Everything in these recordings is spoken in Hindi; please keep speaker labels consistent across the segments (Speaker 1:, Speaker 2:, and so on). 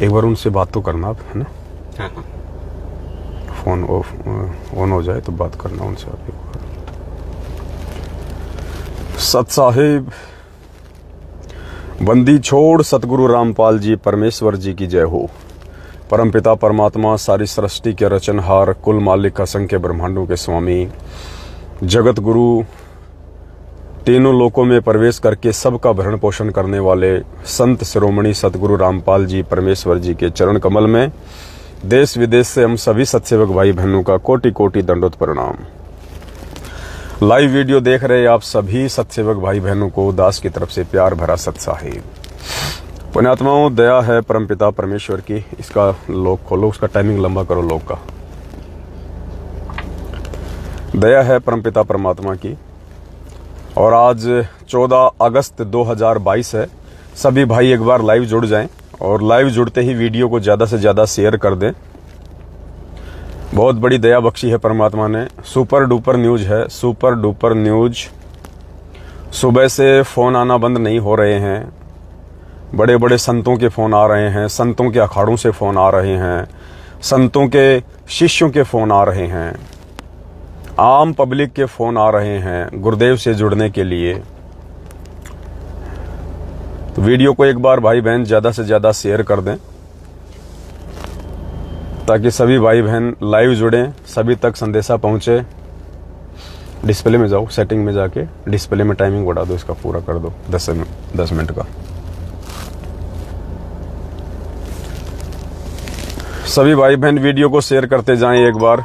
Speaker 1: एक बार उनसे बात तो करना आप, है ना?
Speaker 2: हाँ हाँ।
Speaker 1: फोन ऑन हो जाए तो बात करना उनसे आप एक बार। सत साहिब, बंदी छोड़ सतगुरु रामपाल जी परमेश्वर जी की जय हो। परमपिता परमात्मा, सारी सृष्टि के रचनहार, कुल मालिक, असंख्य ब्रह्मांडों के स्वामी, जगत गुरु, तीनों लोकों में प्रवेश करके सबका भरण पोषण करने वाले संत शिरोमणि सतगुरु रामपाल जी परमेश्वर जी के चरण कमल में देश विदेश से हम सभी सत्सेवक भाई बहनों का कोटि कोटि दंडोत प्रणाम। लाइव वीडियो देख रहे आप सभी सत्सेवक भाई बहनों को दास की तरफ से प्यार भरा सत साहिब। पुण्यात्माओं, दया है परमपिता परमेश्वर की। इसका लॉक खोलो, उसका टाइमिंग लंबा करो लॉक का। दया है परमपिता परमात्मा की। और आज 14 अगस्त 2022 है। सभी भाई एक बार लाइव जुड़ जाएं और लाइव जुड़ते ही वीडियो को ज़्यादा से ज़्यादा शेयर कर दें। बहुत बड़ी दया बख्शी है परमात्मा ने। सुपर डुपर न्यूज है, सुपर डुपर न्यूज। सुबह से फ़ोन आना बंद नहीं हो रहे हैं। बड़े बड़े संतों के फ़ोन आ रहे हैं, संतों के अखाड़ों से फ़ोन आ रहे हैं, संतों के शिष्यों के फ़ोन आ रहे हैं, आम पब्लिक के फ़ोन आ रहे हैं गुरुदेव से जुड़ने के लिए। तो वीडियो को एक बार भाई बहन ज़्यादा से ज़्यादा शेयर कर दें ताकि सभी भाई बहन लाइव जुड़ें, सभी तक संदेशा पहुंचे। डिस्प्ले में जाओ, सेटिंग में जाके डिस्प्ले में टाइमिंग बढ़ा दो, इसका पूरा कर दो 10 मिनट का। सभी भाई बहन वीडियो को शेयर करते जाएं एक बार।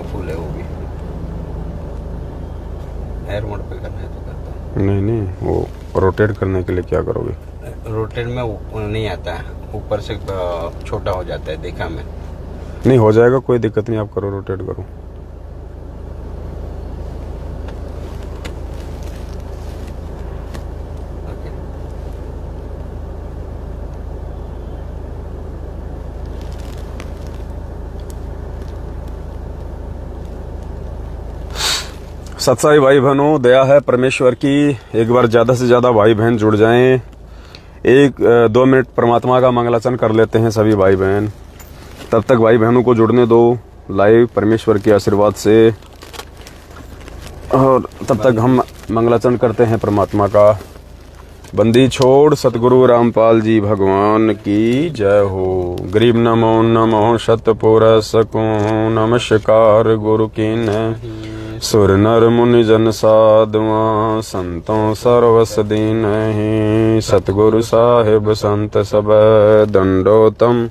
Speaker 2: फुल है वो भी। एयर मोड पे करना है तो करता हूँ।
Speaker 1: नहीं, वो रोटेट करने के लिए क्या करोगे?
Speaker 2: रोटेट में नहीं आता है, ऊपर से छोटा हो जाता है, देखा मैं।
Speaker 1: नहीं, हो जाएगा, कोई दिक्कत नहीं, आप करो, रोटेट करो। सत्साई भाई बहनों, दया है परमेश्वर की। एक बार ज़्यादा से ज़्यादा भाई बहन जुड़ जाएं। 1-2 मिनट परमात्मा का मंगलाचरण कर लेते हैं सभी भाई बहन। तब तक भाई बहनों को जुड़ने दो लाइव परमेश्वर के आशीर्वाद से, और तब तक हम मंगलाचरण करते हैं परमात्मा का। बंदी छोड़ सतगुरु रामपाल जी भगवान की जय हो। गरीब नमो नमो शतपुरस को नमस्कार गुरु की न। सुर नर मुनि जन साधुआ संतों सर्वस दीन ही। सतगुरु साहिब संत सब दंडोतम।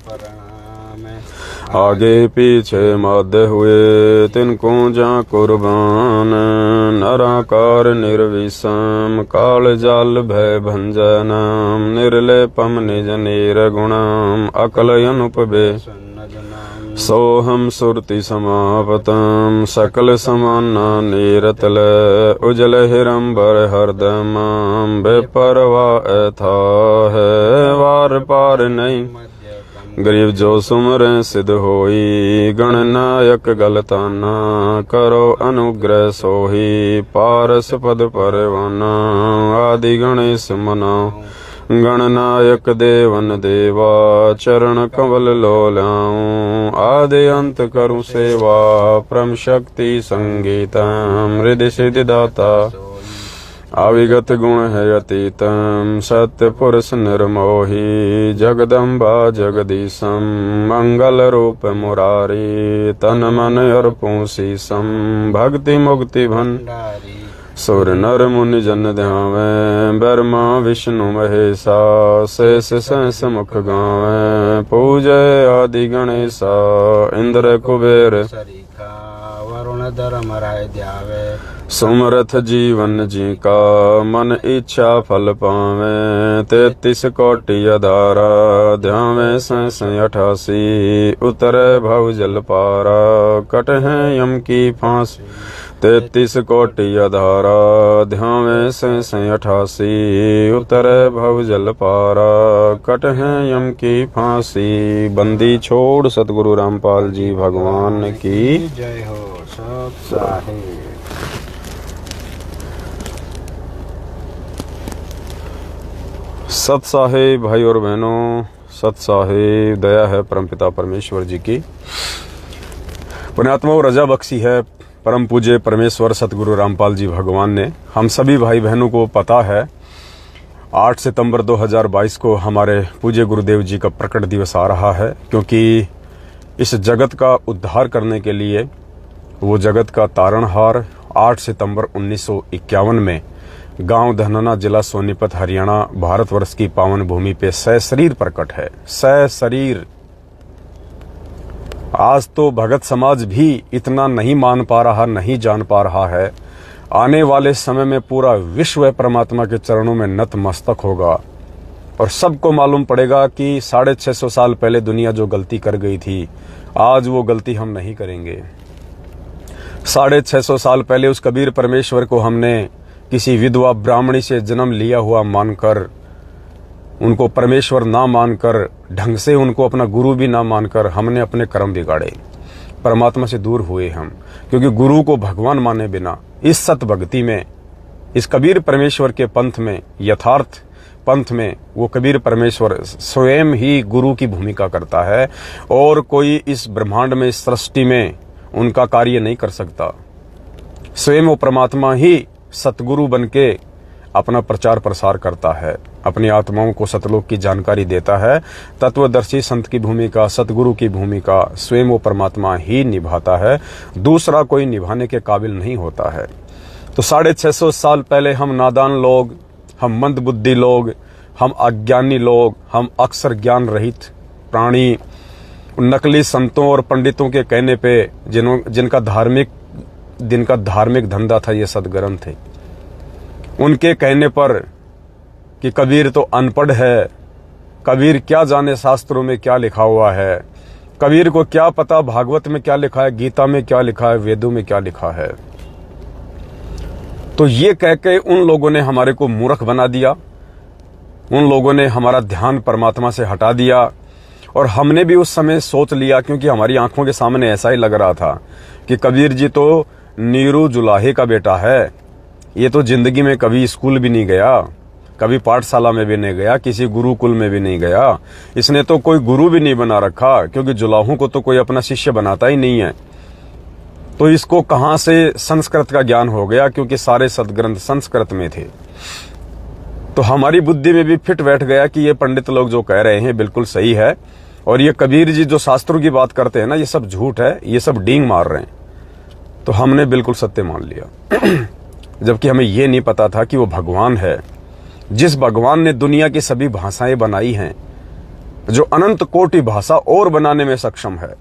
Speaker 1: आगे पीछे मध्य हुए तिनको जा कुर्बान। नराकार निर्विषम काल जाल भय भंजनम। निर्लेपम निज निर्गुणम अकल अनुपबे। सोहम सुरति समापतम सकल समाना नीरतल। उजल हिरंबर हरदम बेपरवा था है वार पार नहीं। गरीब जो सुमरे सिद्ध होई। गणनायक गलताना करो अनुग्रह सोही। पारस पद परवाना आदि गणेश मनाओ। गणनायक देवन देवा चरण कमल लोलाऊं। आदि अंत करूं सेवा परम शक्ति संगीतम। हृदय सिद्धि दाता अविगत गुण है अतीतम। सत्य पुरुष निर्मोही जगदम्बा जगदीशम। मंगल रूप मुरारी तन मन अर्पूं शीसम। भक्ति मुक्ति भंडारी सुर नर मुनि जन ध्यावे। ब्रह्मा विष्णु महेशा शेष सहस मुख गावे। पूजय आदि गणेशा इंद्र कुबेर वरुण धर्म राय ध्यावे। सुमरथ जीवन जी का मन इच्छा फल पावे। 33 कोटि अधारा ध्यावे सहस 88। उतरे भव जल पारा कट है यम की फांसी। 33 कोटि अधारा ध्यावे से 88 उतरे भव जल पारा कट है यम की फांसी। बंदी छोड़ सतगुरु रामपाल जी भगवान की
Speaker 2: जय हो। सब साहेब।
Speaker 1: सत साहेब भाई और बहनों, सत साहेब दया है परमपिता परमेश्वर जी की। पुण्यात्मा रजा बख्शी है परम पूज्य परमेश्वर सतगुरु रामपाल जी भगवान ने। हम सभी भाई बहनों को पता है 8 सितंबर 2022 को हमारे पूज्य गुरुदेव जी का प्रकट दिवस आ रहा है, क्योंकि इस जगत का उद्धार करने के लिए वो जगत का तारणहार 8 सितंबर 1951 में गांव धनाना, जिला सोनीपत, हरियाणा, भारतवर्ष की पावन भूमि पे सशरीर प्रकट है। सशरीर। आज तो भगत समाज भी इतना नहीं मान पा रहा, नहीं जान पा रहा है। आने वाले समय में पूरा विश्व परमात्मा के चरणों में नतमस्तक होगा और सबको मालूम पड़ेगा कि 650 साल पहले दुनिया जो गलती कर गई थी, आज वो गलती हम नहीं करेंगे। 650 साल पहले उस कबीर परमेश्वर को हमने किसी विधवा ब्राह्मणी से जन्म लिया हुआ मानकर, उनको परमेश्वर ना मानकर, ढंग से उनको अपना गुरु भी ना मानकर हमने अपने कर्म बिगाड़े, परमात्मा से दूर हुए हम। क्योंकि गुरु को भगवान माने बिना इस सत भक्ति में, इस कबीर परमेश्वर के पंथ में, यथार्थ पंथ में, वो कबीर परमेश्वर स्वयं ही गुरु की भूमिका करता है और कोई इस ब्रह्मांड में, इस सृष्टि में उनका कार्य नहीं कर सकता। स्वयं वो परमात्मा ही सतगुरु बनके अपना प्रचार प्रसार करता है, अपनी आत्माओं को सतलोक की जानकारी देता है। तत्वदर्शी संत की भूमिका, सतगुरु की भूमिका स्वयं वो परमात्मा ही निभाता है, दूसरा कोई निभाने के काबिल नहीं होता है। तो 650 साल पहले हम नादान लोग, हम मंदबुद्धि लोग, हम अज्ञानी लोग, हम अक्सर ज्ञान रहित प्राणी, नकली संतों और पंडितों के कहने पे जिनका धार्मिक धंधा था ये सदग्रंथ थे, उनके कहने पर कि कबीर तो अनपढ़ है, कबीर क्या जाने शास्त्रों में क्या लिखा हुआ है, कबीर को क्या पता भागवत में क्या लिखा है, गीता में क्या लिखा है, वेदों में क्या लिखा है। तो ये कह के उन लोगों ने हमारे को मूर्ख बना दिया, उन लोगों ने हमारा ध्यान परमात्मा से हटा दिया। और हमने भी उस समय सोच लिया, क्योंकि हमारी आंखों के सामने ऐसा ही लग रहा था कि कबीर जी तो नीरू जुलाहे का बेटा है, ये तो जिंदगी में कभी स्कूल भी नहीं गया, कभी पाठशाला में भी नहीं गया, किसी गुरुकुल में भी नहीं गया, इसने तो कोई गुरु भी नहीं बना रखा, क्योंकि जुलाहों को तो कोई अपना शिष्य बनाता ही नहीं है। तो इसको कहां से संस्कृत का ज्ञान हो गया, क्योंकि सारे सदग्रंथ संस्कृत में थे। तो हमारी बुद्धि में भी फिट बैठ गया कि ये पंडित लोग जो कह रहे हैं बिल्कुल सही है, और ये कबीर जी जो शास्त्रों की बात करते हैं ना, ये सब झूठ है, ये सब डींग मार रहे हैं। तो हमने बिल्कुल सत्य मान लिया जबकि हमें ये नहीं पता था कि वो भगवान है, जिस भगवान ने दुनिया की सभी भाषाएं बनाई हैं, जो अनंत कोटि भाषा और बनाने में सक्षम है।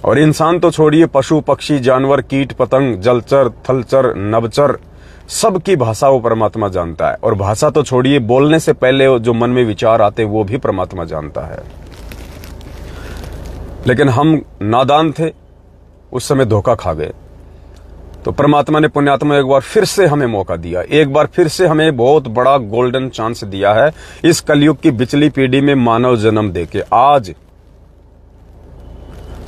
Speaker 1: और इंसान तो छोड़िए, पशु पक्षी जानवर कीट पतंग जलचर थलचर नभचर सबकी भाषा वो परमात्मा जानता है। और भाषा तो छोड़िए, बोलने से पहले जो मन में विचार आते वो भी परमात्मा जानता है। लेकिन हम नादान थे, उस समय धोखा खा गए। तो परमात्मा ने पुण्यात्मा एक बार फिर से हमें मौका दिया, एक बार फिर से हमें बहुत बड़ा गोल्डन चांस दिया है इस कलयुग की बिचली पीढ़ी में मानव जन्म देके आज।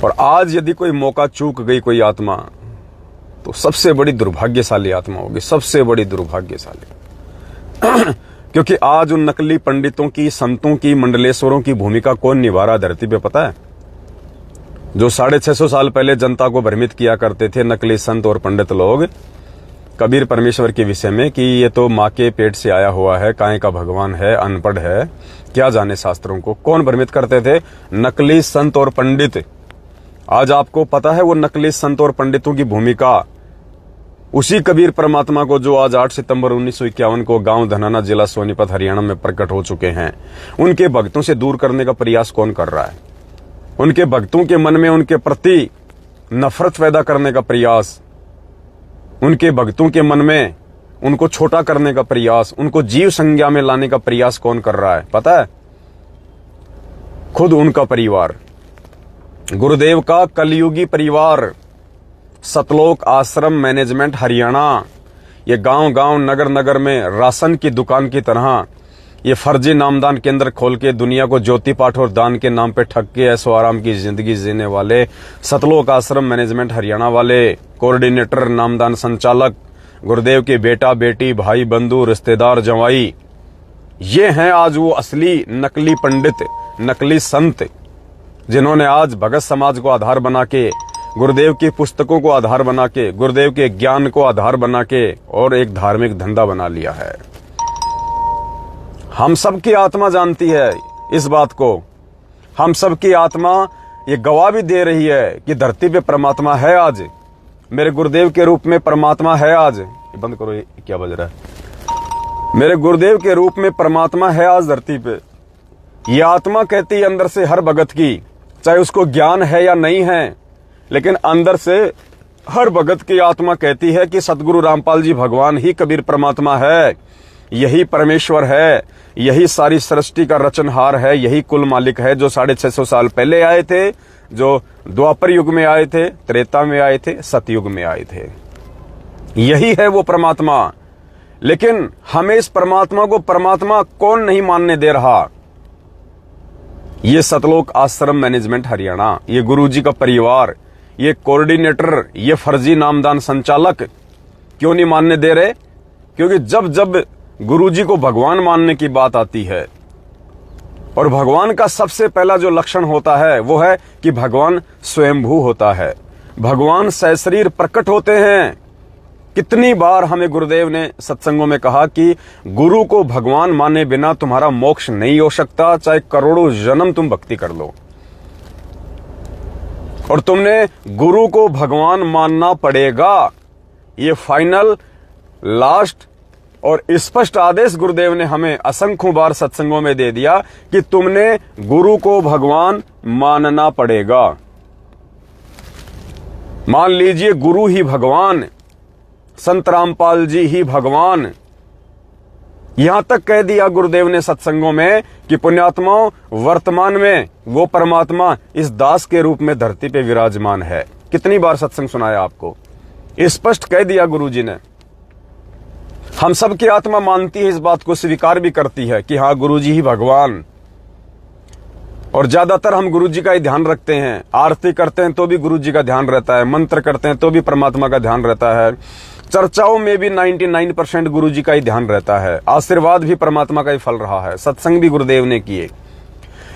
Speaker 1: और आज यदि कोई मौका चूक गई कोई आत्मा, तो सबसे बड़ी दुर्भाग्यशाली आत्मा होगी, सबसे बड़ी दुर्भाग्यशाली क्योंकि आज उन नकली पंडितों की, संतों की, मंडलेश्वरों की भूमिका कौन निभा रहा धरती पे पता है? जो 650 साल पहले जनता को भ्रमित किया करते थे नकली संत और पंडित लोग कबीर परमेश्वर के विषय में कि ये तो माँ के पेट से आया हुआ है, काहे का भगवान है, अनपढ़ है, क्या जाने शास्त्रों को। कौन भ्रमित करते थे? नकली संत और पंडित। आज आपको पता है वो नकली संत और पंडितों की भूमिका उसी कबीर परमात्मा को जो आज 8 सितंबर 1951 को गांव धनाना, जिला सोनीपत, हरियाणा में प्रकट हो चुके हैं, उनके भक्तों से दूर करने का प्रयास कौन कर रहा है? उनके भक्तों के मन में उनके प्रति नफरत पैदा करने का प्रयास, उनके भक्तों के मन में उनको छोटा करने का प्रयास, उनको जीव संज्ञा में लाने का प्रयास कौन कर रहा है पता है? खुद उनका परिवार, गुरुदेव का कलयुगी परिवार, सतलोक आश्रम मैनेजमेंट हरियाणा ये गांव-गांव नगर-नगर में राशन की दुकान की तरह ये फर्जी नामदान केंद्र खोल के दुनिया को ज्योति पाठ और दान के नाम पे ठग के ऐसो आराम की जिंदगी जीने वाले सतलोक आश्रम मैनेजमेंट हरियाणा वाले कोऑर्डिनेटर, नामदान संचालक, गुरुदेव के बेटा बेटी, भाई बंधु, रिश्तेदार, जवाई, ये हैं आज वो असली नकली पंडित, नकली संत, जिन्होंने आज भगत समाज को आधार बना के, गुरुदेव की पुस्तकों को आधार बना के, गुरुदेव के ज्ञान को आधार बना के और एक धार्मिक धंधा बना लिया है। हम सबकी आत्मा जानती है इस बात को। हम सबकी आत्मा ये गवाह भी दे रही है कि धरती पे परमात्मा है आज, मेरे गुरुदेव के रूप में परमात्मा है आज। ये बंद करो, ये क्या बज रहा है? मेरे गुरुदेव के रूप में परमात्मा है आज धरती पे। ये आत्मा कहती है अंदर से हर भगत की, चाहे उसको ज्ञान है या नहीं है, लेकिन अंदर से हर भगत की आत्मा कहती है कि सतगुरु रामपाल जी भगवान ही कबीर परमात्मा है, यही परमेश्वर है, यही सारी सृष्टि का रचनहार है, यही कुल मालिक है, जो 650 साल पहले आए थे, जो द्वापर युग में आए थे, त्रेता में आए थे, सतयुग में आए थे। यही है वो परमात्मा। लेकिन हमें इस परमात्मा को परमात्मा कौन नहीं मानने दे रहा? ये सतलोक आश्रम मैनेजमेंट हरियाणा, ये गुरुजी का परिवार, ये कोऑर्डिनेटर, ये फर्जी नामदान संचालक क्यों नहीं मानने दे रहे? क्योंकि जब जब गुरुजी को भगवान मानने की बात आती है, और भगवान का सबसे पहला जो लक्षण होता है वो है कि भगवान स्वयंभू होता है, भगवान सशरीर प्रकट होते हैं। कितनी बार हमें गुरुदेव ने सत्संगों में कहा कि गुरु को भगवान माने बिना तुम्हारा मोक्ष नहीं हो सकता, चाहे करोड़ों जन्म तुम भक्ति कर लो। और तुमने गुरु को भगवान मानना पड़ेगा, ये फाइनल, लास्ट और स्पष्ट आदेश गुरुदेव ने हमें असंख्यों बार सत्संगों में दे दिया कि तुमने गुरु को भगवान मानना पड़ेगा। मान लीजिए गुरु ही भगवान, संत रामपाल जी ही भगवान, यहां तक कह दिया गुरुदेव ने सत्संगों में कि पुण्यात्माओं, वर्तमान में वो परमात्मा इस दास के रूप में धरती पे विराजमान है। कितनी बार सत्संग सुनाया आपको, स्पष्ट कह दिया गुरुजी ने। हम सबकी आत्मा मानती है, इस बात को स्वीकार भी करती है कि हाँ गुरुजी ही भगवान। और ज्यादातर हम गुरुजी का ही ध्यान रखते हैं, आरती करते हैं तो भी गुरुजी का ध्यान रहता है, मंत्र करते हैं तो भी परमात्मा का ध्यान रहता है, चर्चाओं में भी 99% गुरुजी का ही ध्यान रहता है, आशीर्वाद भी परमात्मा का ही फल रहा है, सत्संग भी गुरुदेव ने किए।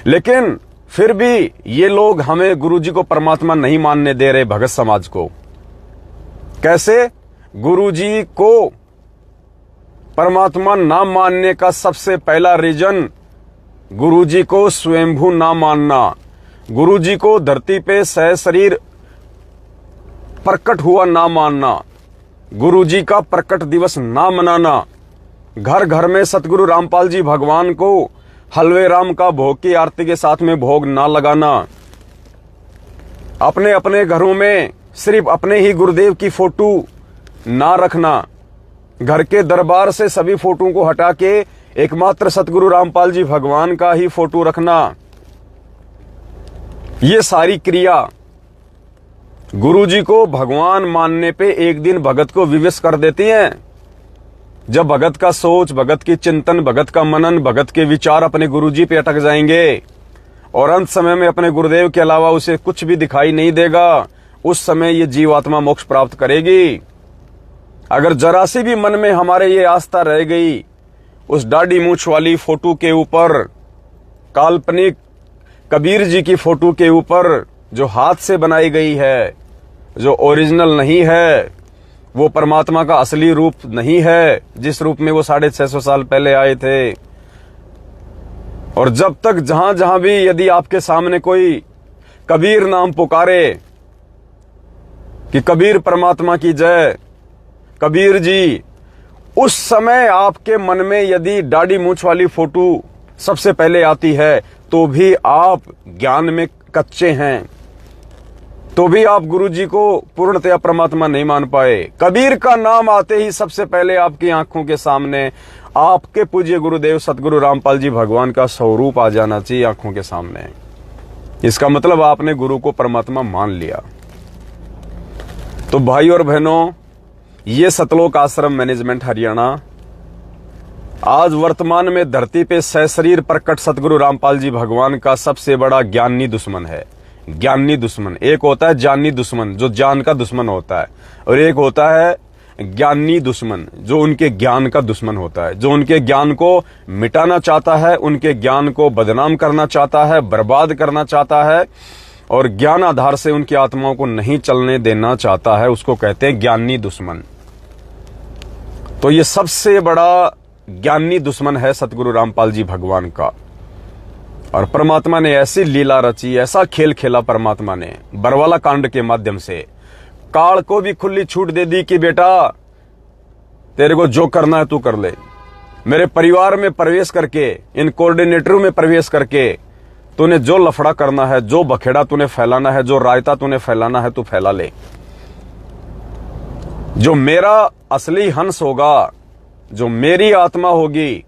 Speaker 1: लेकिन फिर भी ये लोग हमें गुरुजी को परमात्मा नहीं मानने दे रहे, भगत समाज को। कैसे? गुरुजी को परमात्मा ना मानने का सबसे पहला रीजन, गुरुजी को स्वयंभू ना मानना, गुरुजी को धरती पे सशरीर प्रकट हुआ ना मानना, गुरुजी का प्रकट दिवस ना मनाना, घर घर में सतगुरु रामपाल जी भगवान को हलवे राम का भोग की आरती के साथ में भोग ना लगाना, अपने अपने घरों में सिर्फ अपने ही गुरुदेव की फोटो ना रखना, घर के दरबार से सभी फोटो को हटा के एकमात्र सतगुरु रामपाल जी भगवान का ही फोटो रखना, ये सारी क्रिया गुरुजी को भगवान मानने पे एक दिन भगत को विवश कर देती हैं। जब भगत का सोच, भगत की चिंतन, भगत का मनन, भगत के विचार अपने गुरुजी पे अटक जाएंगे और अंत समय में अपने गुरुदेव के अलावा उसे कुछ भी दिखाई नहीं देगा, उस समय ये जीवात्मा मोक्ष प्राप्त करेगी। अगर जरा सी भी मन में हमारे ये आस्था रह गई उस दाढ़ी मूंछ वाली फोटो के ऊपर, काल्पनिक कबीर जी की फोटो के ऊपर, जो हाथ से बनाई गई है, जो ओरिजिनल नहीं है, वो परमात्मा का असली रूप नहीं है जिस रूप में वो 650 साल पहले आए थे। और जब तक जहां जहां भी यदि आपके सामने कोई कबीर नाम पुकारे कि कबीर परमात्मा की जय, कबीर जी, उस समय आपके मन में यदि दाढ़ी मूंछ वाली फोटो सबसे पहले आती है तो भी आप ज्ञान में कच्चे हैं, तो भी आप गुरुजी को पूर्णतया परमात्मा नहीं मान पाए। कबीर का नाम आते ही सबसे पहले आपकी आंखों के सामने आपके पूज्य गुरुदेव सतगुरु रामपाल जी भगवान का स्वरूप आ जाना चाहिए आंखों के सामने। इसका मतलब आपने गुरु को परमात्मा मान लिया। तो भाई और बहनों, ये सतलोक आश्रम मैनेजमेंट हरियाणा आज वर्तमान में धरती पे सशरीर प्रकट सतगुरु रामपाल जी भगवान का सबसे बड़ा ज्ञानी दुश्मन है। ज्ञानी दुश्मन, एक होता है जानी दुश्मन जो जान का दुश्मन होता है, और एक होता है ज्ञानी दुश्मन जो उनके ज्ञान का दुश्मन होता है, जो उनके ज्ञान को मिटाना चाहता है, उनके ज्ञान को बदनाम करना चाहता है, बर्बाद करना चाहता है और ज्ञान आधार से उनकी आत्माओं को नहीं चलने देना चाहता है। उसको कहते हैं ज्ञानी दुश्मन। तो ये सबसे बड़ा ज्ञानी दुश्मन है सतगुरु रामपाल जी भगवान का। और परमात्मा ने ऐसी लीला रची, ऐसा खेल खेला परमात्मा ने बरवाला कांड के माध्यम से। काल को भी खुली छूट दे दी कि बेटा तेरे को जो करना है तू कर ले। मेरे परिवार में प्रवेश करके, इन कोऑर्डिनेटरों में प्रवेश करके तूने जो लफड़ा करना है, जो बखेड़ा तूने फैलाना है, जो रायता तूने फैलाना है, तू फैला ले। जो मेरा असली हंस होगा, जो मेरी आत्मा होगी,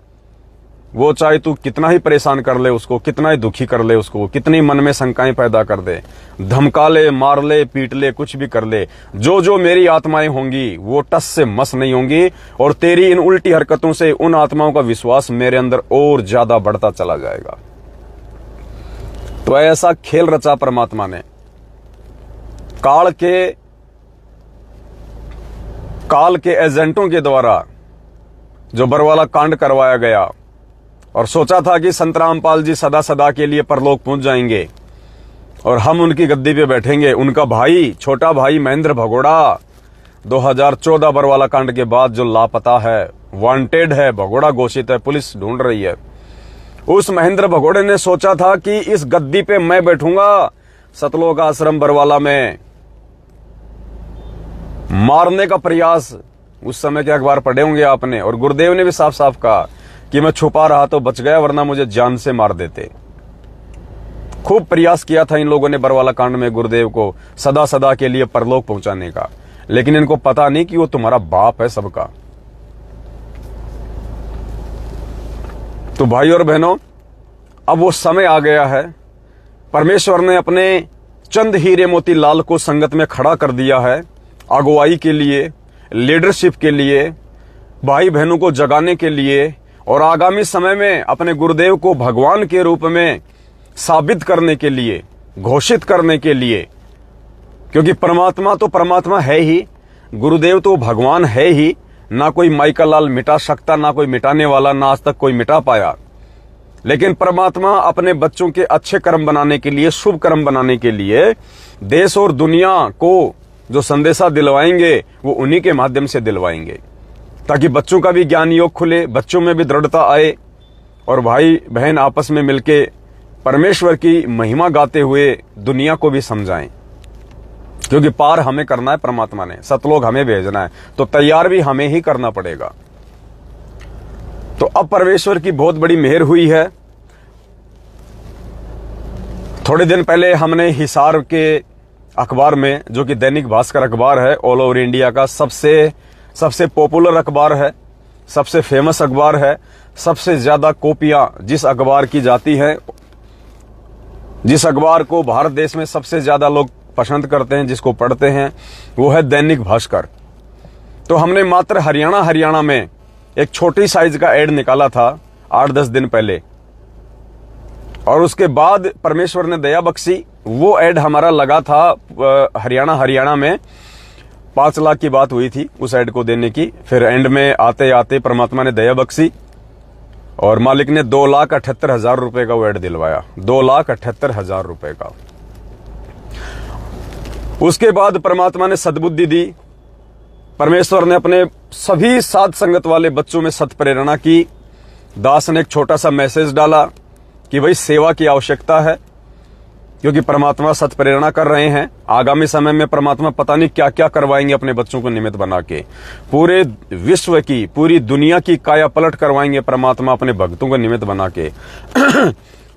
Speaker 1: वो चाहे तू कितना ही परेशान कर ले उसको, कितना ही दुखी कर ले उसको, कितनी मन में शंकाएं पैदा कर दे, धमका ले, मार ले, पीट ले, कुछ भी कर ले, जो जो मेरी आत्माएं होंगी वो टस से मस नहीं होंगी। और तेरी इन उल्टी हरकतों से उन आत्माओं का विश्वास मेरे अंदर और ज्यादा बढ़ता चला जाएगा। तो ऐसा खेल रचा परमात्मा ने। काल के एजेंटों के द्वारा जो बरवाला कांड करवाया गया, और सोचा था कि संत रामपाल जी सदा सदा के लिए परलोक पहुंच जाएंगे और हम उनकी गद्दी पे बैठेंगे। उनका भाई, छोटा भाई महेंद्र भगोड़ा 2014 बरवाला कांड के बाद जो लापता है, वांटेड है, भगोड़ा घोषित है, पुलिस ढूंढ रही है। उस महेंद्र भगोड़े ने सोचा था कि इस गद्दी पे मैं बैठूंगा सतलोक आश्रम बरवाला में। मारने का प्रयास, उस समय के अखबार पढ़े होंगे आपने, और गुरुदेव ने भी साफ साफ कहा कि मैं छुपा रहा तो बच गया, वरना मुझे जान से मार देते। खूब प्रयास किया था इन लोगों ने बरवाला कांड में गुरुदेव को सदा सदा के लिए परलोक पहुंचाने का, लेकिन इनको पता नहीं कि वो तुम्हारा बाप है सबका। तो भाई और बहनों, अब वो समय आ गया है। परमेश्वर ने अपने चंद हीरे मोती लाल को संगत में खड़ा कर दिया है, अगुवाई के लिए, लीडरशिप के लिए, भाई बहनों को जगाने के लिए, और आगामी समय में अपने गुरुदेव को भगवान के रूप में साबित करने के लिए, घोषित करने के लिए। क्योंकि परमात्मा तो परमात्मा है ही, गुरुदेव तो भगवान है ही। ना कोई माइकल लाल मिटा सकता, ना कोई मिटाने वाला, ना आज तक कोई मिटा पाया। लेकिन परमात्मा अपने बच्चों के अच्छे कर्म बनाने के लिए, शुभ कर्म बनाने के लिए देश और दुनिया को जो संदेशा दिलवाएंगे वो उन्हीं के माध्यम से दिलवाएंगे, ताकि बच्चों का भी ज्ञान योग खुले, बच्चों में भी दृढ़ता आए, और भाई बहन आपस में मिलके परमेश्वर की महिमा गाते हुए दुनिया को भी समझाएं। क्योंकि पार हमें करना है, परमात्मा ने सतलोक हमें भेजना है, तो तैयार भी हमें ही करना पड़ेगा। तो अब परमेश्वर की बहुत बड़ी मेहर हुई है। थोड़े दिन पहले हमने हिसार के अखबार में, जो कि दैनिक भास्कर अखबार है, ऑल ओवर इंडिया का सबसे पॉपुलर अखबार है, सबसे फेमस अखबार है, सबसे ज्यादा कॉपियां जिस अखबार की जाती हैं, जिस अखबार को भारत देश में सबसे ज्यादा लोग पसंद करते हैं, जिसको पढ़ते हैं, वो है दैनिक भास्कर। तो हमने मात्र हरियाणा में एक छोटी साइज का एड निकाला था 8-10 दिन पहले, और उसके बाद परमेश्वर ने दया बख्शी, वो एड हमारा लगा था हरियाणा में 5 लाख की बात हुई थी उस एड को देने की। फिर एंड में आते आते परमात्मा ने दया बख्शी और मालिक ने 2,78,000 रुपए का वो एड दिलवाया, 2,78,000 रुपए का। उसके बाद परमात्मा ने सद्बुद्धि दी, परमेश्वर ने अपने सभी साध संगत वाले बच्चों में सत्प्रेरणा की। दास ने एक छोटा सा मैसेज डाला कि भाई सेवा की आवश्यकता है, क्योंकि परमात्मा सत्प्रेरणा कर रहे हैं। आगामी समय में परमात्मा पता नहीं क्या क्या करवाएंगे अपने बच्चों को निमित्त बना के, पूरे विश्व की, पूरी दुनिया की काया पलट करवाएंगे परमात्मा अपने भक्तों को निमित्त बना के।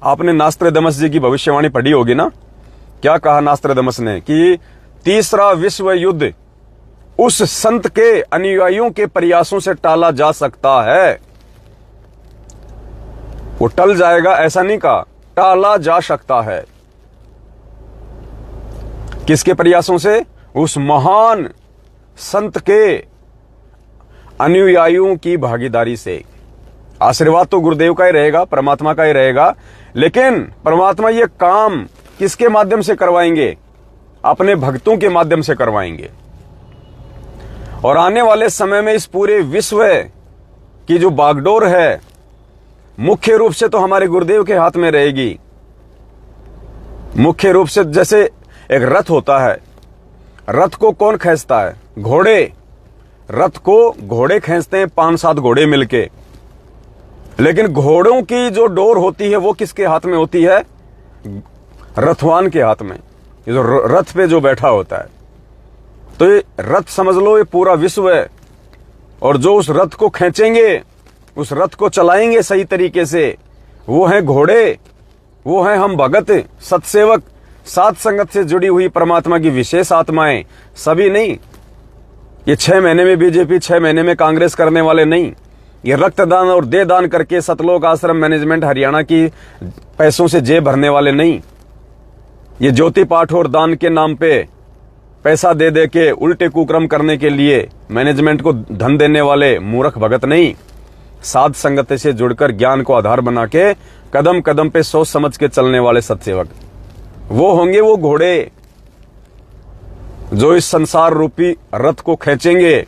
Speaker 1: आपने नास्त्रदमस जी की भविष्यवाणी पढ़ी होगी ना, क्या कहा नास्त्रदमस ने कि तीसरा विश्व युद्ध उस संत के अनुयायियों के प्रयासों से टाला जा सकता है। वो टल जाएगा ऐसा नहीं कहा, टाला जा सकता है। किसके प्रयासों से? उस महान संत के अनुयायियों की भागीदारी से। आशीर्वाद तो गुरुदेव का ही रहेगा, परमात्मा का ही रहेगा, लेकिन परमात्मा ये काम किसके माध्यम से करवाएंगे? अपने भक्तों के माध्यम से करवाएंगे। और आने वाले समय में इस पूरे विश्व की जो बागडोर है मुख्य रूप से तो हमारे गुरुदेव के हाथ में रहेगी। मुख्य रूप से जैसे एक रथ होता है, रथ को कौन खींचता है? घोड़े। रथ को घोड़े खींचते हैं, 5-7 घोड़े मिलके, लेकिन घोड़ों की जो डोर होती है वो किसके हाथ में होती है? रथवान के हाथ में, ये जो रथ पे जो बैठा होता है। तो ये रथ समझ लो ये पूरा विश्व है, और जो उस रथ को खींचेंगे, उस रथ को चलाएंगे सही तरीके से, वो हैं घोड़े, वो हैं हम भगत, सत्सेवक, साध संगत से जुड़ी हुई परमात्मा की विशेष आत्माएं। सभी नहीं, ये 6 महीने में बीजेपी, 6 महीने में कांग्रेस करने वाले नहीं। ये रक्तदान और देहदान करके सतलोक आश्रम मैनेजमेंट हरियाणा की पैसों से जेब भरने वाले नहीं। ये ज्योति पाठ और दान के नाम पे पैसा दे दे के उल्टे कुक्रम करने के लिए मैनेजमेंट को धन देने वाले मूर्ख भगत नहीं। साध संगत से जुड़कर ज्ञान को आधार बना के कदम कदम पे सोच समझ के चलने वाले सत्सेवक, वो होंगे वो घोड़े जो इस संसार रूपी रथ को खींचेंगे।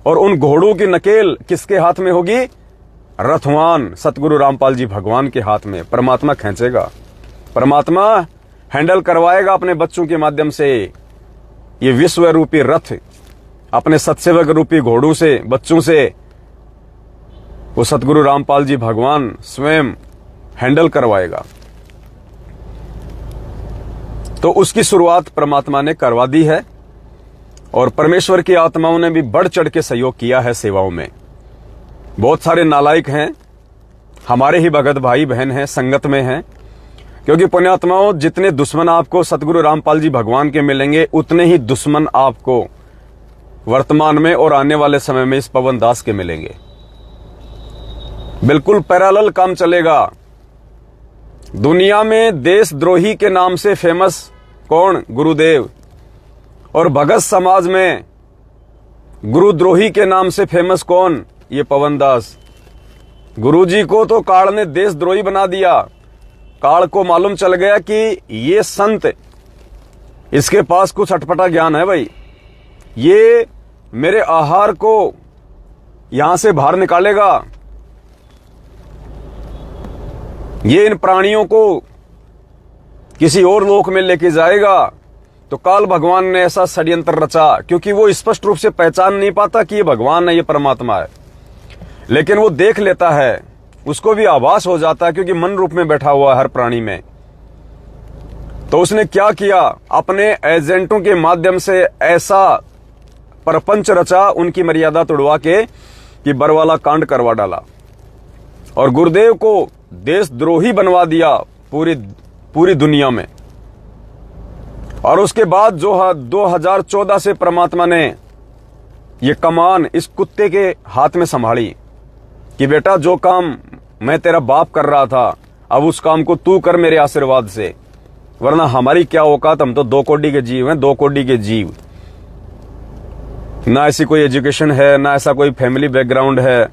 Speaker 1: और उन घोड़ों की नकेल किसके हाथ में होगी? रथवान सतगुरु रामपाल जी भगवान के हाथ में। परमात्मा खींचेगा, परमात्मा हैंडल करवाएगा अपने बच्चों के माध्यम से ये विश्व रूपी रथ, अपने सत्सेवक रूपी घोड़ों से, बच्चों से वो सतगुरु रामपाल जी भगवान स्वयं हैंडल करवाएगा। तो उसकी शुरुआत परमात्मा ने करवा दी है, और परमेश्वर की आत्माओं ने भी बढ़ चढ़ के सहयोग किया है सेवाओं में। बहुत सारे नालायक हैं, हमारे ही भगत भाई बहन हैं, संगत में हैं, क्योंकि पुण्यात्माओं जितने दुश्मन आपको सतगुरु रामपाल जी भगवान के मिलेंगे, उतने ही दुश्मन आपको वर्तमान में और आने वाले समय में इस पवन दास के मिलेंगे। बिल्कुल पैरेलल काम चलेगा। दुनिया में देशद्रोही के नाम से फेमस कौन? गुरुदेव। और भगत समाज में गुरुद्रोही के नाम से फेमस कौन? ये पवन दास। गुरुजी को तो काल ने देशद्रोही बना दिया। काल को मालूम चल गया कि ये संत, इसके पास कुछ अटपटा ज्ञान है भाई, ये मेरे आहार को यहां से बाहर निकालेगा, ये इन प्राणियों को किसी और लोक में लेके जाएगा। तो काल भगवान ने ऐसा षड्यंत्र रचा, क्योंकि वो स्पष्ट रूप से पहचान नहीं पाता कि ये भगवान है, ये परमात्मा है, लेकिन वो देख लेता है, उसको भी आभास हो जाता है, क्योंकि मन रूप में बैठा हुआ है हर प्राणी में। तो उसने क्या किया? अपने एजेंटों के माध्यम से ऐसा परपंच रचा, उनकी मर्यादा तोड़वा के कि बरवाला कांड करवा डाला, और गुरुदेव को देशद्रोही बनवा दिया पूरी दुनिया में। और उसके बाद जो 2014 से परमात्मा ने ये कमान इस कुत्ते के हाथ में संभाली कि बेटा जो काम मैं तेरा बाप कर रहा था, अब उस काम को तू कर मेरे आशीर्वाद से, वरना हमारी क्या औकात, हम तो 2 कोड़ी के जीव हैं, 2 कोड़ी के जीव। ना ऐसी कोई एजुकेशन है, ना ऐसा कोई फैमिली बैकग्राउंड है,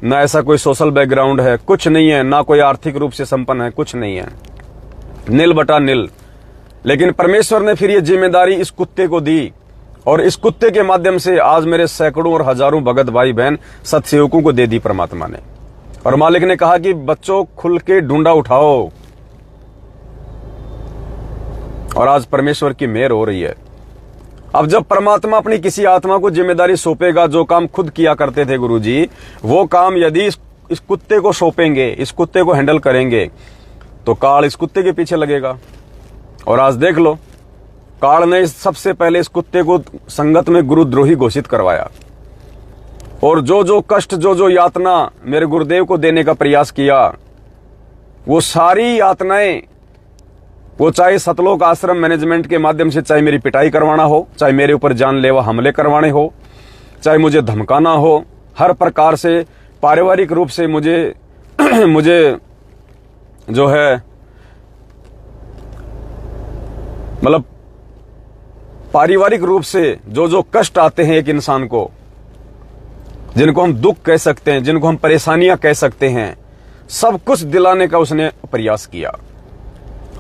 Speaker 1: ना ऐसा कोई सोशल बैकग्राउंड है, कुछ नहीं है, ना कोई आर्थिक रूप से संपन्न है, कुछ नहीं है, नील बटा नील। लेकिन परमेश्वर ने फिर ये जिम्मेदारी इस कुत्ते को दी, और इस कुत्ते के माध्यम से आज मेरे सैकड़ों और हजारों भगत भाई बहन सत्सेवकों को दे दी परमात्मा ने। और मालिक ने कहा कि बच्चों खुल के ढूंढा उठाओ, और आज परमेश्वर की मेहर हो रही है। अब जब परमात्मा अपनी किसी आत्मा को जिम्मेदारी सौंपेगा, जो काम खुद किया करते थे गुरुजी, वो काम यदि इस कुत्ते को सौंपेंगे, इस कुत्ते को हैंडल करेंगे, तो काल इस कुत्ते के पीछे लगेगा। और आज देख लो, काल ने सबसे पहले इस कुत्ते को संगत में गुरुद्रोही घोषित करवाया, और जो जो कष्ट, जो जो यातना मेरे गुरुदेव को देने का प्रयास किया, वो सारी यातनाएं, वो चाहे सतलोक आश्रम मैनेजमेंट के माध्यम से, चाहे मेरी पिटाई करवाना हो, चाहे मेरे ऊपर जानलेवा हमले करवाने हो, चाहे मुझे धमकाना हो, हर प्रकार से पारिवारिक रूप से मुझे जो है मतलब पारिवारिक रूप से जो जो कष्ट आते हैं एक इंसान को, जिनको हम दुख कह सकते हैं, जिनको हम परेशानियां कह सकते हैं, सब कुछ दिलाने का उसने प्रयास किया।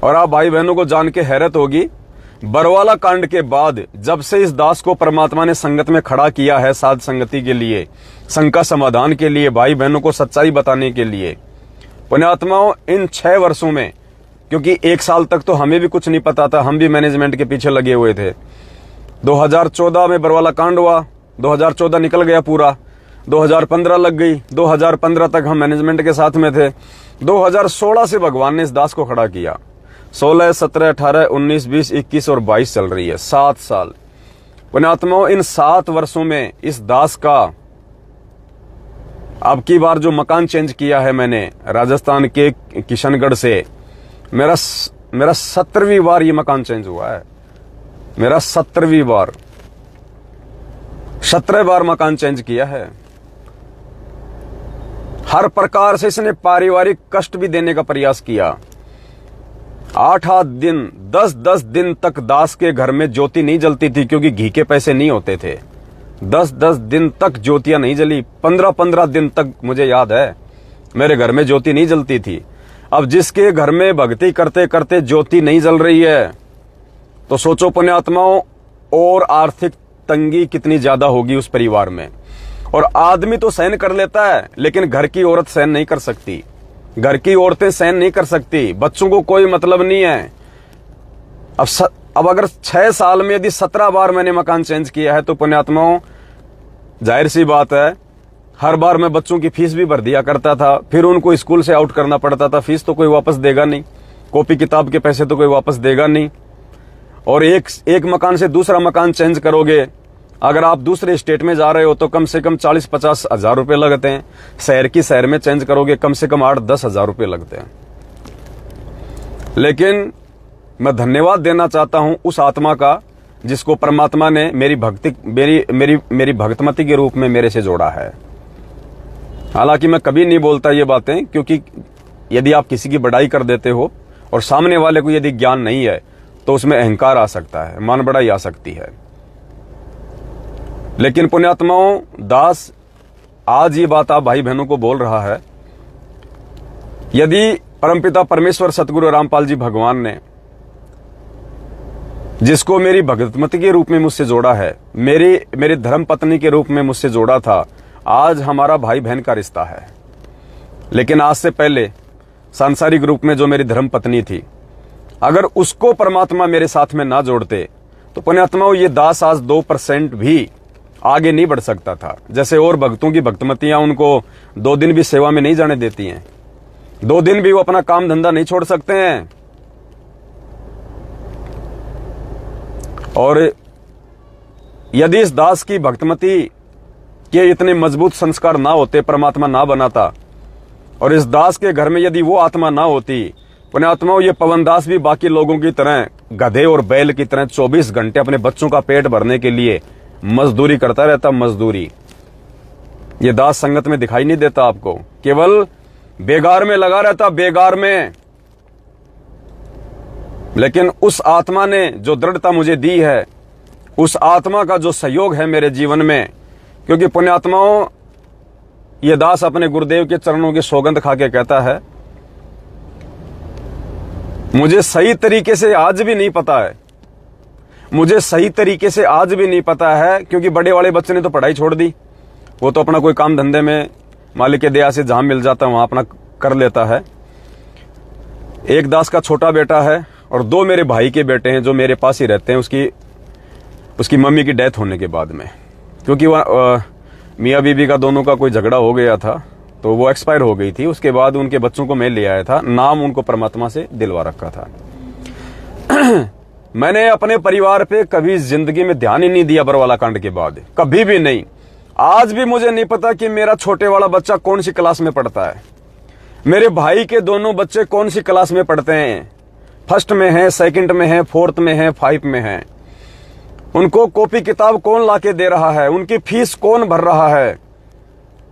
Speaker 1: और आप भाई बहनों को जान के हैरत होगी, बरवाला कांड के बाद जब से इस दास को परमात्मा ने संगत में खड़ा किया है, साध संगति के लिए, शंका समाधान के लिए, भाई बहनों को सच्चाई बताने के लिए, पुण्यात्माओं इन 6 वर्षों में, क्योंकि 1 साल तक तो हमें भी कुछ नहीं पता था, हम भी मैनेजमेंट के पीछे लगे हुए थे। 2014 में बरवाला कांड हुआ, 2014 निकल गया पूरा, 2015 लग गई, 2015 तक हम मैनेजमेंट के साथ में थे। 2016 से भगवान ने इस दास को खड़ा किया। 16, 17, 18, 19, 20, 21 और 22 चल रही है, 7 साल। पुण्यात्माओं इन 7 वर्षों में इस दास का अब की बार जो मकान चेंज किया है मैंने राजस्थान के किशनगढ़ से, मेरा 17वीं बार ये मकान चेंज हुआ है। मेरा 17वीं बार, 17 बार मकान चेंज किया है। हर प्रकार से इसने पारिवारिक कष्ट भी देने का प्रयास किया। 8-8 दिन, 10-10 दिन तक दास के घर में ज्योति नहीं जलती थी, क्योंकि घी के पैसे नहीं होते थे। 10-10 दिन तक ज्योतियां नहीं जली। 15-15 दिन तक मुझे याद है मेरे घर में ज्योति नहीं जलती थी। अब जिसके घर में भक्ति करते करते ज्योति नहीं जल रही है, तो सोचो पुण्यात्माओं, और आर्थिक तंगी कितनी ज्यादा होगी उस परिवार में। और आदमी तो सहन कर लेता है, लेकिन घर की औरत सहन नहीं कर सकती। घर की औरतें सहन नहीं कर सकती। बच्चों को कोई मतलब नहीं है। अब अगर 6 साल में यदि 17 बार मैंने मकान चेंज किया है, तो पुण्यात्माओं जाहिर सी बात है, हर बार मैं बच्चों की फीस भी भर दिया करता था। फिर उनको स्कूल से आउट करना पड़ता था। फीस तो कोई वापस देगा नहीं, कॉपी किताब के पैसे तो कोई वापस देगा नहीं। और एक मकान से दूसरा मकान चेंज करोगे, अगर आप दूसरे स्टेट में जा रहे हो तो कम से कम 40-50 हजार रुपए लगते हैं। शहर की शहर में चेंज करोगे कम से कम 8-10 हजार रुपए लगते हैं। लेकिन मैं धन्यवाद देना चाहता हूं उस आत्मा का जिसको परमात्मा ने मेरी भक्तमती के रूप में मेरे से जोड़ा है। हालांकि मैं कभी नहीं बोलता ये बातें, क्योंकि यदि आप किसी की बड़ाई कर देते हो और सामने वाले को यदि ज्ञान नहीं है, तो उसमें अहंकार आ सकता है, मान बढ़ाई आ सकती है। लेकिन पुण्यात्माओं, दास आज ये बात आप भाई बहनों को बोल रहा है। यदि परमपिता परमेश्वर सतगुरु रामपाल जी भगवान ने, जिसको मेरी भगतमती के रूप में मुझसे जोड़ा है, मेरी धर्म पत्नी के रूप में मुझसे जोड़ा था, आज हमारा भाई बहन का रिश्ता है। लेकिन आज से पहले सांसारिक रूप में जो मेरी धर्म पत्नी थी, अगर उसको परमात्मा मेरे साथ में ना जोड़ते, तो पुण्यात्माओं ये दास आज 2% भी आगे नहीं बढ़ सकता था। जैसे और भक्तों की भक्तमतियां उनको 2 दिन भी सेवा में नहीं जाने देती हैं, 2 दिन भी वो अपना काम धंधा नहीं छोड़ सकते हैं। और यदि इस दास की भक्तमती के इतने मजबूत संस्कार ना होते, परमात्मा ना बनाता, और इस दास के घर में यदि वो आत्मा ना होती, पुण्यात्माओं ये पवन दास भी बाकी लोगों की तरह गधे और बैल की तरह 24 घंटे अपने बच्चों का पेट भरने के लिए मजदूरी करता रहता। मजदूरी ये दास संगत में दिखाई नहीं देता आपको, केवल बेगार में लगा रहता, बेगार में। लेकिन उस आत्मा ने जो दृढ़ता मुझे दी है, उस आत्मा का जो सहयोग है मेरे जीवन में, क्योंकि पुण्यात्माओं ये दास अपने गुरुदेव के चरणों की सौगंध खा के कहता है, मुझे सही तरीके से आज भी नहीं पता है, मुझे सही तरीके से आज भी नहीं पता है, क्योंकि बड़े वाले बच्चे ने तो पढ़ाई छोड़ दी, वो तो अपना कोई काम धंधे में मालिक के दया से जहां मिल जाता है वहां अपना कर लेता है। एक दास का छोटा बेटा है और 2 मेरे भाई के बेटे हैं जो मेरे पास ही रहते हैं, उसकी मम्मी की डेथ होने के बाद में, क्योंकि वह मियाँ बीबी का दोनों का कोई झगड़ा हो गया था, तो वो एक्सपायर हो गई थी। उसके बाद उनके बच्चों को मैं ले आया था, नाम उनको परमात्मा से दिलवा रखा था। मैंने अपने परिवार पे कभी जिंदगी में ध्यान ही नहीं दिया बरवाला कांड के बाद, कभी भी नहीं। आज भी मुझे नहीं पता कि मेरा छोटे वाला बच्चा कौन सी क्लास में पढ़ता है, मेरे भाई के दोनों बच्चे कौन सी क्लास में पढ़ते हैं, फर्स्ट में है, सेकंड में है, फोर्थ में है, 5 में है, उनको कॉपी किताब कौन लाके दे रहा है, उनकी फीस कौन भर रहा है।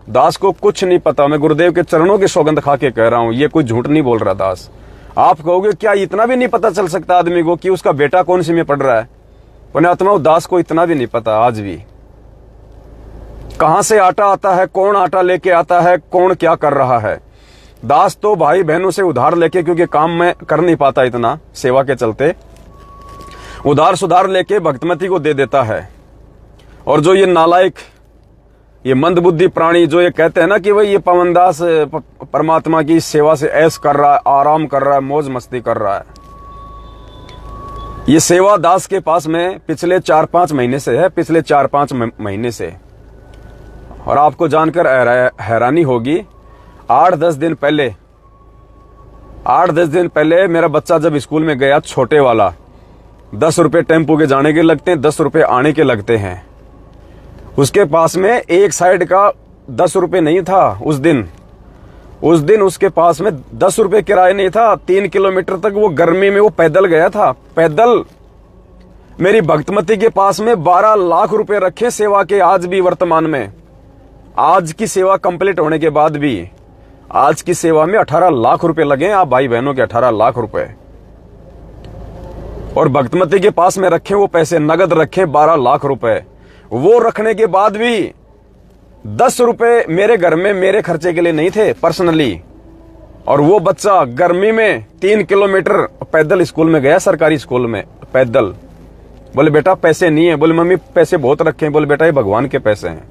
Speaker 1: दास को कुछ नहीं पता। मैं गुरुदेव के चरणों की सौगंध खा के कह रहा हूं, ये कोई झूठ नहीं बोल रहा दास। आप कहोगे क्या इतना भी नहीं पता चल सकता आदमी को कि उसका बेटा कौन सी में पढ़ रहा है? पुण्यात्माओं, दास को इतना भी नहीं पता आज भी कहां से आटा आता है, कौन आटा लेके आता है, कौन क्या कर रहा है। दास तो भाई बहनों से उधार लेके, क्योंकि काम में कर नहीं पाता इतना सेवा के चलते, उधार सुधार लेके भक्तमती को दे देता है। और जो ये नालायक, ये मंदबुद्धि प्राणी जो ये कहते हैं ना कि भाई ये पवनदास परमात्मा की सेवा से ऐश कर रहा है, आराम कर रहा है, मौज मस्ती कर रहा है, ये सेवा दास के पास में पिछले 4-5 महीने से है, पिछले 4-5 महीने से। और आपको जानकर हैरानी होगी, 8-10 दिन पहले मेरा बच्चा जब स्कूल में गया, छोटे वाला, 10 रुपए टेम्पो के जाने के लगते हैं, 10 रुपए आने के लगते हैं। उसके पास में एक साइड का 10 रुपए नहीं था उस दिन उसके पास में 10 रुपए किराया नहीं था। 3 किलोमीटर तक वो गर्मी में वो पैदल गया था, पैदल। मेरी भक्तमती के पास में 12 लाख रुपए रखे सेवा के, आज भी वर्तमान में, आज की सेवा कंप्लीट होने के बाद भी आज की सेवा में 18 लाख रुपए लगे। आप भाई बहनों के 18 लाख रुपए, और भक्तमती के पास में रखे वो पैसे, नगद रखे 12 लाख रुपए। वो रखने के बाद भी 10 रुपए मेरे घर में मेरे खर्चे के लिए नहीं थे पर्सनली। और वो बच्चा गर्मी में 3 किलोमीटर पैदल स्कूल में गया, सरकारी स्कूल में पैदल। बोले बेटा पैसे नहीं है। बोले मम्मी पैसे बहुत रखे हैं। बोले बेटा ये भगवान के पैसे हैं,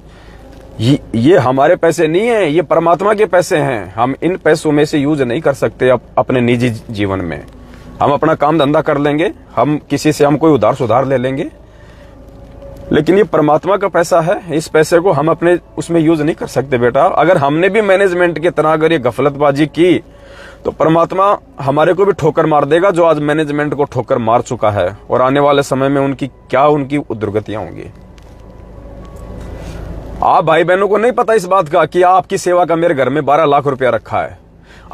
Speaker 1: ये हमारे पैसे नहीं है, ये परमात्मा के पैसे हैं। हम इन पैसों में से यूज नहीं कर सकते अपने निजी जीवन में। हम अपना काम धंधा कर लेंगे, हम किसी से हम कोई उधार सुधार ले लेंगे, लेकिन ये परमात्मा का पैसा है, इस पैसे को हम अपने उसमें यूज नहीं कर सकते बेटा। अगर हमने भी मैनेजमेंट की तरह अगर ये गफलतबाजी की तो परमात्मा हमारे को भी ठोकर मार देगा, जो आज मैनेजमेंट को ठोकर मार चुका है। और आने वाले समय में उनकी दुर्गतियां होंगी। आप भाई बहनों को नहीं पता इस बात का कि आपकी सेवा का मेरे घर में 12 लाख रुपया रखा है।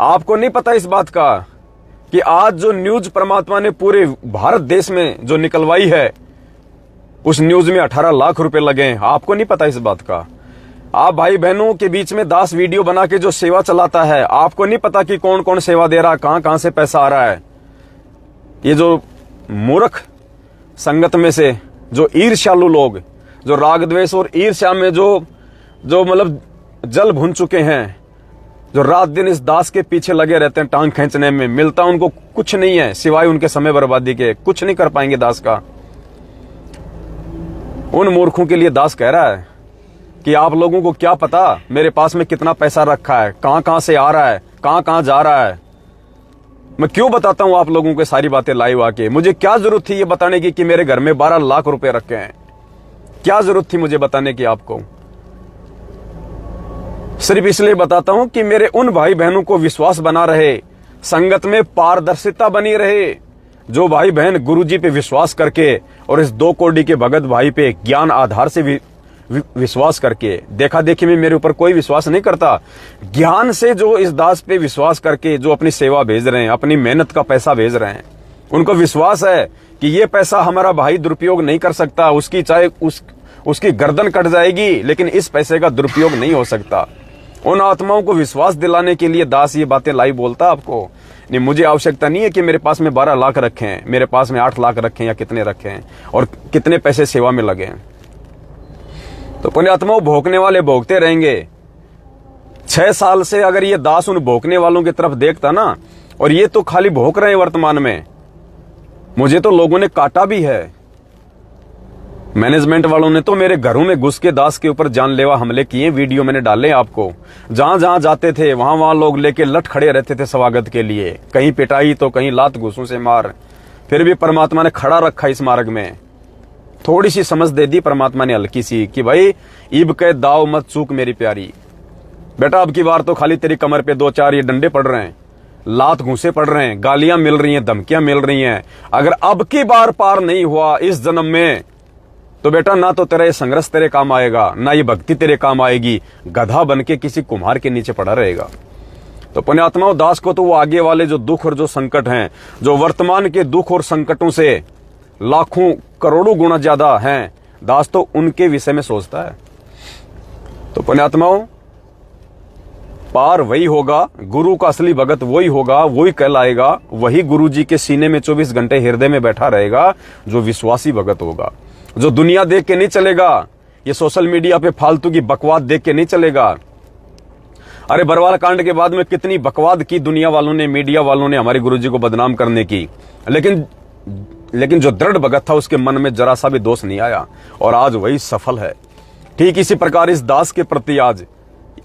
Speaker 1: आपको नहीं पता इस बात का कि आज जो न्यूज परमात्मा ने पूरे भारत देश में जो निकलवाई है, उस न्यूज में 18 लाख रुपए लगे। आपको नहीं पता इस बात का। आप भाई बहनों के बीच में दास वीडियो बना के जो सेवा चलाता है, आपको नहीं पता कि कौन कौन सेवा दे रहा है, कहां से पैसा आ रहा है। ये जो मूर्ख संगत में से जो ईर्ष्यालु लोग, जो राग द्वेष और ईर्ष्या में जो मतलब जल भुन चुके हैं, जो रात दिन इस दास के पीछे लगे रहते हैं, टांग खींचने में, मिलता उनको कुछ नहीं है सिवाय उनके समय बर्बादी के। कुछ नहीं कर पाएंगे दास का। उन मूर्खों के लिए दास कह रहा है कि आप लोगों को क्या पता मेरे पास में कितना पैसा रखा है, कहां से आ रहा है, कहां जा रहा है। मैं क्यों बताता हूं आप लोगों को सारी बातें लाइव आके। मुझे क्या जरूरत थी ये बताने की कि मेरे घर में 12 लाख रुपए रखे हैं? क्या जरूरत थी मुझे बताने की आपको? सिर्फ इसलिए बताता हूं कि मेरे उन भाई बहनों को विश्वास बना रहे, संगत में पारदर्शिता बनी रहे। जो भाई बहन गुरुजी पे विश्वास करके और इस 2 कोड़ी के भगत भाई पे ज्ञान आधार से विश्वास करके, देखा देखी में मेरे ऊपर कोई विश्वास नहीं करता, ज्ञान से जो इस दास पे विश्वास करके जो अपनी सेवा भेज रहे हैं, अपनी मेहनत का पैसा भेज रहे हैं, उनको विश्वास है कि ये पैसा हमारा भाई दुरुपयोग नहीं कर सकता। उसकी चाहे उसकी गर्दन कट जाएगी, लेकिन इस पैसे का दुरुपयोग नहीं हो सकता। उन आत्माओं को विश्वास दिलाने के लिए दास ये बातें लाइव बोलता आपको। नहीं, मुझे आवश्यकता नहीं है कि मेरे पास में 12 लाख रखे हैं, मेरे पास में 8 लाख रखे हैं या कितने रखे हैं और कितने पैसे सेवा में लगे हैं। तो पुण्यात्माओं, भोंकने वाले भोंकते रहेंगे। 6 साल से अगर ये दास उन भोंकने वालों की तरफ देखता ना, और ये तो खाली भोंक रहे हैं वर्तमान में, मुझे तो लोगों ने काटा भी है। मैनेजमेंट वालों ने तो मेरे घरों में घुस के दास के ऊपर जानलेवा हमले किए। वीडियो मैंने डाले आपको। जहां जहां जाते थे वहां लोग लेके लट खड़े रहते थे स्वागत के लिए, कहीं पिटाई तो कहीं लात घूसों से मार। फिर भी परमात्मा ने खड़ा रखा इस मार्ग में। थोड़ी सी समझ दे दी परमात्मा ने, हल्की सी, कि भाई ईब के दाव मत चूक मेरी प्यारी बेटा। अब की बार तो खाली तेरी कमर पे 2-4 ये डंडे पड़ रहे हैं, लात घूसे पड़ रहे हैं, गालियां मिल रही हैं, धमकियां मिल रही हैं। अगर अब की बार पार नहीं हुआ इस जन्म में, तो बेटा ना तो तेरा ये संघर्ष तेरे काम आएगा, ना ये भक्ति तेरे काम आएगी। गधा बन के किसी कुम्हार के नीचे पड़ा रहेगा। तो पुण्यात्माओं, दास को तो वो आगे वाले जो दुख और जो संकट हैं, जो वर्तमान के दुख और संकटों से लाखों करोड़ों गुना ज्यादा हैं, दास तो उनके विषय में सोचता है। तो पुण्यात्माओं, पार वही होगा, गुरु का असली भगत वही होगा, वही कहलाएगा, वही गुरु जी के सीने में 24 घंटे हृदय में बैठा रहेगा जो विश्वासी भगत होगा। जो दुनिया देख के नहीं चलेगा, ये सोशल मीडिया पे फालतू की बकवाद देख के नहीं चलेगा। अरे बरवाला कांड के बाद में कितनी बकवाद की दुनिया वालों ने, मीडिया वालों ने हमारे गुरुजी को बदनाम करने की, लेकिन जो दृढ़ भगत था उसके मन में जरा सा भी दोष नहीं आया और आज वही सफल है। ठीक इसी प्रकार इस दास के प्रति आज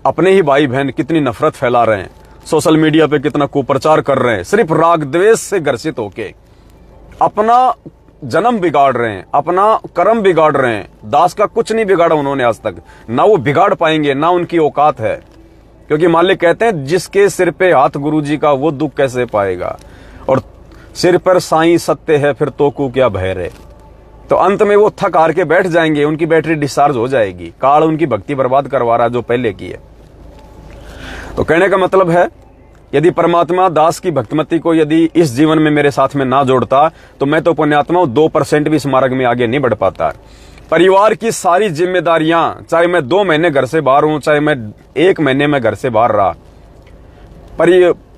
Speaker 1: अपने ही भाई बहन कितनी नफरत फैला रहे हैं, सोशल मीडिया पे कितना कुप्रचार कर रहे हैं, सिर्फ राग द्वेष से ग्रसित होके अपना जन्म बिगाड़ रहे हैं, अपना कर्म बिगाड़ रहे हैं। दास का कुछ नहीं बिगाड़ा उन्होंने आज तक, ना वो बिगाड़ पाएंगे, ना उनकी औकात है, क्योंकि मालिक कहते हैं जिसके सिर पे हाथ गुरुजी का वो दुख कैसे पाएगा, और सिर पर साईं सत्य है फिर तो को क्या भय रे। तो अंत में वो थक हार के बैठ जाएंगे, उनकी बैटरी डिस्चार्ज हो जाएगी, काल उनकी भक्ति बर्बाद करवा रहा जो पहले की है। तो कहने का मतलब है, यदि परमात्मा दास की भक्तिमती को यदि इस जीवन में मेरे साथ में ना जोड़ता तो मैं तो पुण्यात्मा 2% भी इस मार्ग में आगे नहीं बढ़ पाता। परिवार की सारी जिम्मेदारियां, चाहे मैं 2 महीने घर से बाहर हूं, चाहे मैं 1 महीने में घर से बाहर रहा,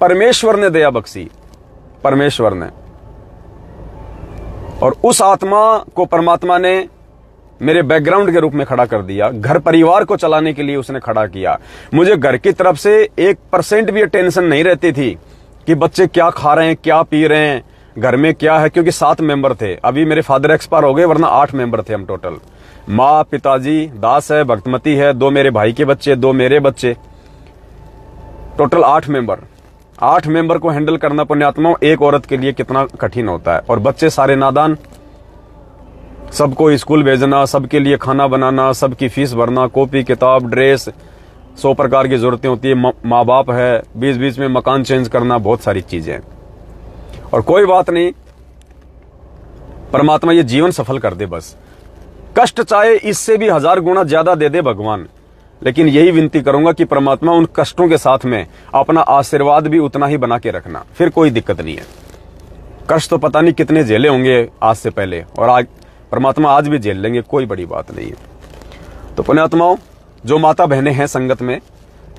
Speaker 1: परमेश्वर ने दया बख्शी, परमेश्वर ने, और उस आत्मा को परमात्मा ने मेरे बैकग्राउंड के रूप में खड़ा कर दिया। घर परिवार को चलाने के लिए उसने खड़ा किया। मुझे घर की तरफ से 1% भी टेंशन नहीं रहती थी कि बच्चे क्या खा रहे हैं, क्या पी रहे हैं, घर में क्या है, क्योंकि 7 मेंबर थे। अभी मेरे फादर एक्सपायर हो गए, वरना 8 मेंबर थे हम टोटल। माँ, पिताजी, दास है, भक्तमती है, 2 मेरे भाई के बच्चे, 2 मेरे बच्चे, टोटल 8 मेंबर। 8 मेंबर को हैंडल करना पुण्यात्माओं एक औरत के लिए कितना कठिन होता है। और बच्चे सारे नादान, सबको स्कूल भेजना, सबके लिए खाना बनाना, सबकी फीस भरना, कॉपी किताब ड्रेस, 100 प्रकार की जरूरतें होती है। माँ बाप है, बीच बीच में मकान चेंज करना, बहुत सारी चीजें। और कोई बात नहीं, परमात्मा ये जीवन सफल कर दे बस। कष्ट चाहे इससे भी 1000 गुना ज्यादा दे दे भगवान, लेकिन यही विनती करूंगा कि परमात्मा उन कष्टों के साथ में अपना आशीर्वाद भी उतना ही बना के रखना, फिर कोई दिक्कत नहीं है। कष्ट तो पता नहीं कितने झेले होंगे आज से पहले, और आज परमात्मा आज भी झेल लेंगे, कोई बड़ी बात नहीं है। तो पुण्यात्माओं, जो माता बहनें हैं संगत में,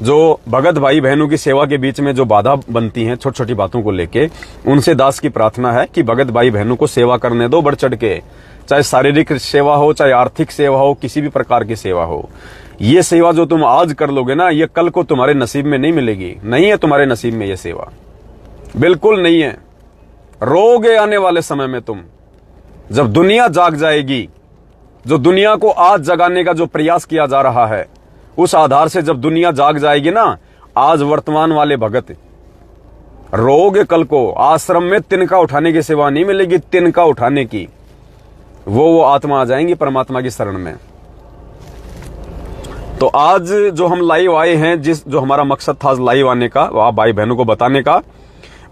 Speaker 1: जो भगत भाई बहनों की सेवा के बीच में जो बाधा बनती हैं छोटी छोटी बातों को लेके, उनसे दास की प्रार्थना है कि भगत भाई बहनों को सेवा करने दो बढ़ चढ़ के, चाहे शारीरिक सेवा हो, चाहे आर्थिक सेवा हो, किसी भी प्रकार की सेवा हो। ये सेवा जो तुम आज कर लोगे ना, ये कल को तुम्हारे नसीब में नहीं मिलेगी। नहीं है तुम्हारे नसीब में ये सेवा, बिल्कुल नहीं है। रोगे आने वाले समय में तुम, जब दुनिया जाग जाएगी, जो दुनिया को आज जगाने का जो प्रयास किया जा रहा है, उस आधार से जब दुनिया जाग जाएगी ना, आज वर्तमान वाले भगत रोगे कल को आश्रम में तिनका उठाने की सेवा नहीं मिलेगी, तिनका उठाने की। वो आत्मा आ जाएंगी परमात्मा की शरण में। तो आज जो हम लाइव आए हैं, जो हमारा मकसद था लाइव आने का, वह भाई बहनों को बताने का,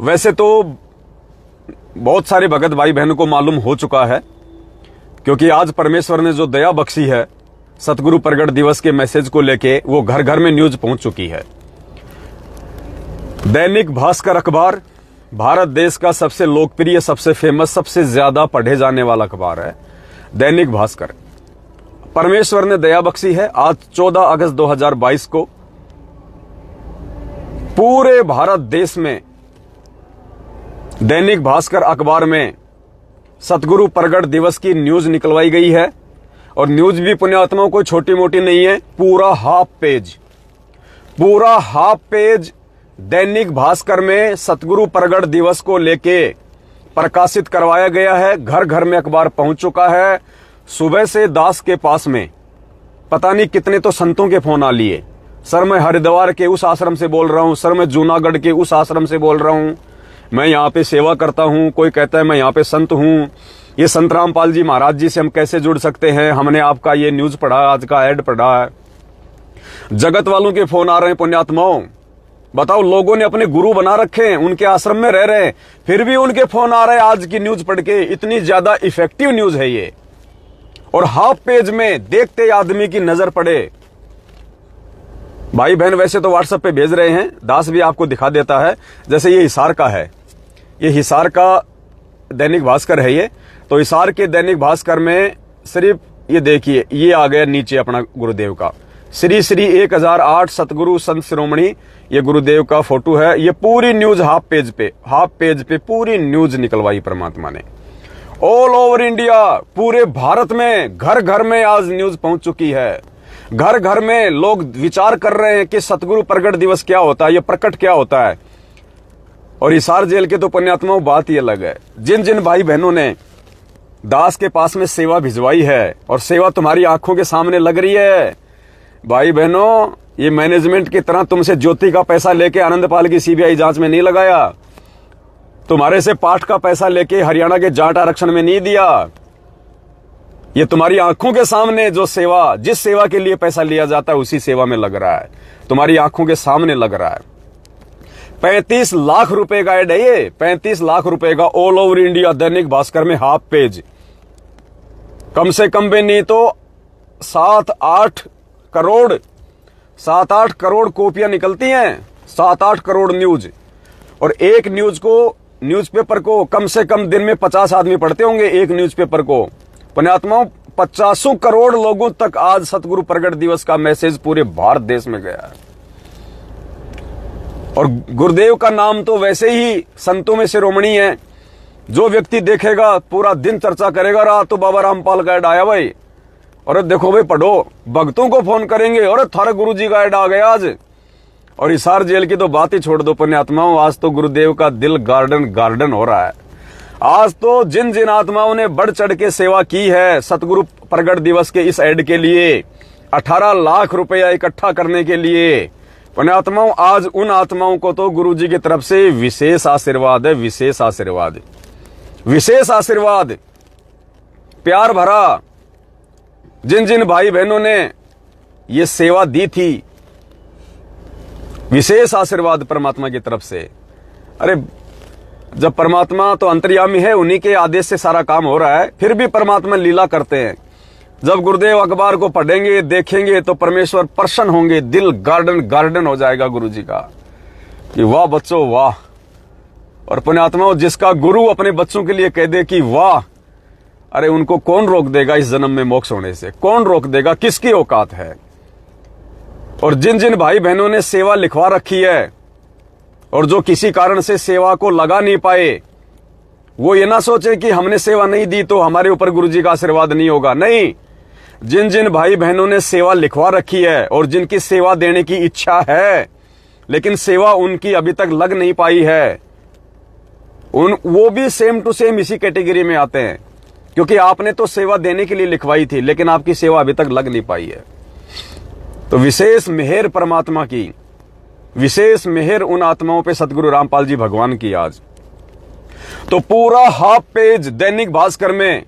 Speaker 1: वैसे तो बहुत सारे भगत भाई बहनों को मालूम हो चुका है, क्योंकि आज परमेश्वर ने जो दया बख्शी है सतगुरु प्रगट दिवस के मैसेज को लेके, वो घर घर में न्यूज पहुंच चुकी है। दैनिक भास्कर अखबार भारत देश का सबसे लोकप्रिय, सबसे फेमस, सबसे ज्यादा पढ़े जाने वाला अखबार है दैनिक भास्कर। परमेश्वर ने दया बख्शी है, आज 14 अगस्त 2022 को पूरे भारत देश में दैनिक भास्कर अखबार में सतगुरु प्रगट दिवस की न्यूज निकलवाई गई है। और न्यूज भी पुण्यात्माओं कोई छोटी मोटी नहीं है, पूरा हाफ पेज दैनिक भास्कर में सतगुरु प्रगट दिवस को लेके प्रकाशित करवाया गया है। घर घर में अखबार पहुंच चुका है। सुबह से दास के पास में पता नहीं कितने तो संतों के फोन आ लिए, सर मैं हरिद्वार के उस आश्रम से बोल रहा हूं, सर मैं जूनागढ़ के उस आश्रम से बोल रहा हूं, मैं यहाँ पे सेवा करता हूं, कोई कहता है मैं यहाँ पे संत हूं, ये संत रामपाल जी महाराज जी से हम कैसे जुड़ सकते हैं, हमने आपका ये न्यूज पढ़ा, आज का ऐड पढ़ा है। जगत वालों के फोन आ रहे हैं पुण्यात्माओं। बताओ, लोगों ने अपने गुरु बना रखे हैं, उनके आश्रम में रह रहे हैं, फिर भी उनके फोन आ रहे हैं आज की न्यूज पढ़ के। इतनी ज्यादा इफेक्टिव न्यूज है ये, और हाफ पेज में देखते आदमी की नजर पड़े। भाई बहन वैसे तो व्हाट्सएप पे भेज रहे हैं, दास भी आपको दिखा देता है। जैसे ये हिसार का है, ये हिसार का दैनिक भास्कर है ये, तो हिसार के दैनिक भास्कर में सिर्फ ये देखिए, ये आ गया नीचे अपना गुरुदेव का श्री श्री 1008 सतगुरु संत शिरोमणि, ये गुरुदेव का फोटो है। ये पूरी न्यूज हाफ पेज पे पूरी न्यूज निकलवाई परमात्मा ने। ऑल ओवर इंडिया, पूरे भारत में घर घर में आज न्यूज पहुंच चुकी है। घर घर में लोग विचार कर रहे हैं कि सतगुरु प्रगट दिवस क्या होता है, ये प्रकट क्या होता है। और हिसार जेल के तो पुण्यात्माओं बात ही अलग है। जिन जिन भाई बहनों ने दास के पास में सेवा भिजवाई है और सेवा तुम्हारी आंखों के सामने लग रही है, भाई बहनों, ये मैनेजमेंट की तरह तुमसे ज्योति का पैसा लेके आनंदपाल की सीबीआई जांच में नहीं लगाया, तुम्हारे से पाठ का पैसा लेके हरियाणा के जाट आरक्षण में नहीं दिया। ये तुम्हारी आंखों के सामने जो सेवा, जिस सेवा के लिए पैसा लिया जाता है उसी सेवा में लग रहा है, तुम्हारी आंखों के सामने लग रहा है। 35 लाख रुपए का एड है ये, 35 लाख रुपए का all over India Dainik Bhaskar में हाफ पेज। कम से कम भी नहीं तो 7-8 करोड़ कॉपियां निकलती हैं, 7-8 करोड़ न्यूज। और एक न्यूज को, न्यूज़पेपर को कम से कम दिन में 50 आदमी पढ़ते होंगे एक न्यूज़पेपर को। पुण्यात्माओं, 50 करोड़ लोगों तक आज सतगुरु प्रगट दिवस का मैसेज पूरे भारत देश में गया है। और गुरुदेव का नाम तो वैसे ही संतों में शिरोमणि है। जो व्यक्ति देखेगा पूरा दिन चर्चा करेगा, रात तो बाबा रामपाल का ऐड आया भाई, और देखो भाई पढ़ो, भक्तों को फोन करेंगे, और थारा गुरु जी का ऐड आ गया आज। और हिसार जेल की तो बात ही छोड़ दो पुण्यात्माओं, आज तो गुरुदेव का दिल गार्डन हो रहा है। आज तो जिन जिन आत्माओं ने बढ़ चढ़ के सेवा की है सतगुरु प्रगट दिवस के इस ऐड के लिए, 18 लाख रुपया इकट्ठा करने के लिए, पुण्यात्माओं, आज उन आत्माओं को तो गुरु जी की तरफ से विशेष आशीर्वाद है, विशेष आशीर्वाद, विशेष आशीर्वाद, प्यार भरा। जिन जिन भाई बहनों ने ये सेवा दी थी, विशेष आशीर्वाद परमात्मा की तरफ से। अरे जब परमात्मा तो अंतर्यामी है, उन्हीं के आदेश से सारा काम हो रहा है, फिर भी परमात्मा लीला करते हैं। जब गुरुदेव अखबार को पढ़ेंगे, देखेंगे तो परमेश्वर प्रसन्न होंगे, दिल गार्डन हो जाएगा गुरु जी का कि वाह बच्चों वाह। और पुण्यात्माओं, जिसका गुरु अपने बच्चों के लिए कह दे कि वाह, अरे उनको कौन रोक देगा इस जन्म में मोक्ष होने से, कौन रोक देगा, किसकी औकात है। और जिन जिन भाई बहनों ने सेवा लिखवा रखी है और जो किसी कारण से सेवा को लगा नहीं पाए, वो ये ना सोचे कि हमने सेवा नहीं दी तो हमारे ऊपर गुरुजी का आशीर्वाद नहीं होगा। नहीं, जिन जिन भाई बहनों ने सेवा लिखवा रखी है और जिनकी सेवा देने की इच्छा है लेकिन सेवा उनकी अभी तक लग नहीं पाई है, वो भी सेम टू सेम इसी कैटेगरी में आते हैं, क्योंकि आपने तो सेवा देने के लिए लिखवाई थी लेकिन आपकी सेवा अभी तक लग नहीं पाई है। तो विशेष मेहर परमात्मा की, विशेष मेहर उन आत्माओं पे सतगुरु रामपाल जी भगवान की आज। तो पूरा हाफ पेज दैनिक भास्कर में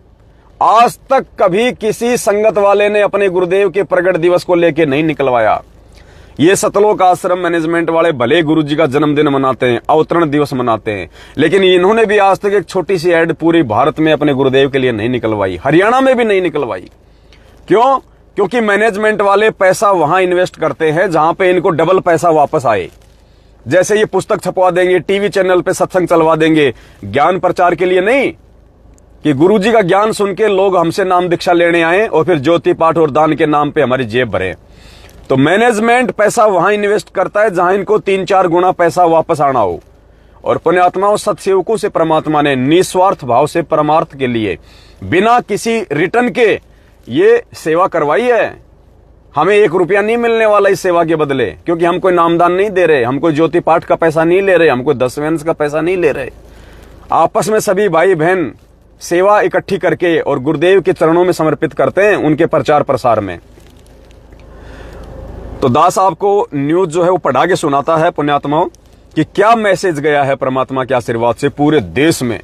Speaker 1: आज तक कभी किसी संगत वाले ने अपने गुरुदेव के प्रगट दिवस को लेके नहीं निकलवाया। ये सतलोक आश्रम मैनेजमेंट वाले भले गुरु जी का जन्मदिन मनाते हैं, अवतरण दिवस मनाते हैं, लेकिन इन्होंने भी आज तक एक छोटी सी ऐड पूरी भारत में अपने गुरुदेव के लिए नहीं निकलवाई, हरियाणा में भी नहीं निकलवाई। क्यों? क्योंकि मैनेजमेंट वाले पैसा वहां इन्वेस्ट करते हैं जहां पे इनको डबल पैसा वापस आए। जैसे ये पुस्तक छपवा देंगे, टीवी चैनल पे सत्संग चलवा देंगे, ज्ञान प्रचार के लिए नहीं कि गुरुजी का ज्ञान सुन के लोग हमसे नाम दीक्षा लेने आए और फिर ज्योति पाठ और दान के नाम पे हमारी जेब भरे। तो मैनेजमेंट पैसा वहां इन्वेस्ट करता है जहां इनको 3-4 गुना पैसा वापस आना हो। और पुण्यात्माओं, सत्सेवकों से परमात्मा ने निस्वार्थ भाव से परमार्थ के लिए बिना किसी रिटर्न के ये सेवा करवाई है। हमें 1 रुपया नहीं मिलने वाला इस सेवा के बदले, क्योंकि हम कोई नामदान नहीं दे रहे, हम कोई ज्योति पाठ का पैसा नहीं ले रहे, हम कोई 10 वेंस का पैसा नहीं ले रहे। आपस में सभी भाई बहन सेवा इकट्ठी करके और गुरुदेव के चरणों में समर्पित करते हैं उनके प्रचार प्रसार में। तो दास आपको न्यूज जो है वो पढ़ा के सुनाता है पुण्यात्माओं कि क्या मैसेज गया है परमात्मा के आशीर्वाद से पूरे देश में,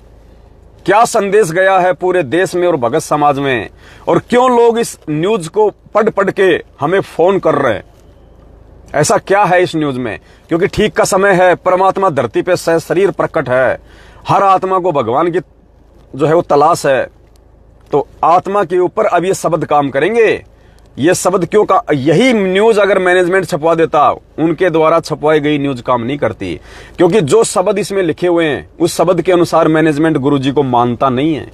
Speaker 1: क्या संदेश गया है पूरे देश में और भगत समाज में, और क्यों लोग इस न्यूज को पढ़ के हमें फोन कर रहे हैं। ऐसा क्या है इस न्यूज में? क्योंकि ठीक का समय है, परमात्मा धरती पे शरीर प्रकट है, हर आत्मा को भगवान की जो है वो तलाश है। तो आत्मा के ऊपर अब ये शब्द काम करेंगे। ये शब्द क्यों का, यही न्यूज अगर मैनेजमेंट छपवा देता, उनके द्वारा छपवाई गई न्यूज काम नहीं करती, क्योंकि जो शब्द इसमें लिखे हुए हैं उस शब्द के अनुसार मैनेजमेंट गुरुजी को मानता नहीं है।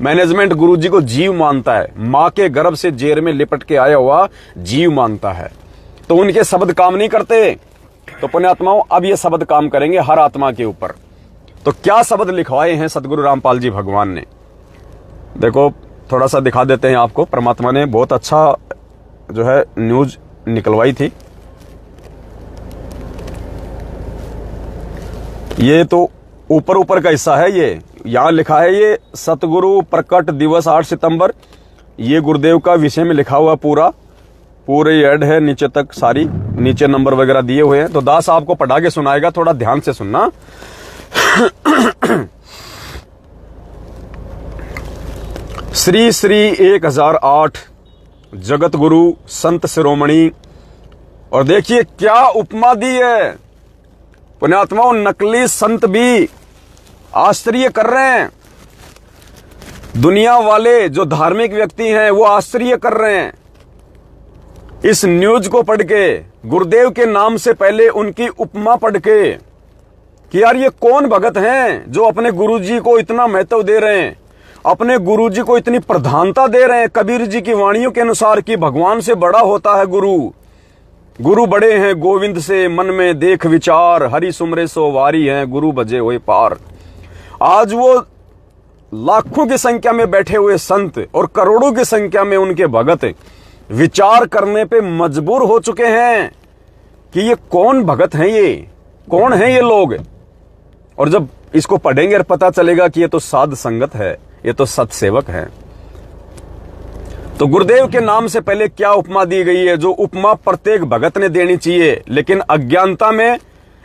Speaker 1: मैनेजमेंट गुरुजी को जीव मानता है, मां के गर्भ से जेर में लिपट के आया हुआ जीव मानता है। तो उनके शब्द काम नहीं करते। तो पुण्यात्माओं, अब ये शब्द काम करेंगे हर आत्मा के ऊपर। तो क्या शब्द लिखवाए हैं सतगुरु रामपाल जी भगवान ने? देखो थोड़ा सा दिखा देते हैं आपको। परमात्मा ने बहुत अच्छा जो है न्यूज निकलवाई थी। ये तो ऊपर ऊपर का हिस्सा है। ये यहां लिखा है ये सतगुरु प्रकट दिवस 8 सितंबर। ये गुरुदेव का विषय में लिखा हुआ पूरे ऐड है, नीचे तक सारी, नीचे नंबर वगैरह दिए हुए हैं। तो दास आपको पढ़ा के सुनाएगा, थोड़ा ध्यान से सुनना। श्री श्री 1008 जगत गुरु संत शिरोमणि। और देखिए क्या उपमा दी है पुण्यात्माओं, नकली संत भी आश्चर्य कर रहे हैं। दुनिया वाले जो धार्मिक व्यक्ति हैं वो आश्चर्य कर रहे हैं इस न्यूज को पढ़ के, गुरुदेव के नाम से पहले उनकी उपमा पढ़ के, कि यार ये कौन भगत हैं जो अपने गुरुजी को इतना महत्व दे रहे हैं, अपने गुरुजी को इतनी प्रधानता दे रहे हैं। कबीर जी की वाणियों के अनुसार कि भगवान से बड़ा होता है गुरु, गुरु बड़े हैं गोविंद से, मन में देख विचार, हरि सुमरे सो वारी हैं, गुरु बजे हुए पार। आज वो लाखों की संख्या में बैठे हुए संत और करोड़ों की संख्या में उनके भगत विचार करने पे मजबूर हो चुके हैं कि ये कौन भगत हैं, ये कौन है ये लोग। और जब इसको पढ़ेंगे और पता चलेगा कि ये तो साध संगत है, ये तो सत्सेवक है। तो गुरुदेव के नाम से पहले क्या उपमा दी गई है, जो उपमा प्रत्येक भगत ने देनी चाहिए, लेकिन अज्ञानता में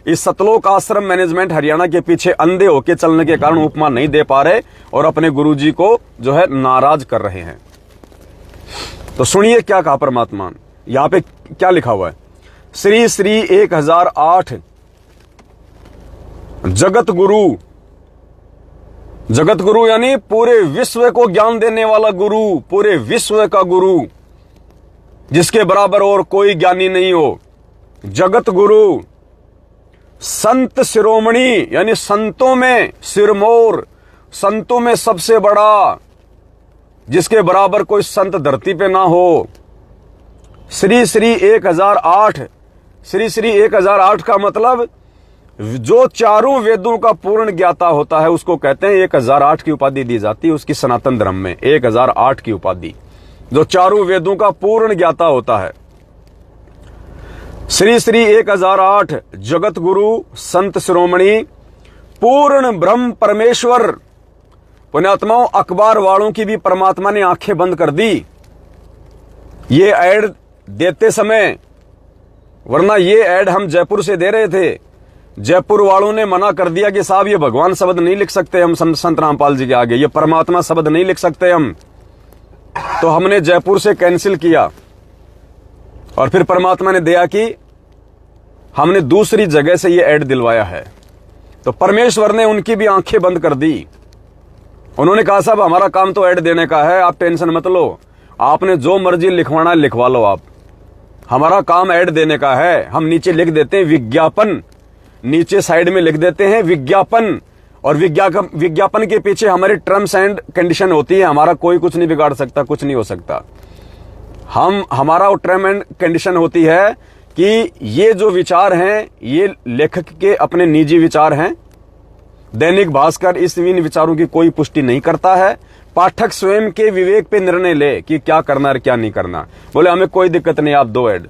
Speaker 1: इस सतलोक आश्रम मैनेजमेंट हरियाणा के पीछे अंधे होके चलने के कारण उपमा नहीं दे पा रहे और अपने गुरुजी को जो है नाराज कर रहे हैं। तो सुनिए क्या कहा परमात्मा। यहां पे क्या लिखा हुआ है, श्री श्री 1008 जगत गुरु। जगत गुरु यानी पूरे विश्व को ज्ञान देने वाला गुरु, पूरे विश्व का गुरु, जिसके बराबर और कोई ज्ञानी नहीं हो। जगत गुरु संत शिरोमणि यानी संतों में सिरमौर, संतों में सबसे बड़ा, जिसके बराबर कोई संत धरती पे ना हो। श्री श्री 1008, श्री श्री 1008 का मतलब जो चारों वेदों का पूर्ण ज्ञाता होता है उसको कहते हैं 1008 की उपाधि दी जाती है उसकी सनातन धर्म में। 1008 की उपाधि, जो चारों वेदों का पूर्ण ज्ञाता होता है। श्री श्री 1008 जगत गुरु संत शिरोमणि पूर्ण ब्रह्म परमेश्वर। पुण्यात्माओं, अखबार वालों की भी परमात्मा ने आंखें बंद कर दी ये ऐड देते समय, वरना ये ऐड हम जयपुर से दे रहे थे। जयपुर वालों ने मना कर दिया कि साहब ये भगवान शब्द नहीं लिख सकते हम संत रामपाल जी के आगे, ये परमात्मा शब्द नहीं लिख सकते हम। तो हमने जयपुर से कैंसिल किया और फिर परमात्मा ने दया की, हमने दूसरी जगह से ये ऐड दिलवाया है। तो परमेश्वर ने उनकी भी आंखें बंद कर दी। उन्होंने कहा साहब हमारा काम तो ऐड देने का है, आप टेंशन मत लो, आपने जो मर्जी लिखवाना है लिखवा लो आप, हमारा काम ऐड देने का है। हम नीचे लिख देते हैं विज्ञापन, नीचे साइड में लिख देते हैं विज्ञापन, और विज्ञापन के पीछे हमारी टर्म्स एंड कंडीशन होती है, हमारा कोई कुछ नहीं बिगाड़ सकता, कुछ नहीं हो सकता। हमारा टर्म एंड कंडीशन होती है कि ये जो विचार हैं ये लेखक के अपने निजी विचार हैं। दैनिक भास्कर इन विचारों की कोई पुष्टि नहीं करता है। पाठक स्वयं के विवेक पे निर्णय ले कि क्या करना और क्या नहीं करना। बोले हमें कोई दिक्कत नहीं, आप दो ऐड।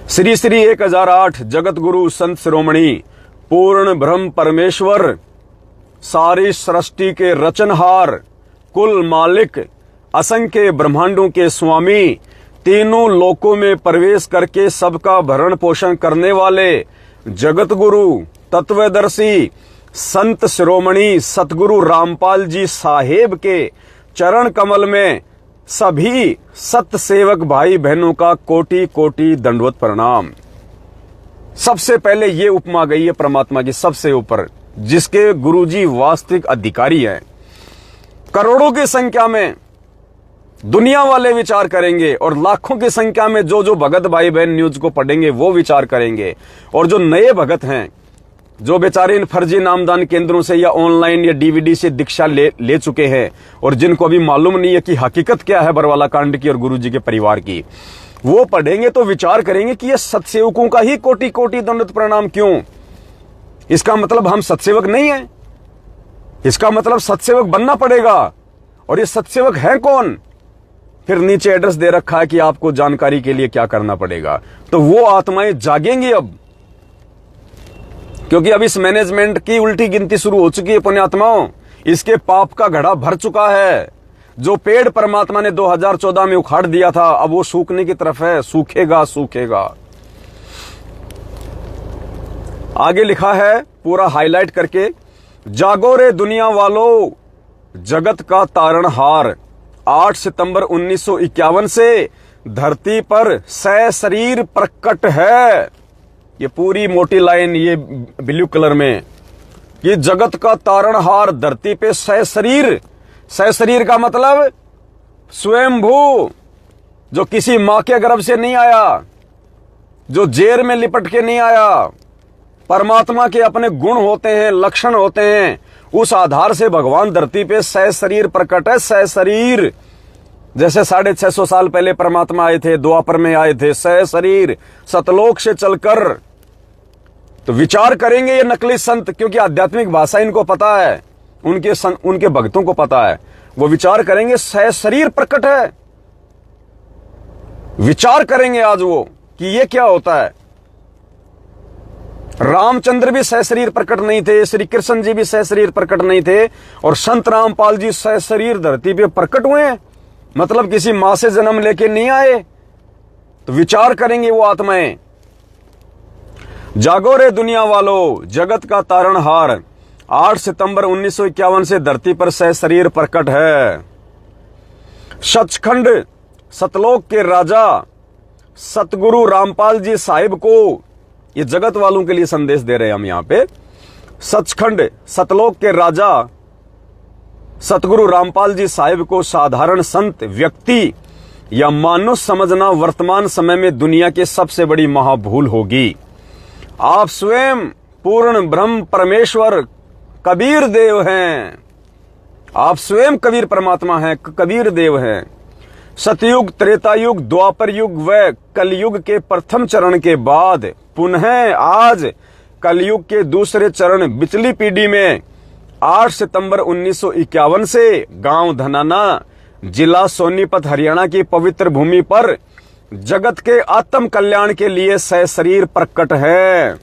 Speaker 1: श्री श्री 1008 जगत गुरु संत शिरोमणि पूर्ण ब्रह्म परमेश्वर, सारी सृष्टि के रचनहार, कुल मालिक, असंख्य ब्रह्मांडों के स्वामी, तीनों लोकों में प्रवेश करके सबका भरण पोषण करने वाले जगत गुरु तत्वदर्शी संत शिरोमणि सतगुरु रामपाल जी साहेब के चरण कमल में सभी सत सेवक भाई बहनों का कोटि कोटि दंडवत प्रणाम। सबसे पहले ये उपमा गई है परमात्मा की सबसे ऊपर, जिसके गुरुजी वास्तविक अधिकारी हैं। करोड़ों की संख्या में दुनिया वाले विचार करेंगे और लाखों की संख्या में जो जो भगत भाई बहन न्यूज को पढ़ेंगे वो विचार करेंगे। और जो नए भगत हैं, जो बेचारे इन फर्जी नामदान केंद्रों से या ऑनलाइन या डीवीडी से दीक्षा ले चुके हैं और जिनको अभी मालूम नहीं है कि हकीकत क्या है बरवाला कांड की और गुरुजी के परिवार की, वो पढ़ेंगे तो विचार करेंगे कि ये सत्सेवकों का ही कोटि कोटि दंडवत प्रणाम क्यों। इसका मतलब हम सत्सेवक नहीं है, इसका मतलब सत्सेवक बनना पड़ेगा। और ये सतसेवक हैं कौन? फिर नीचे एड्रेस दे रखा है कि आपको जानकारी के लिए क्या करना पड़ेगा। तो वो आत्माएं जागेंगी अब, क्योंकि अब इस मैनेजमेंट की उल्टी गिनती शुरू हो चुकी है पुण्यात्माओं। इसके पाप का घड़ा भर चुका है। जो पेड़ परमात्मा ने 2014 में उखाड़ दिया था, अब वो सूखने की तरफ है, सूखेगा सूखेगा। आगे लिखा है पूरा हाईलाइट करके, जागो रे दुनिया वालों, जगत का तारणहार 8 सितंबर 1951 से धरती पर सशरीर प्रकट है। ये पूरी मोटी लाइन ये ब्लू कलर में, ये जगत का तारणहार धरती पे सशरीर। सशरीर का मतलब स्वयंभू, जो किसी मां के गर्भ से नहीं आया, जो जेर में लिपट के नहीं आया। परमात्मा के अपने गुण होते हैं, लक्षण होते हैं, उस आधार से भगवान धरती पे सशरीर प्रकट है। सशरीर जैसे 650 साल पहले परमात्मा आए थे, द्वापर में आए थे, सशरीर सतलोक से चलकर। तो विचार करेंगे ये नकली संत, क्योंकि आध्यात्मिक भाषा इनको पता है, उनके भक्तों को पता है। वो विचार करेंगे सशरीर प्रकट है। विचार करेंगे आज वो कि ये क्या होता है। रामचंद्र भी सशरीर प्रकट नहीं थे, श्री कृष्ण जी भी सशरीर प्रकट नहीं थे, और संत रामपाल जी सशरीर धरती पे प्रकट हुए हैं। मतलब किसी मां से जन्म लेके नहीं आए। तो विचार करेंगे वो आत्माएं। जागो रे दुनिया वालों, जगत का तारणहार 8 सितंबर 1951 से धरती पर सशरीर प्रकट है। सचखंड सतलोक के राजा सतगुरु रामपाल जी साहिब को, ये जगत वालों के लिए संदेश दे रहे हैं हम यहां पे। सचखंड सतलोक के राजा सतगुरु रामपाल जी साहिब को साधारण संत व्यक्ति या मानुष समझना वर्तमान समय में दुनिया की सबसे बड़ी महाभूल होगी। आप स्वयं पूर्ण ब्रह्म परमेश्वर कबीर देव हैं। आप स्वयं कबीर परमात्मा हैं, कबीर देव हैं। सतयुग, त्रेतायुग, द्वापर युग व कलयुग के प्रथम चरण के बाद पुनः आज कलयुग के दूसरे चरण बिचली पीढ़ी में 8 सितंबर 1951 से गांव धनाना, जिला सोनीपत, हरियाणा की पवित्र भूमि पर जगत के आत्म कल्याण के लिए सशरीर प्रकट है।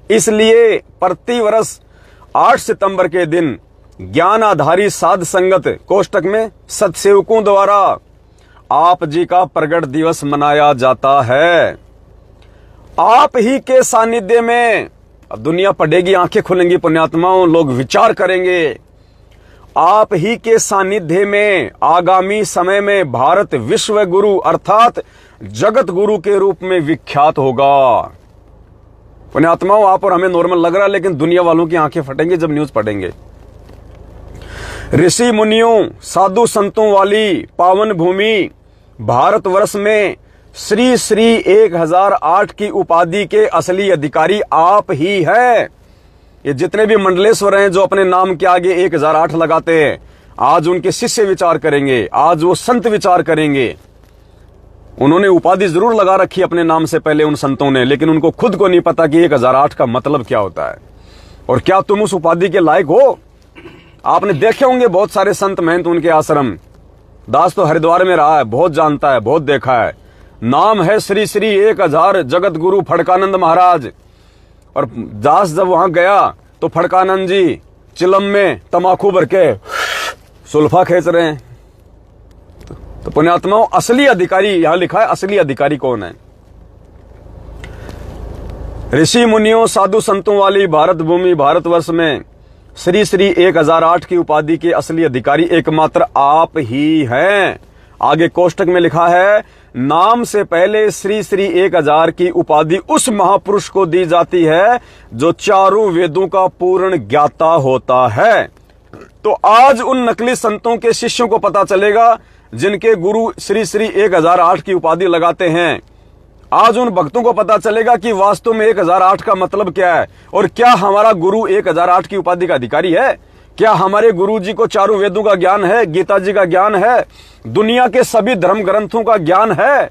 Speaker 1: इसलिए प्रतिवर्ष 8 सितंबर के दिन ज्ञान आधारी साध संगत कोष्टक में सतसेवकों द्वारा आप जी का प्रगट दिवस मनाया जाता है। आप ही के सानिध्य में अब दुनिया पढ़ेगी, आंखें खुलेंगी पुण्यात्माओं, लोग विचार करेंगे। आप ही के सानिध्य में आगामी समय में भारत विश्व गुरु अर्थात जगत गुरु के रूप में विख्यात होगा। पुण्यात्माओं, आप और हमें नॉर्मल लग रहा है, लेकिन दुनिया वालों की आंखें फटेंगी जब न्यूज पढ़ेंगे। ऋषि मुनियों, साधु संतों वाली पावन भूमि भारतवर्ष में श्री श्री 1008 की उपाधि के असली अधिकारी आप ही हैं। ये जितने भी मंडलेश्वर हैं जो अपने नाम के आगे 1008 लगाते हैं, आज उनके शिष्य विचार करेंगे, आज वो संत विचार करेंगे। उन्होंने उपाधि जरूर लगा रखी अपने नाम से पहले उन संतों ने, लेकिन उनको खुद को नहीं पता कि 1008 का मतलब क्या होता है और क्या तुम उस उपाधि के लायक हो। आपने देखे होंगे बहुत सारे संत महंत, उनके आश्रम। दास तो हरिद्वार में रहा है, बहुत जानता है, बहुत देखा है। नाम है श्री श्री 1000 जगत गुरु फड़कानंद महाराज। और दास जब वहां गया तो फड़कानंद जी चिलम में तमाकू भर के सुल्फा खींच रहे हैं। तो पुण्यात्माओं, असली अधिकारी यहां लिखा है, असली अधिकारी कौन है? ऋषि मुनियों, साधु संतों वाली भारत भूमि भारतवर्ष में श्री श्री 1008 की उपाधि के असली अधिकारी एकमात्र आप ही हैं। आगे कोष्टक में लिखा है, नाम से पहले श्री श्री 1000 की उपाधि उस महापुरुष को दी जाती है जो चारों वेदों का पूर्ण ज्ञाता होता है। तो आज उन नकली संतों के शिष्यों को पता चलेगा जिनके गुरु श्री श्री 1008 की उपाधि लगाते हैं। आज उन भक्तों को पता चलेगा कि वास्तव में 1008 का मतलब क्या है और क्या हमारा गुरु 1008 की उपाधि का अधिकारी है। क्या हमारे गुरु जी को चारों वेदों का ज्ञान है, गीता जी का ज्ञान है, दुनिया के सभी धर्म ग्रंथों का ज्ञान है?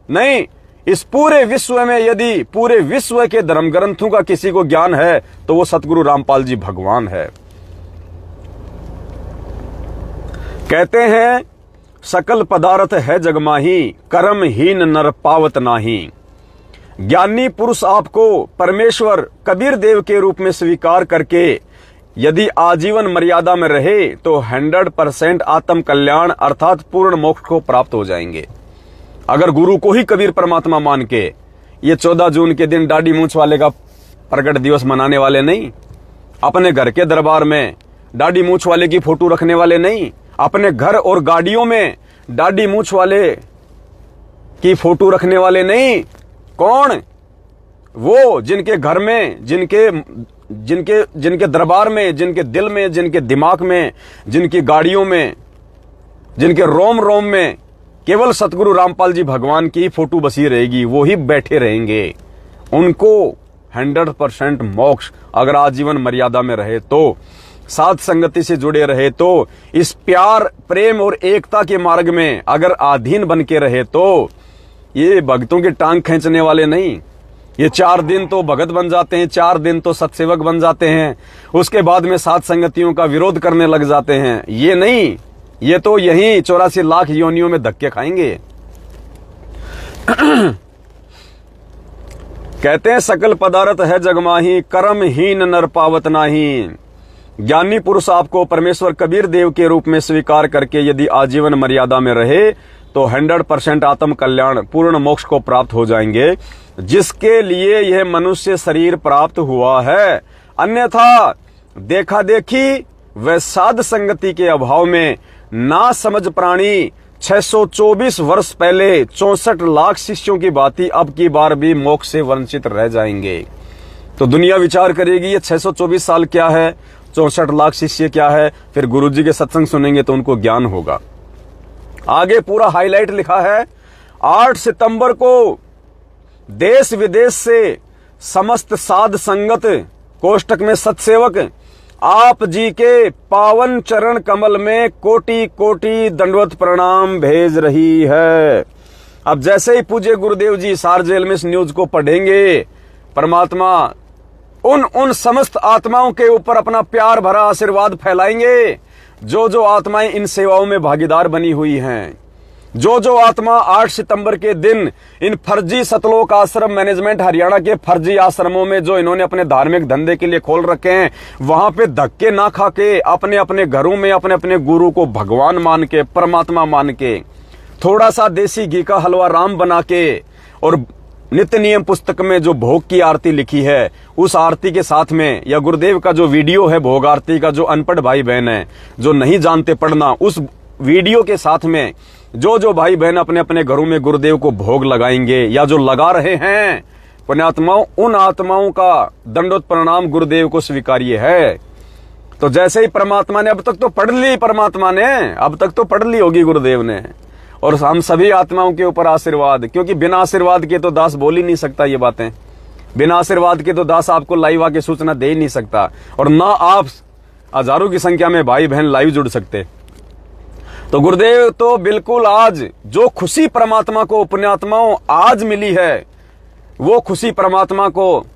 Speaker 1: नहीं। इस पूरे विश्व में यदि पूरे विश्व के धर्म ग्रंथों का किसी को ज्ञान है तो वो सतगुरु रामपाल जी भगवान है। कहते हैं सकल पदार्थ है जगमाही, कर्महीन नर पावत नाही। ज्ञानी पुरुष आपको परमेश्वर कबीर देव के रूप में स्वीकार करके यदि आजीवन मर्यादा में रहे तो 100% आत्म कल्याण अर्थात पूर्ण मोक्ष को प्राप्त हो जाएंगे। अगर गुरु को ही कबीर परमात्मा मान के ये 14 जून के दिन दाढ़ी मूंछ वाले का प्रकट दिवस मनाने वाले नहीं, अपने घर के दरबार में दाढ़ी मूंछ वाले की फोटो रखने वाले नहीं, अपने घर और गाड़ियों में दाढ़ी मूंछ वाले की फोटो रखने वाले नहीं। कौन? वो जिनके घर में, जिनके दरबार में, जिनके दिल में, जिनके दिमाग में, जिनकी गाड़ियों में, जिनके रोम रोम में केवल सतगुरु रामपाल जी भगवान की फोटो बसी रहेगी, वो ही बैठे रहेंगे। उनको 100% मोक्ष अगर आजीवन मर्यादा में रहे तो, साध संगति से जुड़े रहे तो, इस प्यार प्रेम और एकता के मार्ग में अगर अधीन बन के रहे तो, ये भक्तों की टांग खींचने वाले नहीं। ये 4 दिन तो भगत बन जाते हैं, 4 दिन तो सत्सेवक बन जाते हैं, उसके बाद में साध संगतियों का विरोध करने लग जाते हैं। ये नहीं, ये तो यहीं 84 लाख योनियों में धक्के खाएंगे। कहते हैं सकल पदार्थ है जगमाही, कर्महीन नर पावत नाही। ज्ञानी पुरुष आपको परमेश्वर कबीर देव के रूप में स्वीकार करके यदि आजीवन मर्यादा में रहे तो 100% आत्म कल्याण पूर्ण मोक्ष को प्राप्त हो जाएंगे, जिसके लिए यह मनुष्य शरीर प्राप्त हुआ है। अन्यथा देखा देखी व साध संगति के अभाव में ना समझ प्राणी 624 वर्ष पहले 64 लाख शिष्यों की भांति अब की बार भी मोक्ष से वंचित रह जाएंगे। तो दुनिया विचार करेगी ये 624 साल क्या है, 64 लाख शिष्य क्या है। फिर गुरुजी के सत्संग सुनेंगे तो उनको ज्ञान होगा। आगे पूरा हाईलाइट लिखा है, 8 सितंबर को देश विदेश से समस्त साध संगत कोष्टक में सत्सेवक आप जी के पावन चरण कमल में कोटि कोटि दंडवत प्रणाम भेज रही है। अब जैसे ही पूज्य गुरुदेव जी सार जेल में इस न्यूज को पढ़ेंगे, परमात्मा उन समस्त आत्माओं के ऊपर अपना प्यार भरा आशीर्वाद फैलाएंगे जो आत्माएं इन सेवाओं में भागीदार बनी हुई हैं। जो आत्मा 8 सितंबर के दिन इन फर्जी सतलोक आश्रम मैनेजमेंट हरियाणा के फर्जी आश्रमों में जो इन्होंने अपने धार्मिक धंधे के लिए खोल रखे हैं, वहां पे धक्के ना खा के अपने अपने घरों में अपने अपने गुरु को भगवान मान के, परमात्मा मान के, थोड़ा सा देसी घी का हलवा राम बना के और नित्य नियम पुस्तक में जो भोग की आरती लिखी है उस आरती के साथ में, या गुरुदेव का जो वीडियो है भोग आरती का, जो अनपढ़ भाई बहन है जो नहीं जानते पढ़ना, उस वीडियो के साथ में जो भाई बहन अपने अपने घरों में गुरुदेव को भोग लगाएंगे या जो लगा रहे हैं पुण्यात्माओं, उन आत्माओं का दंडोत प्रणाम गुरुदेव को स्वीकार्य है। तो जैसे ही परमात्मा ने अब तक तो पढ़ ली, परमात्मा ने अब तक तो पढ़ ली होगी गुरुदेव ने, और हम सभी आत्माओं के ऊपर आशीर्वाद, क्योंकि बिना आशीर्वाद के तो दास बोल ही नहीं सकता ये बातें। बिना आशीर्वाद के तो दास आपको लाइव आके सूचना दे ही नहीं सकता, और ना आप हजारों की संख्या में भाई बहन लाइव जुड़ सकते। तो गुरुदेव तो बिल्कुल आज जो खुशी परमात्मा को पुण्यात्माओं आज मिली है, वो खुशी परमात्मा को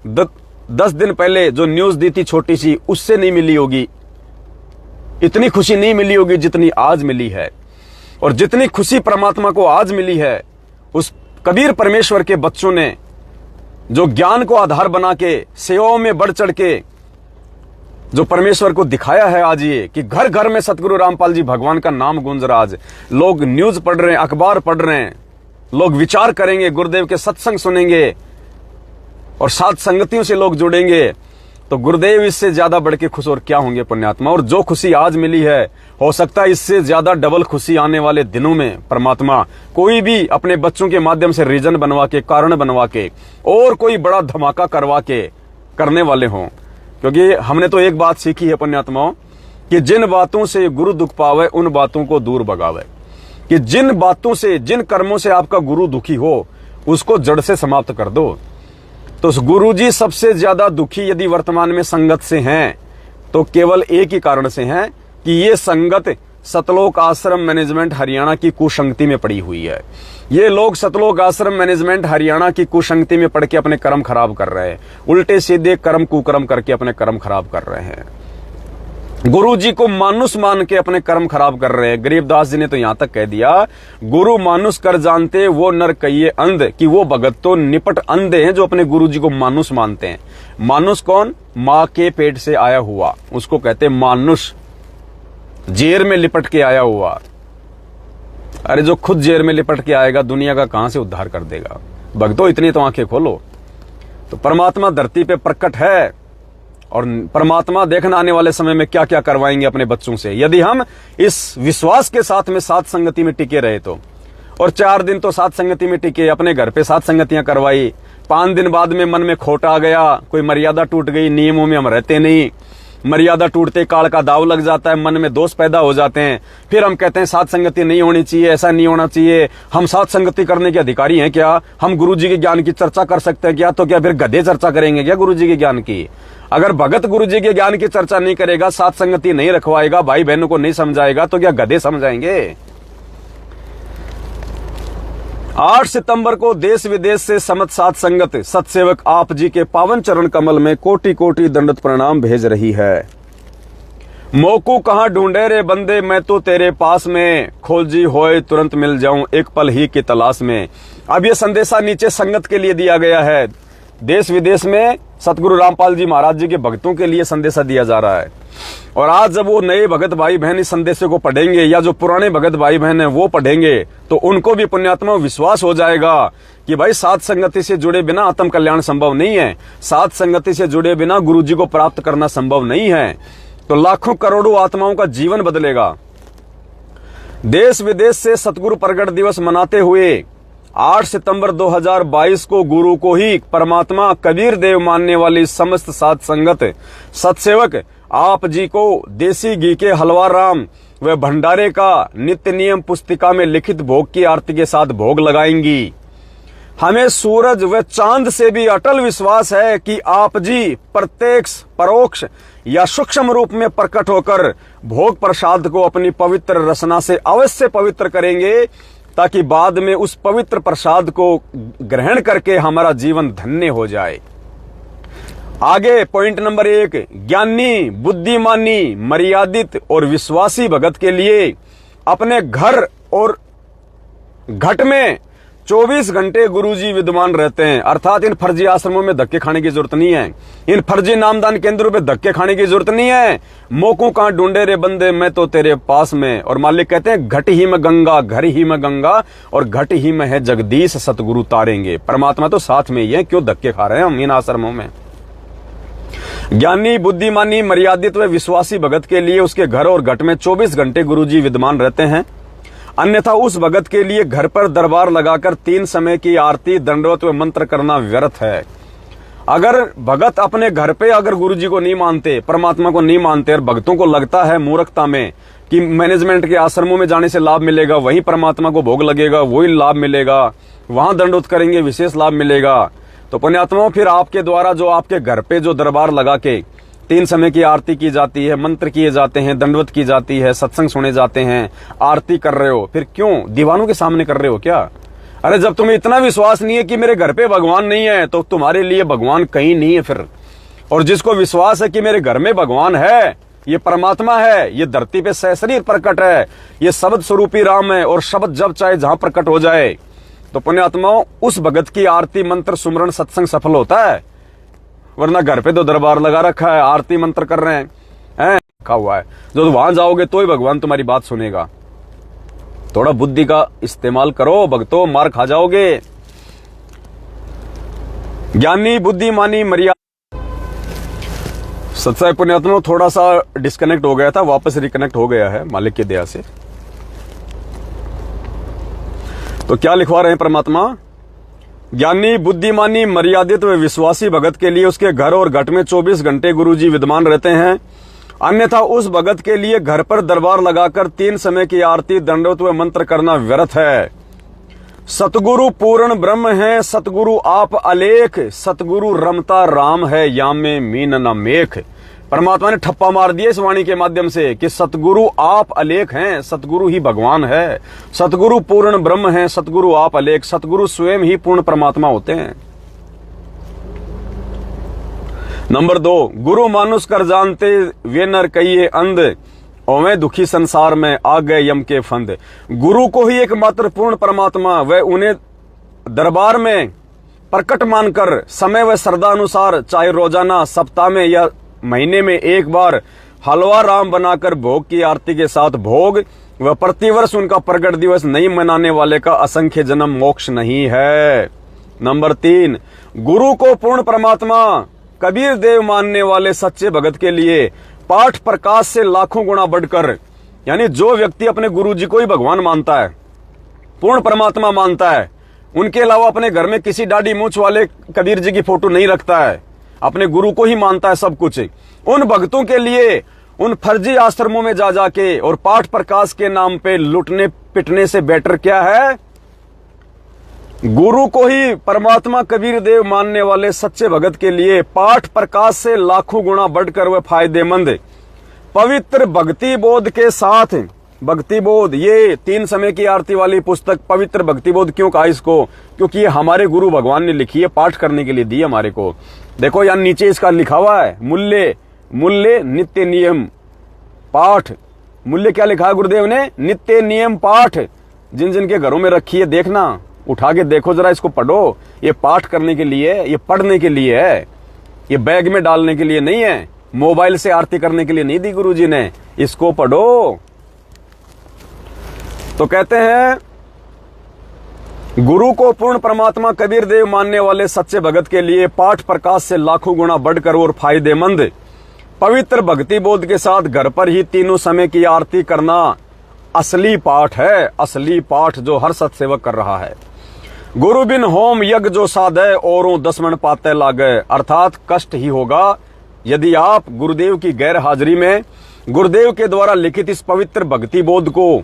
Speaker 1: 10 दिन पहले जो न्यूज दी थी छोटी सी, उससे नहीं मिली होगी। इतनी खुशी नहीं मिली होगी जितनी आज मिली है। और जितनी खुशी परमात्मा को आज मिली है, उस कबीर परमेश्वर के बच्चों ने जो ज्ञान को आधार बना के सेवाओं में बढ़ चढ़ के जो परमेश्वर को दिखाया है आज, ये कि घर घर में सतगुरु रामपाल जी भगवान का नाम गूंज रहा। आज लोग न्यूज पढ़ रहे हैं, अखबार पढ़ रहे हैं, लोग विचार करेंगे, गुरुदेव के सत्संग सुनेंगे और साथ संगतियों से लोग जुड़ेंगे। तो गुरुदेव इससे ज्यादा बढ़ के खुश और क्या होंगे पुण्यात्मा। और जो खुशी आज मिली है, हो सकता है इससे ज्यादा डबल खुशी आने वाले दिनों में परमात्मा कोई भी अपने बच्चों के माध्यम से रीजन बनवा के, कारण बनवा के और कोई बड़ा धमाका करवा के करने वाले हों। क्योंकि हमने तो एक बात सीखी है पुण्यात्माओं कि जिन बातों से गुरु दुख पावे उन बातों को दूर भगावे। कि जिन बातों से, जिन कर्मों से आपका गुरु दुखी हो उसको जड़ से समाप्त कर दो। तो गुरु जी सबसे ज्यादा दुखी यदि वर्तमान में संगत से हैं तो केवल एक ही कारण से हैं कि ये संगत सतलोक आश्रम मैनेजमेंट हरियाणा की कुसंगति में पड़ी हुई है। ये लोग सतलोक आश्रम मैनेजमेंट हरियाणा की कुसंगति में पड़ के अपने कर्म खराब कर रहे हैं, उल्टे सीधे कर्म कुकर्म करके अपने कर्म खराब कर रहे हैं। गुरु जी को मानुष मान के अपने कर्म खराब कर रहे हैं। गरीबदास जी ने तो यहां तक कह दिया, गुरु मानुष कर जानते वो नर कहिए अंध, कि वो भगत तो निपट अंधे हैं जो अपने गुरु जी को मानुष मानते हैं। मानुष कौन? मां के पेट से आया हुआ, उसको कहते हैं मानुष, जेर में लिपट के आया हुआ। अरे जो खुद जेर में लिपट के आएगा दुनिया का कहां से उद्धार कर देगा? भक्तों इतनी तो आंखें खोलो। तो परमात्मा धरती पे प्रकट है और परमात्मा देखना आने वाले समय में क्या क्या करवाएंगे अपने बच्चों से, यदि हम इस विश्वास के साथ में साथ संगति में टिके रहे तो। और 4 दिन तो साथ संगति में टिके, अपने घर पे साथ संगतियां करवाई, 5 दिन बाद में मन में खोट आ गया, कोई मर्यादा टूट गई, नियमों में हम रहते नहीं, मर्यादा टूटते काल का दाव लग जाता है, मन में दोष पैदा हो जाते हैं, फिर हम कहते हैं साथ संगति नहीं होनी चाहिए, ऐसा नहीं होना चाहिए, हम साथ संगति करने के अधिकारी हैं क्या? हम गुरु जी के ज्ञान की चर्चा कर सकते हैं क्या? तो क्या फिर गधे चर्चा करेंगे क्या गुरु जी के ज्ञान की? अगर भगत गुरु जी के ज्ञान की चर्चा नहीं करेगा, साथ संगति नहीं रखवाएगा, भाई बहनों को नहीं समझाएगा, तो क्या गधे समझाएंगे? 8 सितंबर को देश विदेश से समत साथ संगत सतसेवक आप जी के पावन चरण कमल में कोटि कोटि दंडवत प्रणाम भेज रही है। मोकू कहां ढूंढे रे बंदे, मैं तो तेरे पास में, खोजी होए तुरंत मिल जाऊं एक पल ही की तलाश में। अब ये संदेशा नीचे संगत के लिए दिया गया है। देश विदेश में सतगुरु रामपाल जी महाराज जी के भक्तों के लिए संदेशा दिया जा रहा है। और आज जब वो नए भगत भाई बहन इस संदेशे को पढ़ेंगे, या जो पुराने भगत भाई बहन हैं वो पढ़ेंगे, तो उनको भी पुण्यात्मा विश्वास हो जाएगा कि भाई साथ संगति से जुड़े बिना आत्म कल्याण संभव नहीं है, साथ संगति से जुड़े बिना गुरु जी को प्राप्त करना संभव नहीं है। तो लाखों करोड़ों आत्माओं का जीवन बदलेगा। देश विदेश से सतगुरु प्रगट दिवस मनाते हुए 8 सितंबर 2022 को गुरु को ही परमात्मा कबीर देव मानने वाली समस्त साध संगत सतसेवक आप जी को देसी घी के हलवा राम व भंडारे का नित्य नियम पुस्तिका में लिखित भोग की आरती के साथ भोग लगाएंगी। हमें सूरज व चांद से भी अटल विश्वास है कि आप जी प्रत्यक्ष परोक्ष या सूक्ष्म रूप में प्रकट होकर भोग प्रसाद को अपनी पवित्र रसना से अवश्य पवित्र करेंगे, ताकि बाद में उस पवित्र प्रसाद को ग्रहण करके हमारा जीवन धन्य हो जाए। आगे पॉइंट नंबर 1, ज्ञानी बुद्धिमानी मर्यादित और विश्वासी भगत के लिए अपने घर और घट में 24 घंटे गुरुजी विद्यमान रहते हैं। अर्थात इन फर्जी आश्रमों में धक्के खाने की जरूरत नहीं है, इन फर्जी नामदान केंद्रों पे धक्के खाने की जरूरत नहीं है। मोकू कहां ढूंढे रे बंदे, मैं तो तेरे पास में। और मालिक कहते हैं घट ही में गंगा, घर ही में गंगा, और घट ही में है जगदीश सतगुरु तारेंगे। परमात्मा तो साथ में ही है, क्यों धक्के खा रहे हैं हम इन आश्रमों में? ज्ञानी बुद्धिमानी मर्यादित व विश्वासी भगत के लिए उसके घर और घट में 24 घंटे गुरुजी विद्यमान रहते हैं। अन्यथा उस भगत के लिए घर पर दरबार लगाकर 3 समय की आरती दंडवत व मंत्र करना व्यर्थ है। अगर भगत अपने घर पे अगर गुरुजी को नहीं मानते, परमात्मा को नहीं मानते, और भक्तों को लगता है मूर्खता में कि मैनेजमेंट के आश्रमों में जाने से लाभ मिलेगा, वहीं परमात्मा को भोग लगेगा, वही लाभ मिलेगा, वहां दंडवत करेंगे विशेष लाभ मिलेगा, तो पुण्यात्माओं फिर आपके द्वारा जो आपके घर पे जो दरबार लगा के 3 समय की आरती की जाती है, मंत्र किए जाते हैं, दंडवत की जाती है, सत्संग सुने जाते हैं, आरती कर रहे हो, फिर क्यों दीवानों के सामने कर रहे हो क्या? अरे जब तुम्हें इतना विश्वास नहीं है कि मेरे घर पे भगवान नहीं है, तो तुम्हारे लिए भगवान कहीं नहीं है फिर। और जिसको विश्वास है कि मेरे घर में भगवान है, ये परमात्मा है, ये धरती पे सशरीर प्रकट है, ये शब्द स्वरूपी राम है, और शब्द जब चाहे जहां प्रकट हो जाए, तो पुण्यात्माओं उस भगत की आरती मंत्र सुमरण सत्संग सफल होता है। वरना घर पे तो दरबार लगा रखा है, आरती मंत्र कर रहे हैं रखा हुआ है, जो वहां जाओगे तो ही भगवान तुम्हारी बात सुनेगा। थोड़ा बुद्धि का इस्तेमाल करो भक्तों, मार खा जाओगे। ज्ञानी बुद्धिमानी मर्यादा। सत्संग पुण्यात्माओं थोड़ा सा डिस्कनेक्ट हो गया था, वापस रिकनेक्ट हो गया है मालिक की दया से। तो क्या लिखवा रहे हैं परमात्मा? ज्ञानी बुद्धिमानी मर्यादित व विश्वासी भगत के लिए उसके घर और घट में 24 घंटे गुरुजी विद्यमान रहते हैं। अन्यथा उस भगत के लिए घर पर दरबार लगाकर 3 समय की आरती दंडवत व मंत्र करना व्यर्थ है। सतगुरु पूर्ण ब्रह्म है, सतगुरु आप अलेख, सतगुरु रमता राम है, यामे मीन न मेख। परमात्मा ने ठप्पा मार दिया इस वाणी के माध्यम से कि सतगुरु आप अलेख हैं, सतगुरु ही भगवान है, सतगुरु पूर्ण ब्रह्म है, सतगुरु आप अलेख, सतगुरु स्वयं ही पूर्ण परमात्मा होते हैं। नंबर 2, गुरु मानुष कर जानते वे नर कहिए अंध, ओवे दुखी संसार में आ गए यम के फंद। गुरु को ही एकमात्र पूर्ण परमात्मा व उन्हें दरबार में प्रकट मानकर समय व श्रद्धा अनुसार चाहे रोजाना, सप्ताह में या महीने में एक बार हलवा राम बनाकर भोग की आरती के साथ भोग व प्रतिवर्ष उनका प्रगट दिवस नहीं मनाने वाले का असंख्य जन्म मोक्ष नहीं है। नंबर 3, गुरु को पूर्ण परमात्मा कबीर देव मानने वाले सच्चे भगत के लिए पाठ प्रकाश से लाखों गुना बढ़कर, यानी जो व्यक्ति अपने गुरु जी को ही भगवान मानता है, पूर्ण परमात्मा मानता है, उनके अलावा अपने घर में किसी दाढ़ी मूंछ वाले कबीर जी की फोटो नहीं रखता है, अपने गुरु को ही मानता है सब कुछ, उन भक्तों के लिए उन फर्जी आश्रमों में जा जाके और पाठ प्रकाश के नाम पे लुटने पिटने से बेटर क्या है? गुरु को ही परमात्मा कबीर देव मानने वाले सच्चे भगत के लिए पाठ प्रकाश से लाखों गुना बढ़कर वह फायदेमंद पवित्र भक्ति बोध के साथ, भक्ति बोध, ये 3 समय की आरती वाली पुस्तक पवित्र भक्ति बोध क्यों कहा इसको? क्योंकि ये हमारे गुरु भगवान ने लिखी है, पाठ करने के लिए दी हमारे को। देखो यहाँ नीचे इसका लिखा हुआ है, मूल्य, मूल्य नित्य नियम पाठ। मूल्य क्या लिखा है गुरुदेव ने? नित्य नियम पाठ। जिन जिन के घरों में रखी है देखना, उठा के देखो जरा, इसको पढ़ो। ये पाठ करने के लिए, ये पढ़ने के लिए है, ये बैग में डालने के लिए नहीं है, मोबाइल से आरती करने के लिए नहीं दी गुरुजी ने, इसको पढ़ो। तो कहते हैं गुरु को पूर्ण परमात्मा कबीर देव मानने वाले सच्चे भगत के लिए पाठ प्रकाश से लाखों गुना बढ़कर और फायदेमंद पवित्र भक्ति बोध के साथ घर पर ही तीनों समय की आरती करना असली पाठ है, असली पाठ जो हर सत्सेवक कर रहा है। गुरु बिन होम यज्ञ जो साधे औरों 10 मन पाते लागे, अर्थात कष्ट ही होगा यदि आप गुरुदेव की गैर हाजिरी में गुरुदेव के द्वारा लिखित इस पवित्र भक्ति बोध को,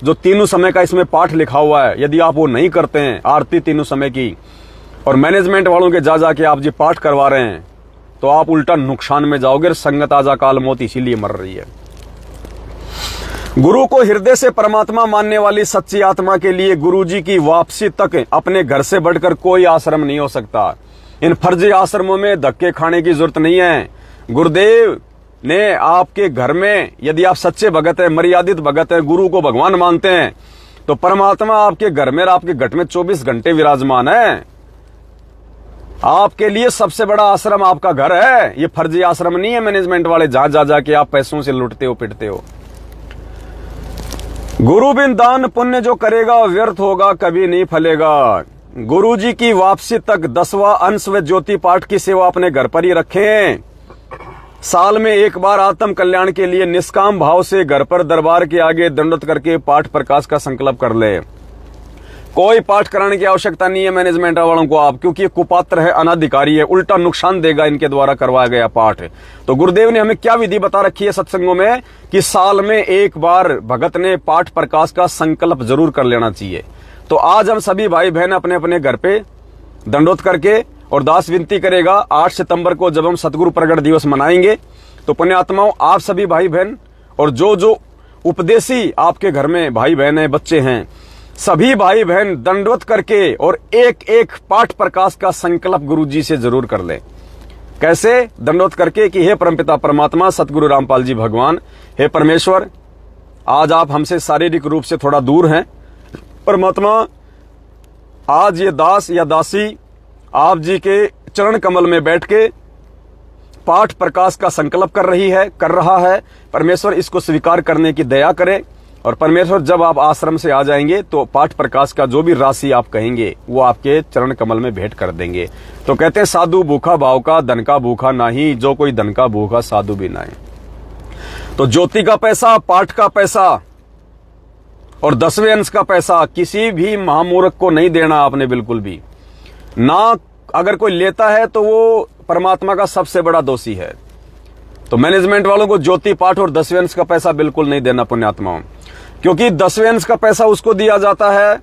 Speaker 1: जो तीनों समय का इसमें पाठ लिखा हुआ है, यदि आप वो नहीं करते हैं, आरती तीनों समय की, और मैनेजमेंट वालों के जा जाके आप जी पाठ करवा रहे हैं, तो आप उल्टा नुकसान में जाओगे। संगत आजा काल मौत इसीलिए मर रही है। गुरु को हृदय से परमात्मा मानने वाली सच्ची आत्मा के लिए गुरुजी की वापसी तक अपने घर से बढ़कर कोई आश्रम नहीं हो सकता। इन फर्जी आश्रमों में धक्के खाने की जरूरत नहीं है। गुरुदेव ने आपके घर में, यदि आप सच्चे भगत हैं, मर्यादित भगत हैं, गुरु को भगवान मानते हैं, तो परमात्मा आपके घर में, आपके घट में 24 घंटे विराजमान है। आपके लिए सबसे बड़ा आश्रम आपका घर है, ये फर्जी आश्रम नहीं है मैनेजमेंट वाले जहां जा जाके आप पैसों से लुटते हो पिटते हो। गुरु बिन दान पुण्य जो करेगा व्यर्थ होगा, कभी नहीं फलेगा। गुरुजी की वापसी तक 10वां अंश व ज्योति पाठ की सेवा अपने घर पर ही रखें। साल में एक बार आत्म कल्याण के लिए निष्काम भाव से घर पर दरबार के आगे दंडवत करके पाठ प्रकाश का संकल्प कर ले। कोई पाठ कराने की आवश्यकता नहीं है मैनेजमेंट वालों को आप, क्योंकि ये कुपात्र है, अनाधिकारी है, उल्टा नुकसान देगा इनके द्वारा करवाया गया पाठ। तो गुरुदेव ने हमें क्या विधि बता रखी है सत्संगों में कि साल में एक बार भगत ने पाठ प्रकाश का संकल्प जरूर कर लेना चाहिए। तो आज हम सभी भाई बहन अपने अपने घर पे दंडोत करके, और दास विनती करेगा 8 सितंबर को जब हम सतगुरु प्रगट दिवस मनाएंगे, तो पुण्यात्माओं आप सभी भाई बहन और जो जो उपदेशी आपके घर में भाई बहन है, बच्चे हैं, सभी भाई बहन दंडवत करके और एक एक पाठ प्रकाश का संकल्प गुरुजी से जरूर कर लें। कैसे? दंडवत करके कि हे परमपिता परमात्मा सतगुरु रामपाल जी भगवान, हे परमेश्वर, आज आप हमसे शारीरिक रूप से थोड़ा दूर हैं। परमात्मा, आज ये दास या दासी आप जी के चरण कमल में बैठ के पाठ प्रकाश का संकल्प कर रहा है। परमेश्वर इसको स्वीकार करने की दया करे, और परमेश्वर जब आप आश्रम से आ जाएंगे तो पाठ प्रकाश का जो भी राशि आप कहेंगे वो आपके चरण कमल में भेंट कर देंगे। तो कहते हैं साधु भूखा भाव का, धन का भूखा नहीं, जो कोई धन का भूखा साधु भी नहीं। तो ज्योति का पैसा, पाठ का पैसा और 10वें अंश का पैसा किसी भी महामूर्ख को नहीं देना आपने, बिल्कुल भी ना। अगर कोई लेता है तो वो परमात्मा का सबसे बड़ा दोषी है। तो मैनेजमेंट वालों को ज्योति पाठ और 10वें अंश का पैसा बिल्कुल नहीं देना पुण्यात्माओं, क्योंकि 10वें अंश का पैसा उसको दिया जाता है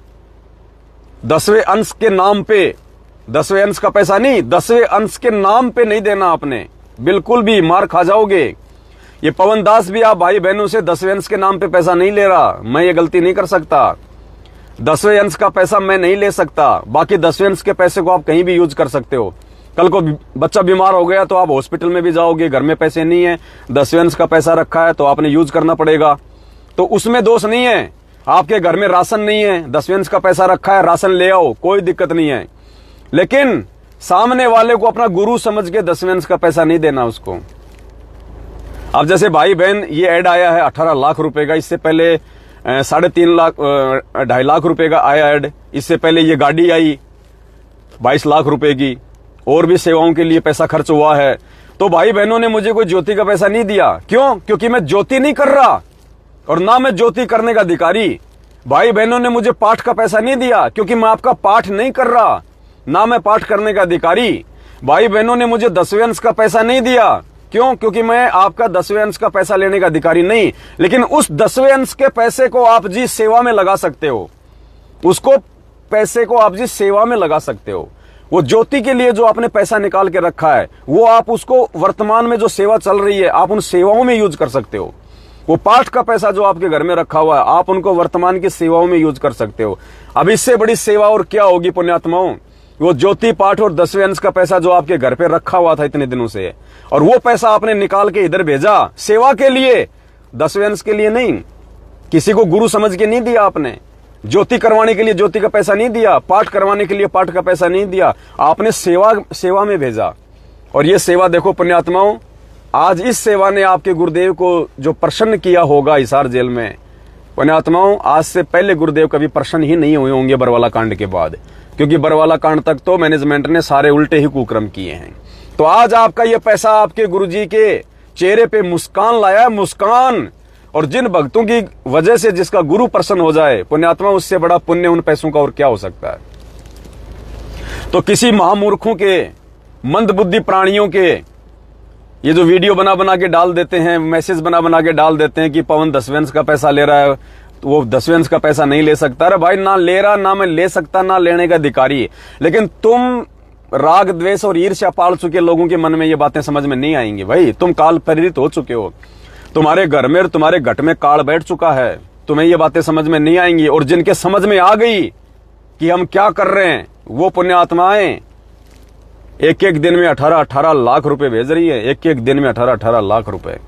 Speaker 1: 10वें अंश के नाम पे। 10वें अंश का पैसा नहीं, 10वें अंश के नाम पे नहीं देना आपने, बिल्कुल भी मार खा जाओगे। ये पवन दास भी आप भाई बहनों से 10वें अंश के नाम पे पैसा नहीं ले रहा, मैं ये गलती नहीं कर सकता। 10वें अंश का पैसा मैं नहीं ले सकता, बाकी 10वें अंश के पैसे को आप कहीं भी यूज कर सकते हो। कल को बच्चा बीमार हो गया तो आप हॉस्पिटल में भी जाओगे, घर में पैसे नहीं है, 10वें अंश का पैसा रखा है तो आपने यूज करना पड़ेगा, तो उसमें दोष नहीं है। आपके घर में राशन नहीं है, 10वें अंश का पैसा रखा है, राशन ले आओ, कोई दिक्कत नहीं है। लेकिन सामने वाले को अपना गुरु समझ के 10वें अंश का पैसा नहीं देना उसको। अब जैसे भाई बहन, ये ऐड आया है 18 लाख रुपए का, इससे पहले 3.5 लाख 2.5 लाख रुपए का आया ऐड, इससे पहले ये गाड़ी आई 22 लाख रुपए की, और भी सेवाओं के लिए पैसा खर्च हुआ है। तो भाई बहनों ने मुझे कोई ज्योति का पैसा नहीं दिया। क्यों? क्योंकि मैं ज्योति नहीं कर रहा और ना मैं ज्योति करने का अधिकारी। भाई बहनों ने मुझे पाठ का पैसा नहीं दिया क्योंकि मैं आपका पाठ नहीं कर रहा, ना मैं पाठ करने का अधिकारी। भाई बहनों ने मुझे 10वें अंश का पैसा नहीं दिया। क्यों? क्योंकि मैं आपका 10वें अंश का पैसा लेने का अधिकारी नहीं। लेकिन उस 10वें अंश के पैसे को आप जी सेवा में लगा सकते हो, उसको पैसे को आप जी सेवा में लगा सकते हो। वो ज्योति के लिए जो आपने पैसा निकाल के रखा है, वो आप उसको वर्तमान में जो सेवा चल रही है, आप उन सेवाओं में यूज कर सकते हो। वो पाठ का पैसा जो आपके घर में रखा हुआ है, आप उनको वर्तमान की सेवाओं में यूज कर सकते हो। अब इससे बड़ी सेवा और क्या होगी पुण्यात्माओं? वो ज्योति पाठ और 10वें अंश का पैसा जो आपके घर पे रखा हुआ था इतने दिनों से, और वो पैसा आपने निकाल के इधर भेजा सेवा के लिए, 10वें अंश के लिए नहीं। किसी को गुरु समझ के नहीं दिया आपने, ज्योति करवाने के लिए ज्योति का पैसा नहीं दिया, पाठ करवाने के लिए पाठ का पैसा नहीं दिया, आपने सेवा में भेजा। और ये सेवा देखो पुण्यात्माओं, आज इस सेवा ने आपके गुरुदेव को जो प्रसन्न किया होगा हिसार जेल में, पुण्यात्माओं आज से पहले गुरुदेव कभी प्रसन्न ही नहीं हुए होंगे बरवाला कांड के बाद, क्योंकि बरवाला कांड तक तो मैनेजमेंट ने सारे उल्टे ही कुकर्म किए हैं। तो आज आपका ये पैसा आपके गुरुजी के चेहरे पे मुस्कान लाया, मुस्कान। और जिन भक्तों की वजह से जिसका गुरु प्रसन्न हो जाए पुण्यात्मा, उससे बड़ा पुण्य उन पैसों का और क्या हो सकता है। तो किसी महामूर्खों के, मंदबुद्धि प्राणियों के ये जो वीडियो बना बना के डाल देते हैं, मैसेज बना बना के डाल देते हैं कि पवन 10वें अंश का पैसा ले रहा है, तो वो 10वें अंश का पैसा नहीं ले सकता। अरे भाई, ना ले रहा, ना मैं ले सकता, ना लेने का अधिकारी। लेकिन तुम राग द्वेष और ईर्ष्या पाल चुके लोगों के मन में ये बातें समझ में नहीं आएंगी। भाई तुम काल प्रेरित हो चुके हो, तुम्हारे घर में और तुम्हारे घट में काल बैठ चुका है, तुम्हें ये बातें समझ में नहीं आएंगी। और जिनके समझ में आ गई कि हम क्या कर रहे हैं, वो पुण्यात्माएं एक एक दिन में 18 लाख रुपए भेज रही है, एक एक दिन में 18 लाख रुपए।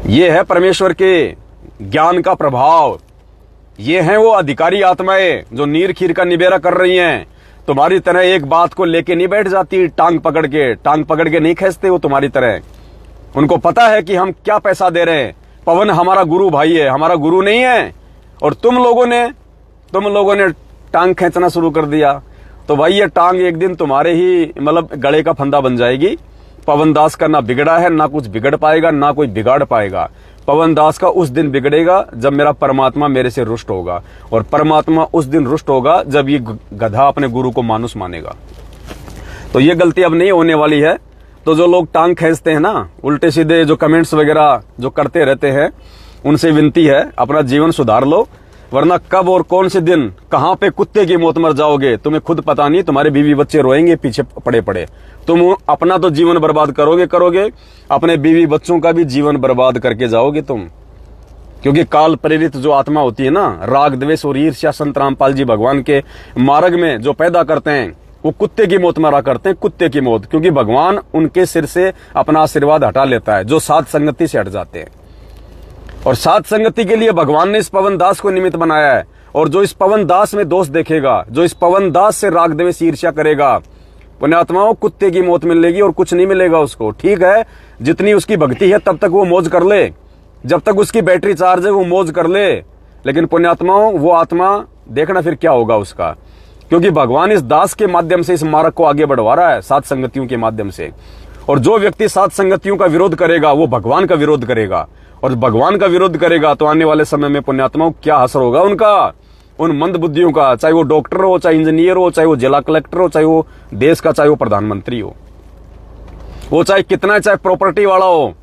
Speaker 1: ये है परमेश्वर के ज्ञान का प्रभाव। ये हैं वो अधिकारी आत्माएं जो नीर खीर का निबेरा कर रही हैं। तुम्हारी तरह एक बात को लेके नहीं बैठ जाती, टांग पकड़ के नहीं खींचते वो तुम्हारी तरह। उनको पता है कि हम क्या पैसा दे रहे हैं। पवन हमारा गुरु भाई है, हमारा गुरु नहीं है। और तुम लोगों ने टांग खींचना शुरू कर दिया, तो भाई ये टांग एक दिन तुम्हारे ही मतलब गले का फंदा बन जाएगी। पवन दास का ना बिगड़ा है, ना कुछ बिगड़ पाएगा, ना कोई बिगाड़ पाएगा। पवन दास का उस दिन बिगड़ेगा जब मेरा परमात्मा मेरे से रुष्ट होगा, और परमात्मा उस दिन रुष्ट होगा जब ये गधा अपने गुरु को मानुस मानेगा। तो ये गलती अब नहीं होने वाली है। तो जो लोग टांग खींचते हैं ना, उल्टे सीधे जो कमेंट्स वगैरह जो करते रहते हैं, उनसे विनती है अपना जीवन सुधार लो, वरना कब और कौन से दिन कहां पे कुत्ते की मौत मर जाओगे तुम्हें खुद पता नहीं। तुम्हारे बीवी बच्चे रोएंगे पीछे पड़े पड़े। तुम अपना तो जीवन बर्बाद करोगे, अपने बीवी बच्चों का भी जीवन बर्बाद करके जाओगे तुम। क्योंकि काल प्रेरित जो आत्मा होती है ना, राग द्वेष और ईर्ष्या संत रामपाल जी भगवान के मार्ग में जो पैदा करते हैं, वो कुत्ते की मौत मरा करते हैं, कुत्ते की मौत। क्योंकि भगवान उनके सिर से अपना आशीर्वाद हटा लेता है जो साध संगति से हट जाते हैं। और साध संगति के लिए भगवान ने इस पवन दास को निमित्त बनाया है। और जो इस पवन दास में दोष देखेगा, जो इस पवन दास से राग द्वेष ईर्ष्या करेगा, पुण्यात्माओं कुत्ते की मौत मिलेगी और कुछ नहीं मिलेगा उसको। ठीक है, जितनी उसकी भक्ति है तब तक वो मौज कर ले, जब तक उसकी बैटरी चार्ज है वो मौज कर ले। लेकिन पुण्यात्माओं वो आत्मा देखना फिर क्या होगा उसका। क्योंकि भगवान इस दास के माध्यम से इस मार्ग को आगे बढ़वा रहा है, साध संगतियों के माध्यम से। और जो व्यक्ति साध संगतियों का विरोध करेगा वो भगवान का विरोध करेगा, और भगवान का विरोध करेगा तो आने वाले समय में पुण्यात्माओं क्या असर होगा उनका, उन मंद बुद्धियों का। चाहे वो डॉक्टर हो, चाहे इंजीनियर हो, चाहे वो जिला कलेक्टर हो, चाहे वो देश का, चाहे वो प्रधानमंत्री हो, वो चाहे कितना, चाहे प्रॉपर्टी वाला हो।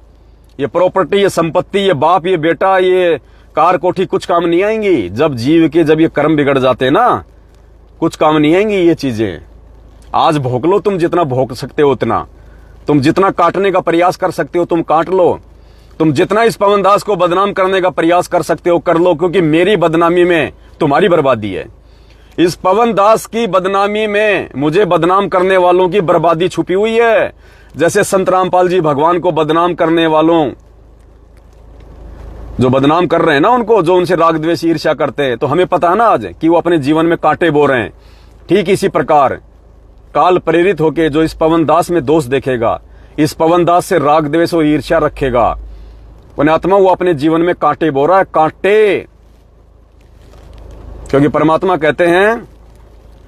Speaker 1: ये प्रॉपर्टी, ये संपत्ति, ये बाप, ये बेटा, ये कार कोठी कुछ काम नहीं आएंगी। जब जीव के जब ये कर्म बिगड़ जाते हैं ना, कुछ काम नहीं आएंगी ये चीजें। आज भोग लो तुम जितना भोग सकते हो उतना, तुम जितना काटने का प्रयास कर सकते हो तुम काट लो, तुम जितना इस पवन दास को बदनाम करने का प्रयास कर सकते हो कर लो। क्योंकि मेरी बदनामी में तुम्हारी बर्बादी है। इस पवन दास की बदनामी में मुझे बदनाम करने वालों की बर्बादी छुपी हुई है। जैसे संत रामपाल जी भगवान को बदनाम करने वालों, जो बदनाम कर रहे हैं ना उनको, जो उनसे राग द्वेष ईर्ष्या करते हैं, तो हमें पता है ना आज कि वो अपने जीवन में कांटे बो रहे हैं। ठीक इसी प्रकार काल प्रेरित होके जो इस पवन दास में दोष देखेगा, इस पवन दास से राग द्वेष और ईर्ष्या रखेगा, पुण्यात्मा वो अपने जीवन में कांटे बो रहा है, कांटे। क्योंकि परमात्मा कहते हैं,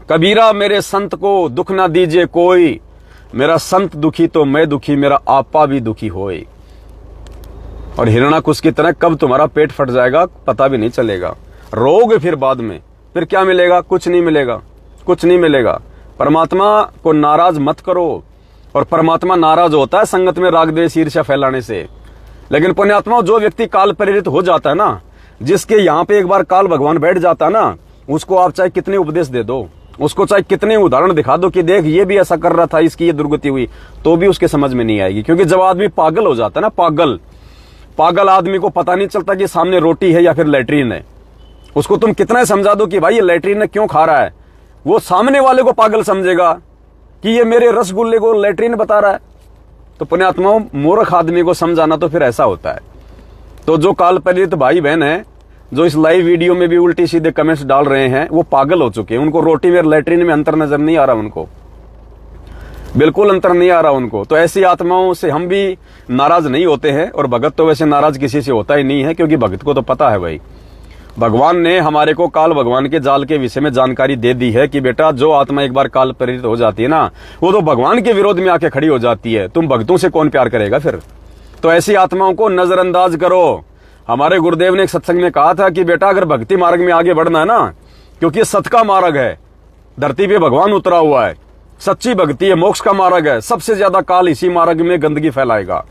Speaker 1: कबीरा मेरे संत को दुख ना दीजिए कोई, मेरा संत दुखी तो मैं दुखी, मेरा आपा भी दुखी होए। और हिरणाकुश की तरह कब तुम्हारा पेट फट जाएगा पता भी नहीं चलेगा। रोगे फिर बाद में, फिर क्या मिलेगा? कुछ नहीं मिलेगा, कुछ नहीं मिलेगा। परमात्मा को नाराज मत करो। और परमात्मा नाराज होता है संगत में राग द्वेष ईर्ष्या फैलाने से। लेकिन पुण्यात्मा, जो व्यक्ति काल प्रेरित हो जाता है ना, जिसके यहाँ पे एक बार काल भगवान बैठ जाता है ना, उसको आप चाहे कितने उपदेश दे दो, उसको चाहे कितने उदाहरण दिखा दो कि देख ये भी ऐसा कर रहा था, इसकी ये दुर्गति हुई, तो भी उसके समझ में नहीं आएगी। क्योंकि जब आदमी पागल हो जाता है ना, पागल आदमी को पता नहीं चलता कि सामने रोटी है या फिर लैट्रीन है। उसको तुम कितना समझा दो कि भाई ये लैट्रीन है, क्यों खा रहा है, वो सामने वाले को पागल समझेगा कि ये मेरे रसगुल्ले को लैट्रीन बता रहा है। तो पुण्यात्माओं, मूर्ख आदमी को समझाना तो फिर ऐसा होता है। तो जो काल प्रेरित भाई बहन है, जो इस लाइव वीडियो में भी उल्टी सीधे कमेंट्स डाल रहे हैं, वो पागल हो चुके हैं। उनको रोटी में लैट्रीन में अंतर नजर नहीं आ रहा, उनको बिल्कुल अंतर नहीं आ रहा उनको। तो ऐसी आत्माओं से हम भी नाराज नहीं होते हैं। और भगत तो वैसे नाराज किसी से होता ही नहीं है, क्योंकि भगत को तो पता है भाई, भगवान ने हमारे को काल भगवान के जाल के विषय में जानकारी दे दी है कि बेटा जो आत्मा एक बार काल प्रेरित हो जाती है ना, वो तो भगवान के विरोध में आके खड़ी हो जाती है। तुम भक्तों से कौन प्यार करेगा फिर? तो ऐसी आत्माओं को नजरअंदाज करो। हमारे गुरुदेव ने एक सत्संग में कहा था कि बेटा अगर भक्ति मार्ग में आगे बढ़ना है ना, क्योंकि सत का मार्ग है, धरती पे भगवान उतरा हुआ है, सच्ची भक्ति है, मोक्ष का मार्ग है, सबसे ज्यादा काल इसी मार्ग में गंदगी फैलाएगा।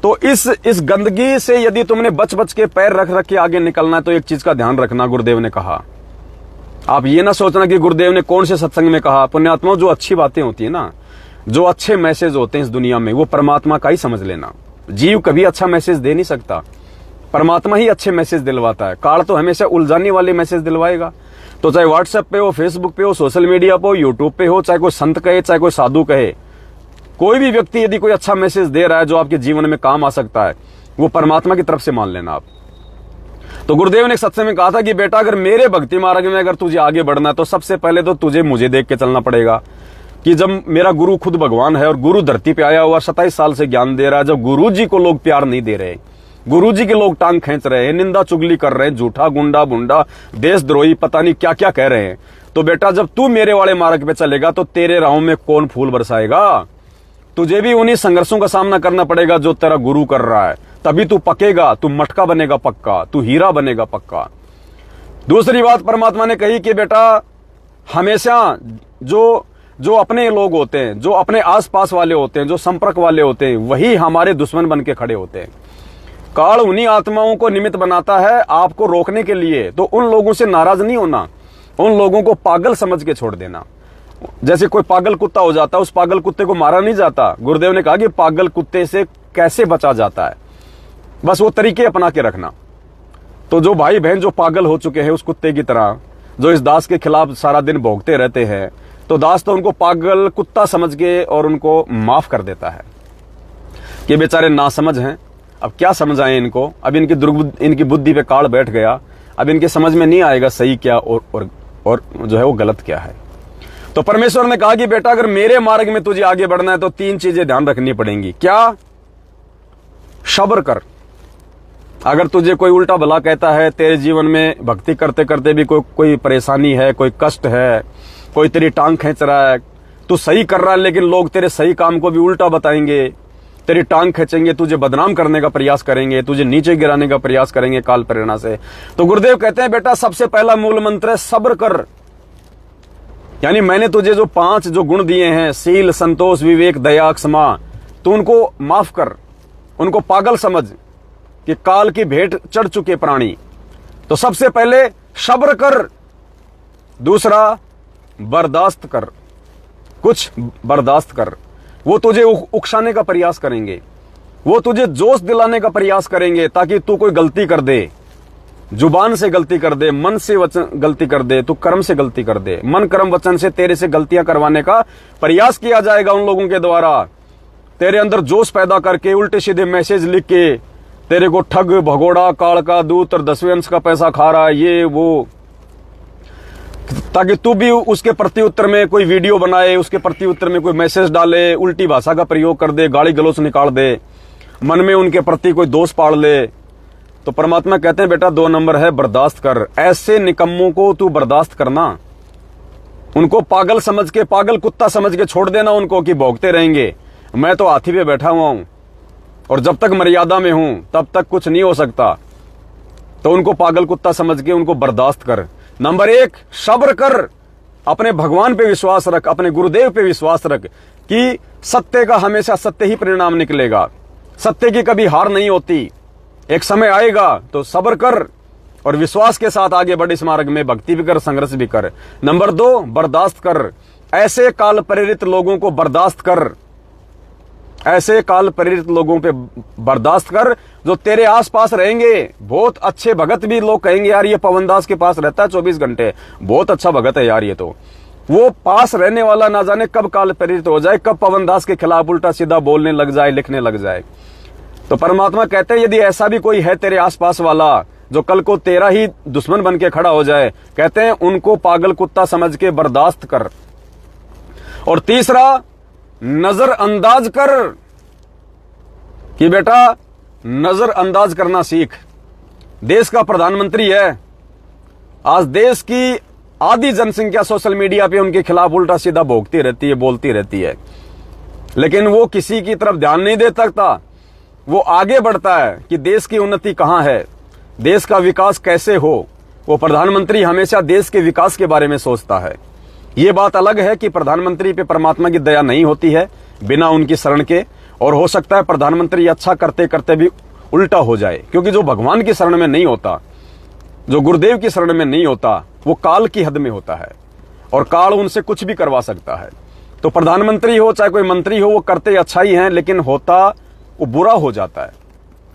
Speaker 1: तो इस गंदगी से यदि तुमने बच बच के पैर रख रख के आगे निकलना है, तो एक चीज का ध्यान रखना, गुरुदेव ने कहा। आप ये ना सोचना कि गुरुदेव ने कौन से सत्संग में कहा। पुण्यात्माओं, जो अच्छी बातें होती है ना, जो अच्छे मैसेज होते हैं इस दुनिया में, वो परमात्मा का ही समझ लेना। जीव कभी अच्छा मैसेज दे नहीं सकता, परमात्मा ही अच्छे मैसेज दिलवाता है। काल तो हमेशा उलझाने वाले मैसेज दिलवाएगा। तो चाहे व्हाट्सएप पे हो, फेसबुक पे हो, सोशल मीडिया पे हो, यूट्यूब पे हो, चाहे कोई संत कहे, चाहे कोई साधु कहे, कोई भी व्यक्ति यदि कोई अच्छा मैसेज दे रहा है जो आपके जीवन में काम आ सकता है, वो परमात्मा की तरफ से मान लेना आप। तो गुरुदेव ने एक सत्संग में कहा था कि बेटा अगर मेरे भक्ति मार्ग में अगर तुझे आगे बढ़ना है, तो सबसे पहले तो तुझे मुझे देख के चलना पड़ेगा कि जब मेरा गुरु खुद भगवान है और गुरु धरती पे आया हुआ 27 साल से ज्ञान दे रहा है, जब गुरु जी को लोग प्यार नहीं दे रहे, गुरु जी के लोग टांग खींच रहे हैं, निंदा चुगली कर रहे हैं, झूठा गुंडा बुंडा देशद्रोही पता नहीं क्या क्या कह रहे हैं, तो बेटा जब तू मेरे वाले मार्ग पे चलेगा तो तेरे राहों में कौन फूल बरसाएगा? तुझे भी उन्हीं संघर्षों का सामना करना पड़ेगा जो तेरा गुरु कर रहा है। तभी तू पकेगा, तू मटका बनेगा पक्का, तू हीरा बनेगा पक्का। दूसरी बात परमात्मा ने कही कि बेटा हमेशा जो अपने लोग होते हैं, जो अपने आसपास वाले होते हैं, जो संपर्क वाले होते हैं, वही हमारे दुश्मन बन के खड़े होते हैं। काल उन्हीं आत्माओं को निमित्त बनाता है आपको रोकने के लिए। तो उन लोगों से नाराज नहीं होना, उन लोगों को पागल समझ के छोड़ देना। जैसे कोई पागल कुत्ता हो जाता है, उस पागल कुत्ते को मारा नहीं जाता। गुरुदेव ने कहा कि पागल कुत्ते से कैसे बचा जाता है, बस वो तरीके अपना के रखना। तो जो भाई बहन जो पागल हो चुके हैं उस कुत्ते की तरह, जो इस दास के खिलाफ सारा दिन भौंकते रहते हैं, तो दास तो उनको पागल कुत्ता समझ के और उनको माफ कर देता है कि बेचारे नासमझ हैं, अब क्या समझाएं इनको, अब इनकी बुद्धि पे काल बैठ गया, अब इनके समझ में नहीं आएगा सही क्या और जो है वो गलत क्या है। तो परमेश्वर ने कहा कि बेटा अगर मेरे मार्ग में तुझे आगे बढ़ना है तो 3 चीजें ध्यान रखनी पड़ेंगी। क्या? सब्र कर। अगर तुझे कोई उल्टा भला कहता है, तेरे जीवन में भक्ति करते करते भी कोई परेशानी है, कोई कष्ट है, कोई तेरी टांग खींच रहा है, तू सही कर रहा है लेकिन लोग तेरे सही काम को भी उल्टा बताएंगे, तेरी टांग खींचेंगे, तुझे बदनाम करने का प्रयास करेंगे, तुझे नीचे गिराने का प्रयास करेंगे काल प्रेरणा से, तो गुरुदेव कहते हैं बेटा सबसे पहला मूल मंत्र है सब्र कर। यानी मैंने तुझे जो 5 जो गुण दिए हैं, शील, संतोष, विवेक, दया, क्षमा, तू उनको माफ कर, उनको पागल समझ कि काल की भेंट चढ़ चुके प्राणी। तो सबसे पहले सब्र कर। दूसरा बर्दाश्त कर, कुछ बर्दाश्त कर। वो तुझे उकसाने का प्रयास करेंगे, वो तुझे जोश दिलाने का प्रयास करेंगे ताकि तू कोई गलती कर दे। जुबान से गलती कर दे, मन से वचन गलती कर दे, तो कर्म से गलती कर दे। मन कर्म वचन से तेरे से गलतियां करवाने का प्रयास किया जाएगा उन लोगों के द्वारा। तेरे अंदर जोश पैदा करके उल्टे सीधे मैसेज लिख के तेरे को ठग, भगोड़ा, काल का दूत और 10वें अंश का पैसा खा रहा है, ये वो, ताकि तू भी उसके प्रति उत्तर में कोई वीडियो बनाए, उसके प्रति उत्तर में कोई मैसेज डाले, उल्टी भाषा का प्रयोग कर दे, गाली गलौज निकाल दे, मन में उनके प्रति कोई दोष पाड़ ले। तो परमात्मा कहते हैं बेटा 2 नंबर है, बर्दाश्त कर। ऐसे निकम्मों को तू बर्दाश्त करना, उनको पागल समझ के, पागल कुत्ता समझ के छोड़ देना उनको कि भोगते रहेंगे, मैं तो हाथी पे बैठा हुआ हूं और जब तक मर्यादा में हूं तब तक कुछ नहीं हो सकता। तो उनको पागल कुत्ता समझ के उनको बर्दाश्त कर। नंबर 1, सब्र कर, अपने भगवान पे विश्वास रख, अपने गुरुदेव पे विश्वास रख कि सत्य का हमेशा सत्य ही परिणाम निकलेगा, सत्य की कभी हार नहीं होती। एक समय आएगा तो सब्र कर और विश्वास के साथ आगे बढ़, इस मार्ग में भक्ति भी कर, संघर्ष भी कर। नंबर 2, बर्दाश्त कर, ऐसे काल प्रेरित लोगों को बर्दाश्त कर, ऐसे काल प्रेरित लोगों पे बर्दाश्त कर जो तेरे आसपास रहेंगे। बहुत अच्छे भगत भी लोग कहेंगे यार ये पवन दास के पास रहता है 24 घंटे, बहुत अच्छा भगत है यार ये तो। वो पास रहने वाला ना जाने कब काल प्रेरित हो जाए, कब पवन दास के खिलाफ उल्टा सीधा बोलने लग जाए, लिखने लग जाए। तो परमात्मा कहते हैं यदि ऐसा भी कोई है तेरे आसपास वाला जो कल को तेरा ही दुश्मन बन के खड़ा हो जाए, कहते हैं उनको पागल कुत्ता समझ के बर्दाश्त कर। और तीसरा, नजरअंदाज कर कि बेटा नजरअंदाज करना सीख। देश का प्रधानमंत्री है, आज देश की आधी जनसंख्या सोशल मीडिया पे उनके खिलाफ उल्टा सीधा भोगती रहती है, बोलती रहती है, लेकिन वो किसी की तरफ ध्यान नहीं दे सकता। वो आगे बढ़ता है कि देश की उन्नति कहां है, देश का विकास कैसे हो। वो प्रधानमंत्री हमेशा देश के विकास के बारे में सोचता है। ये बात अलग है कि प्रधानमंत्री पे परमात्मा की दया नहीं होती है बिना उनकी शरण के, और हो सकता है प्रधानमंत्री अच्छा करते करते भी उल्टा हो जाए, क्योंकि जो भगवान की शरण में नहीं होता, जो गुरुदेव की शरण में नहीं होता, वो काल की हद में होता है और काल उनसे कुछ भी करवा सकता है। तो प्रधानमंत्री हो चाहे कोई मंत्री हो, वो करते अच्छा ही हैं, लेकिन होता वो बुरा हो जाता है,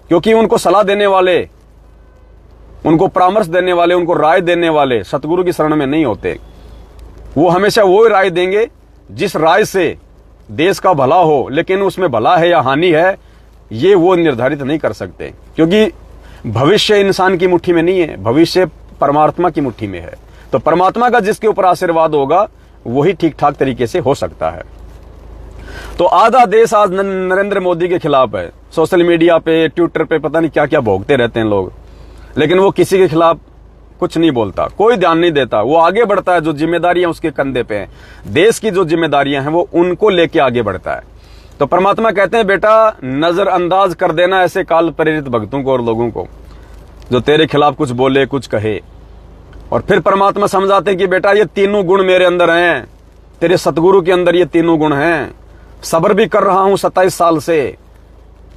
Speaker 1: क्योंकि उनको सलाह देने वाले, उनको परामर्श देने वाले, उनको राय देने वाले सतगुरु की शरण में नहीं होते। वो हमेशा वो राय देंगे जिस राय से देश का भला हो, लेकिन उसमें भला है या हानि है ये वो निर्धारित नहीं कर सकते, क्योंकि भविष्य इंसान की मुट्ठी में नहीं है, भविष्य परमात्मा की मुट्ठी में है। तो परमात्मा का जिसके ऊपर आशीर्वाद होगा वही ठीक ठाक तरीके से हो सकता है। तो आधा देश आज नरेंद्र मोदी के खिलाफ है, सोशल मीडिया पे, ट्विटर पे पता नहीं क्या क्या भोगते रहते हैं लोग, लेकिन वो किसी के खिलाफ कुछ नहीं बोलता, कोई ध्यान नहीं देता। वो आगे बढ़ता है, जो जिम्मेदारियां उसके कंधे पे हैं, देश की जो जिम्मेदारियां हैं वो उनको लेके आगे बढ़ता है। तो परमात्मा कहते हैं बेटा नजरअंदाज कर देना ऐसे काल प्रेरित भक्तों को और लोगों को जो तेरे खिलाफ कुछ बोले, कुछ कहे। और फिर परमात्मा समझाते हैं कि बेटा ये तीनों गुण मेरे अंदर हैं, तेरे सतगुरु के अंदर ये तीनों गुण हैं। सब्र भी कर रहा हूं 27 साल से,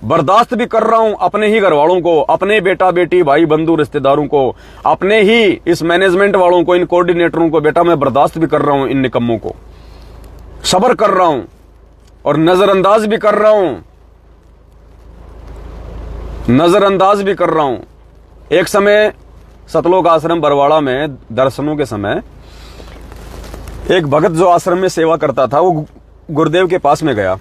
Speaker 1: बर्दाश्त भी कर रहा हूं अपने ही घर वालों को, अपने बेटा बेटी भाई बंधु रिश्तेदारों को, अपने ही इस मैनेजमेंट वालों को, इन कोऑर्डिनेटरों को बेटा मैं बर्दाश्त भी कर रहा हूं, इन निकम्मों को सब्र कर रहा हूं और नजरअंदाज भी कर रहा हूं, नजरअंदाज भी कर रहा हूं। एक समय सतलोक आश्रम बरवाड़ा में दर्शनों के समय एक भगत जो आश्रम में सेवा करता था वो गुरुदेव के पास में गया।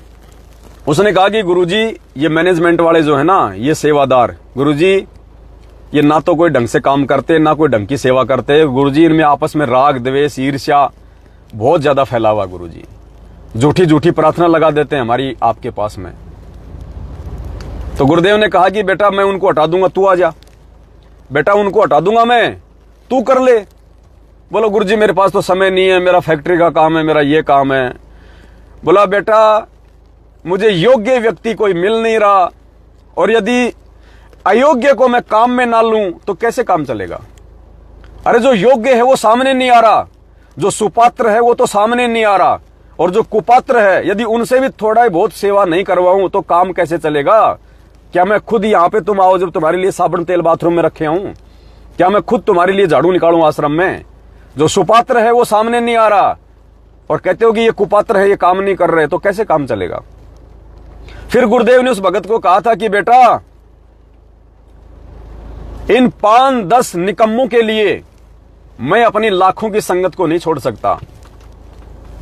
Speaker 1: उसने कहा कि गुरुजी ये मैनेजमेंट वाले जो है ना, ये सेवादार, गुरुजी ये ना तो कोई ढंग से काम करते, ना कोई ढंग की सेवा करते। गुरुजी इनमें आपस में राग द्वेष ईर्ष्या बहुत ज्यादा फैला हुआ, गुरुजी झूठी झूठी प्रार्थना लगा देते हैं हमारी आपके पास में। तो गुरुदेव ने कहा कि बेटा मैं उनको हटा दूंगा, तू आ जा। बेटा उनको हटा दूंगा मैं, तू कर ले। बोलो गुरुजी मेरे पास तो समय नहीं है, मेरा फैक्ट्री का काम है, मेरा ये काम है। बोला बेटा मुझे योग्य व्यक्ति कोई मिल नहीं रहा, और यदि अयोग्य को मैं काम में ना लूं तो कैसे काम चलेगा। अरे जो योग्य है वो सामने नहीं आ रहा, जो सुपात्र है वो तो सामने नहीं आ रहा, और जो कुपात्र है यदि उनसे भी थोड़ा बहुत सेवा नहीं करवाऊं तो काम कैसे चलेगा। क्या मैं खुद यहां पे तुम आओ जब तुम्हारे लिए साबुन तेल बाथरूम में रखे हूं, क्या मैं खुद तुम्हारे लिए झाड़ू निकालूं आश्रम में। जो सुपात्र है वो सामने नहीं आ रहा और कहते हो कि ये कुपात्र है, ये काम नहीं कर रहे, तो कैसे काम चलेगा। फिर गुरुदेव ने उस भगत को कहा था कि बेटा इन 5-10 निकम्मों के लिए मैं अपनी लाखों की संगत को नहीं छोड़ सकता।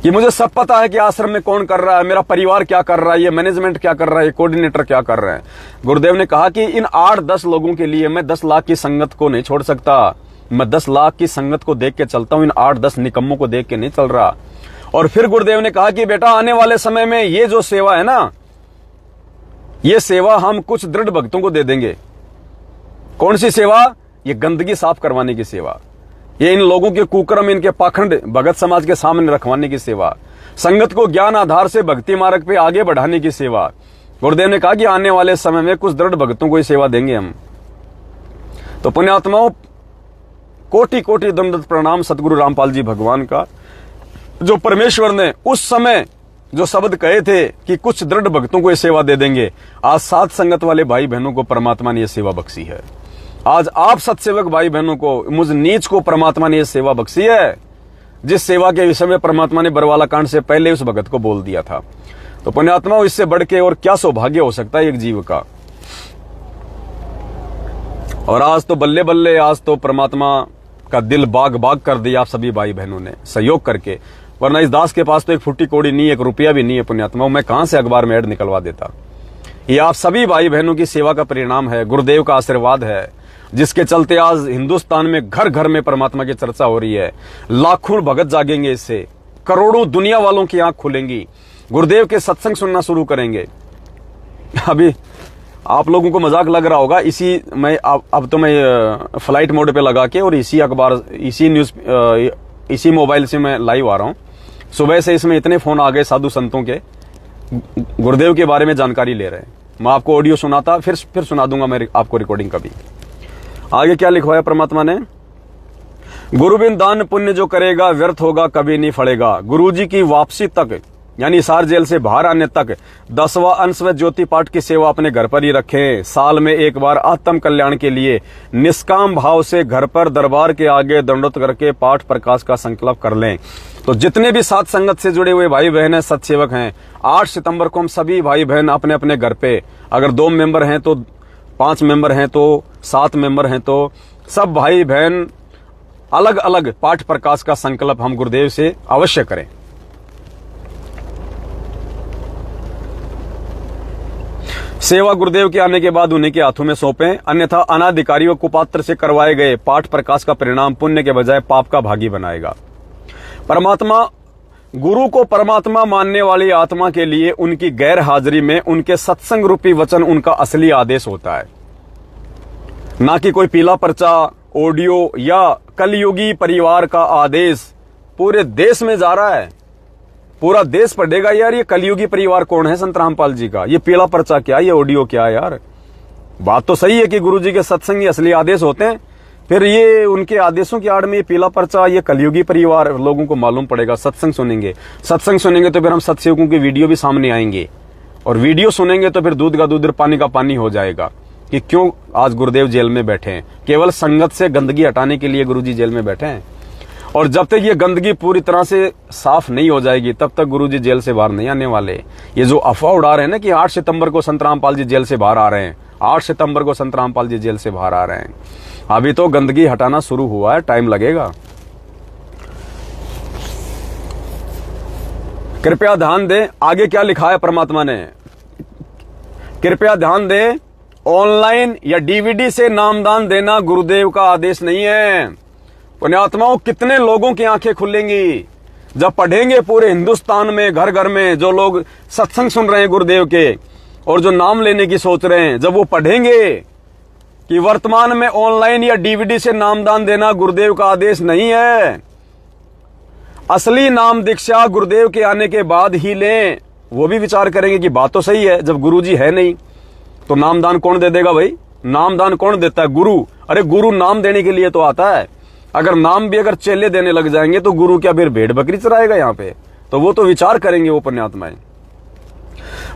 Speaker 1: कि मुझे सब पता है कि आश्रम में कौन कर रहा है, मेरा परिवार क्या कर रहा है, ये मैनेजमेंट क्या कर रहा है, ये कोऑर्डिनेटर क्या कर रहे हैं। गुरुदेव ने कहा कि इन 8-10 लोगों के लिए मैं 10 लाख की संगत को नहीं छोड़ सकता। मैं 10 लाख की संगत को देख के चलता हूं, इन 8-10 निकम्मों को देख के नहीं चल रहा। और फिर गुरुदेव ने कहा कि बेटा, आने वाले समय में ये जो सेवा है ना, ये सेवा हम कुछ दृढ़ भक्तों को दे देंगे। कौन सी सेवा? ये गंदगी साफ करवाने की सेवा, ये इन लोगों के कुकर्म, इनके पाखंड भगत समाज के सामने रखवाने की सेवा, संगत को ज्ञान आधार से भक्ति मार्ग पे आगे बढ़ाने की सेवा। गुरुदेव ने कहा कि आने वाले समय में कुछ दृढ़ भक्तों को ये सेवा देंगे हम। तो पुण्यात्माओं, कोटि कोटि दंडवत प्रणाम सतगुरु रामपाल जी भगवान का, जो परमेश्वर ने उस समय जो शब्द कहे थे कि कुछ दृढ़ भक्तों को ये सेवा दे देंगे, आज सात संगत वाले भाई बहनों को परमात्मा ने यह सेवा बख्शी है। आज आप सत्सेवक भाई बहनों को, मुझ नीच को परमात्मा ने यह सेवा बख्शी है, जिस सेवा के विषय में परमात्मा ने बरवाला कांड से पहले उस भगत को बोल दिया था। तो पुण्यात्मा, इससे बढ़ के और क्या सौभाग्य हो सकता है एक जीव का। और आज तो बल्ले बल्ले, आज तो परमात्मा का दिल बाग बाग कर दिया आप सभी भाई बहनों ने सहयोग करके। वरना इस दास के पास तो एक फुट्टी कोड़ी नहीं, एक रुपया भी नहीं है पुण्यात्मा, मैं कहां से अखबार में ऐड निकलवा देता। ये आप सभी भाई बहनों की सेवा का परिणाम है, गुरुदेव का आशीर्वाद है, जिसके चलते आज हिंदुस्तान में घर घर में परमात्मा की चर्चा हो रही है। लाखों भगत जागेंगे इससे, करोड़ों दुनिया वालों की आंख खुलेंगी, गुरुदेव के सत्संग सुनना शुरू करेंगे। अभी आप लोगों को मजाक लग रहा होगा, इसी मैं अब तो मैं फ्लाइट मोड पे लगा के और इसी अखबार, इसी न्यूज, इसी मोबाइल से मैं लाइव आ रहा हूं। सुबह से इसमें इतने फोन आ गए साधु संतों के, गुरुदेव के बारे में जानकारी ले रहे हैं। मैं आपको ऑडियो सुनाता, फिर सुना दूंगा मैं आपको रिकॉर्डिंग कभी। आगे क्या लिखवाया परमात्मा ने? गुरु बिन दान पुण्य जो करेगा व्यर्थ होगा, कभी नहीं फड़ेगा। गुरु जी की वापसी तक, यानी हिसार जेल से बाहर आने तक 10वां अंश व ज्योति पाठ की सेवा अपने घर पर ही रखें। साल में एक बार आत्म कल्याण के लिए निष्काम भाव से घर पर दरबार के आगे दंडोत करके पाठ प्रकाश का संकल्प कर लें। तो जितने भी साथ संगत से जुड़े हुए भाई बहन हैं, सत्सेवक हैं, 8 सितंबर को हम सभी भाई बहन अपने अपने घर पे, अगर 2 मेंबर हैं तो 5 मेंबर हैं तो 7 मेंबर हैं तो सब भाई बहन अलग अलग पाठ प्रकाश का संकल्प हम गुरुदेव से अवश्य करें। सेवा गुरुदेव के आने के बाद उन्हीं के हाथों में सौंपें, अन्यथा अनाधिकारियों कुपात्र से करवाए गए पाठ प्रकाश का परिणाम पुण्य के बजाय पाप का भागी बनाएगा। परमात्मा, गुरु को परमात्मा मानने वाली आत्मा के लिए उनकी गैर हाजिरी में उनके सत्संग रूपी वचन उनका असली आदेश होता है, ना कि कोई पीला पर्चा, ऑडियो या कलयुगी परिवार का आदेश पूरे देश में जा रहा है। पूरा देश पढ़ेगा यार ये कलयुगी परिवार कौन है संत रामपाल जी का, ये पीला पर्चा क्या, ये ऑडियो क्या है यार। बात तो सही है कि गुरु जी के सत्संग ये असली आदेश होते हैं, फिर ये उनके आदेशों की आड़ में ये पीला पर्चा, ये कलयुगी परिवार लोगों को मालूम पड़ेगा। सत्संग सुनेंगे तो फिर हम सत्सेवकों की वीडियो भी सामने आएंगे, और वीडियो सुनेंगे तो फिर दूध का दूध और पानी का पानी हो जाएगा कि क्यों आज गुरुदेव जेल में बैठे हैं। केवल संगत से गंदगी हटाने के लिए गुरु जी जेल में बैठे हैं, और जब तक ये गंदगी पूरी तरह से साफ नहीं हो जाएगी तब तक गुरुजी जेल से बाहर नहीं आने वाले। ये जो अफवाह उड़ा रहे हैं ना कि 8 सितंबर को संत रामपाल जी जेल से बाहर आ रहे हैं, 8 सितंबर को संत रामपाल जी जेल से बाहर आ रहे हैं, अभी तो गंदगी हटाना शुरू हुआ है, टाइम लगेगा। कृपया ध्यान दें, आगे क्या लिखा है परमात्मा ने, कृपया ध्यान दें, ऑनलाइन या डीवीडी से नामदान देना गुरुदेव का आदेश नहीं है। पुण्यात्माओं, कितने लोगों की आंखें खुलेंगी जब पढ़ेंगे पूरे हिंदुस्तान में, घर घर में जो लोग सत्संग सुन रहे हैं गुरुदेव के और जो नाम लेने की सोच रहे हैं, जब वो पढ़ेंगे कि वर्तमान में ऑनलाइन या डीवीडी से नामदान देना गुरुदेव का आदेश नहीं है, असली नाम दीक्षा गुरुदेव के आने के बाद ही लें, वो भी विचार करेंगे कि बात तो सही है, जब गुरुजी है नहीं तो नामदान कौन दे देगा भाई। नामदान कौन देता है? गुरु। अरे गुरु नाम देने के लिए तो आता है, अगर नाम भी अगर चेले देने लग जाएंगे तो गुरु क्या फिर भेड़ बकरी चराएगा यहाँ पे? तो वो तो विचार करेंगे वो पुण्यात्माएं।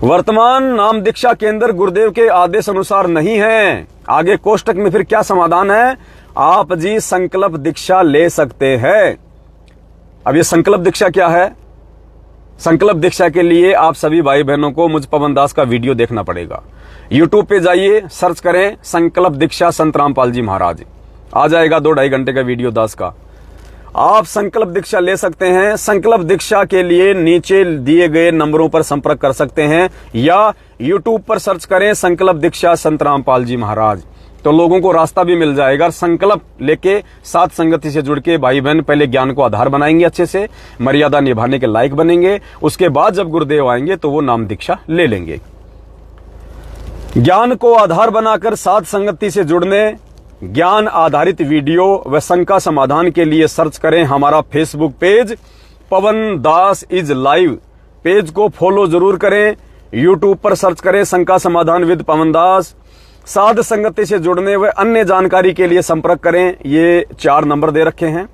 Speaker 1: वर्तमान नाम दीक्षा केंद्र गुरुदेव के आदेश अनुसार नहीं है। आगे कोष्टक में फिर क्या समाधान है? आप जी संकल्प दीक्षा ले सकते हैं। अब ये संकल्प दीक्षा क्या है? संकल्प दीक्षा के लिए आप सभी भाई बहनों को मुझ पवन दास का वीडियो देखना पड़ेगा। यूट्यूब पे जाइए, सर्च करें संकल्प दीक्षा संत रामपाल जी महाराज, आ जाएगा 2-2.5 घंटे का वीडियो दास का। आप संकल्प दीक्षा ले सकते हैं। संकल्प दीक्षा के लिए नीचे दिए गए नंबरों पर संपर्क कर सकते हैं या यूट्यूब पर सर्च करें संकल्प दीक्षा संत रामपाल जी महाराज, तो लोगों को रास्ता भी मिल जाएगा। संकल्प लेके साथ संगति से जुड़ के भाई बहन पहले ज्ञान को आधार बनाएंगे, अच्छे से मर्यादा निभाने के लायक बनेंगे। उसके बाद जब गुरुदेव आएंगे तो वो नाम दीक्षा ले लेंगे। ज्ञान को आधार बनाकर साथ संगति से जुड़ने, ज्ञान आधारित वीडियो व शंका समाधान के लिए सर्च करें हमारा Facebook page Pawan Das is live. Page को फॉलो जरूर करें। यूट्यूब पर सर्च करें शंका समाधान विद पवन दास। साध संगति से जुड़ने व अन्य जानकारी के लिए संपर्क करें। ये 4 नंबर दे रखे हैं,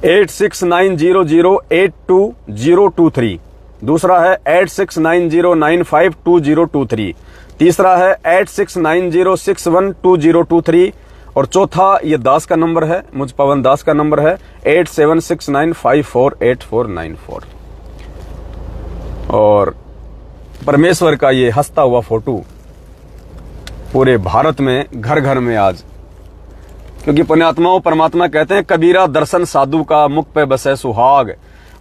Speaker 1: 8690082023, दूसरा है 8690952023, तीसरा है 8690612023 और चौथा ये दास का नंबर है, मुझ पवन दास का नंबर है 8769548494। और परमेश्वर का ये हंसता हुआ फोटो पूरे भारत में घर घर में आज, क्योंकि पुण्यात्माओं परमात्मा कहते हैं कबीरा दर्शन साधु का मुख पे बसे सुहाग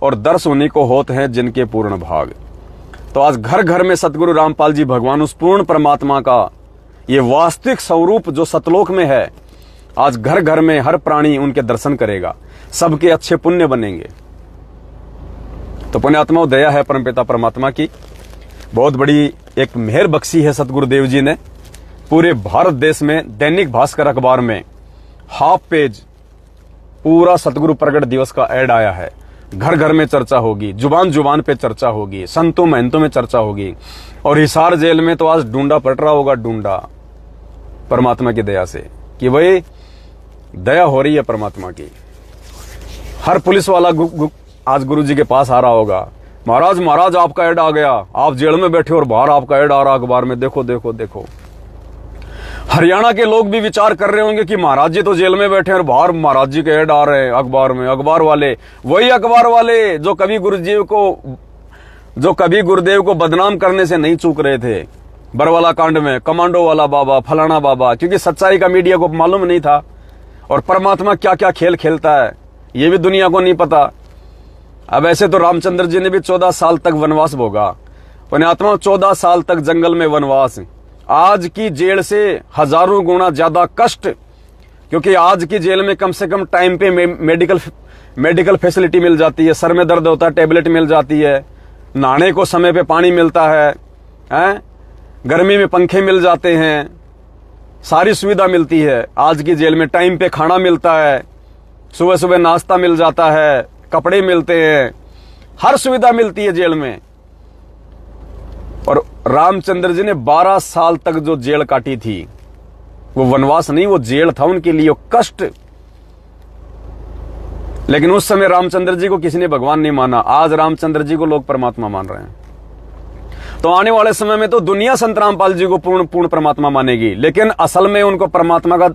Speaker 1: और दर्श उन्हीं को होते हैं जिनके पूर्ण भाग। तो आज घर घर में सतगुरु रामपाल जी भगवान उस पूर्ण परमात्मा का ये वास्तविक स्वरूप जो सतलोक में है, आज घर घर में हर प्राणी उनके दर्शन करेगा, सबके अच्छे पुण्य बनेंगे। तो पुण्यात्माओं दया है परमपिता परमात्मा की, बहुत बड़ी एक मेहर बख्शी है सतगुरुदेव जी ने। पूरे भारत देश में दैनिक भास्कर अखबार में हाफ पेज पूरा सतगुरु प्रगट दिवस का ऐड आया है। घर घर में चर्चा होगी, जुबान जुबान पे चर्चा होगी, संतों महंतों में चर्चा होगी। और हिसार जेल में तो आज ढूंढा पड़ रहा होगा, ढूंढा परमात्मा की दया से कि भाई दया हो रही है परमात्मा की। हर पुलिस वाला आज गुरु जी के पास आ रहा होगा, महाराज महाराज आपका ऐड आ गया, आप जेल में बैठे और बाहर आपका ऐड आ रहा अखबार में, देखो देखो देखो। हरियाणा के लोग भी विचार कर रहे होंगे कि महाराज जी तो जेल में बैठे हैं और बाहर महाराज जी के ऐड आ रहे हैं अखबार में। अखबार वाले वही अखबार वाले जो कभी गुरुदेव को बदनाम करने से नहीं चूक रहे थे बरवाला कांड में, कमांडो वाला बाबा, फलाना बाबा, क्योंकि सच्चाई का मीडिया को मालूम नहीं था। और परमात्मा क्या क्या खेल खेलता है ये भी दुनिया को नहीं पता। अब ऐसे तो रामचंद्र जी ने भी 14 साल तक वनवास भोगा, पुण्यात्मा 14 साल तक जंगल में वनवास। आज की जेल से हजारों गुना ज्यादा कष्ट, क्योंकि आज की जेल में कम से कम टाइम पे मेडिकल फैसिलिटी मिल जाती है, सर में दर्द होता है टेबलेट मिल जाती है, नहाने को समय पे पानी मिलता है, गर्मी में पंखे मिल जाते हैं, सारी सुविधा मिलती है। आज की जेल में टाइम पे खाना मिलता है, सुबह सुबह नाश्ता मिल जाता है, कपड़े मिलते हैं, हर सुविधा मिलती है जेल में। और रामचंद्र जी ने 12 साल तक जो जेल काटी थी वो वनवास नहीं, वो जेल था उनके लिए, वो कष्ट। लेकिन उस समय रामचंद्र जी को किसी ने भगवान नहीं माना, आज रामचंद्र जी को लोग परमात्मा मान रहे हैं। तो आने वाले समय में तो दुनिया संत रामपाल जी को पूर्ण परमात्मा मानेगी, लेकिन असल में उनको परमात्मा का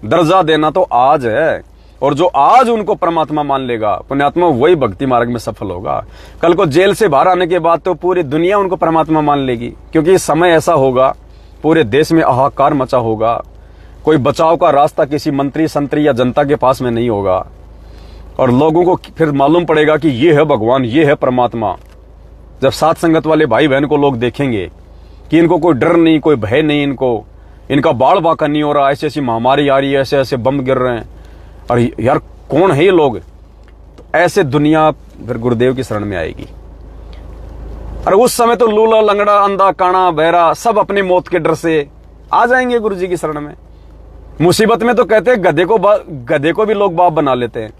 Speaker 1: दर्जा देना तो आज है। और जो आज उनको परमात्मा मान लेगा पुण्यात्मा, वही भक्ति मार्ग में सफल होगा। कल को जेल से बाहर आने के बाद तो पूरी दुनिया उनको परमात्मा मान लेगी, क्योंकि समय ऐसा होगा पूरे देश में हाहाकार मचा होगा। कोई बचाव का रास्ता किसी मंत्री संतरी या जनता के पास में नहीं होगा। और लोगों को फिर मालूम पड़ेगा कि ये है भगवान, ये है परमात्मा। जब साथ संगत वाले भाई बहन को लोग देखेंगे कि इनको कोई डर नहीं, कोई भय नहीं, इनका बाढ़ बाका नहीं हो रहा, ऐसी ऐसी महामारी आ रही है, ऐसे ऐसे बम गिर रहे हैं, और यार कौन है ये लोग, तो ऐसे दुनिया फिर गुरुदेव की शरण में आएगी। और उस समय तो लूला लंगड़ा अंधा काना बहरा सब अपनी मौत के डर से आ जाएंगे गुरु जी की शरण में। मुसीबत में तो कहते हैं गधे को भी लोग बाप बना लेते हैं।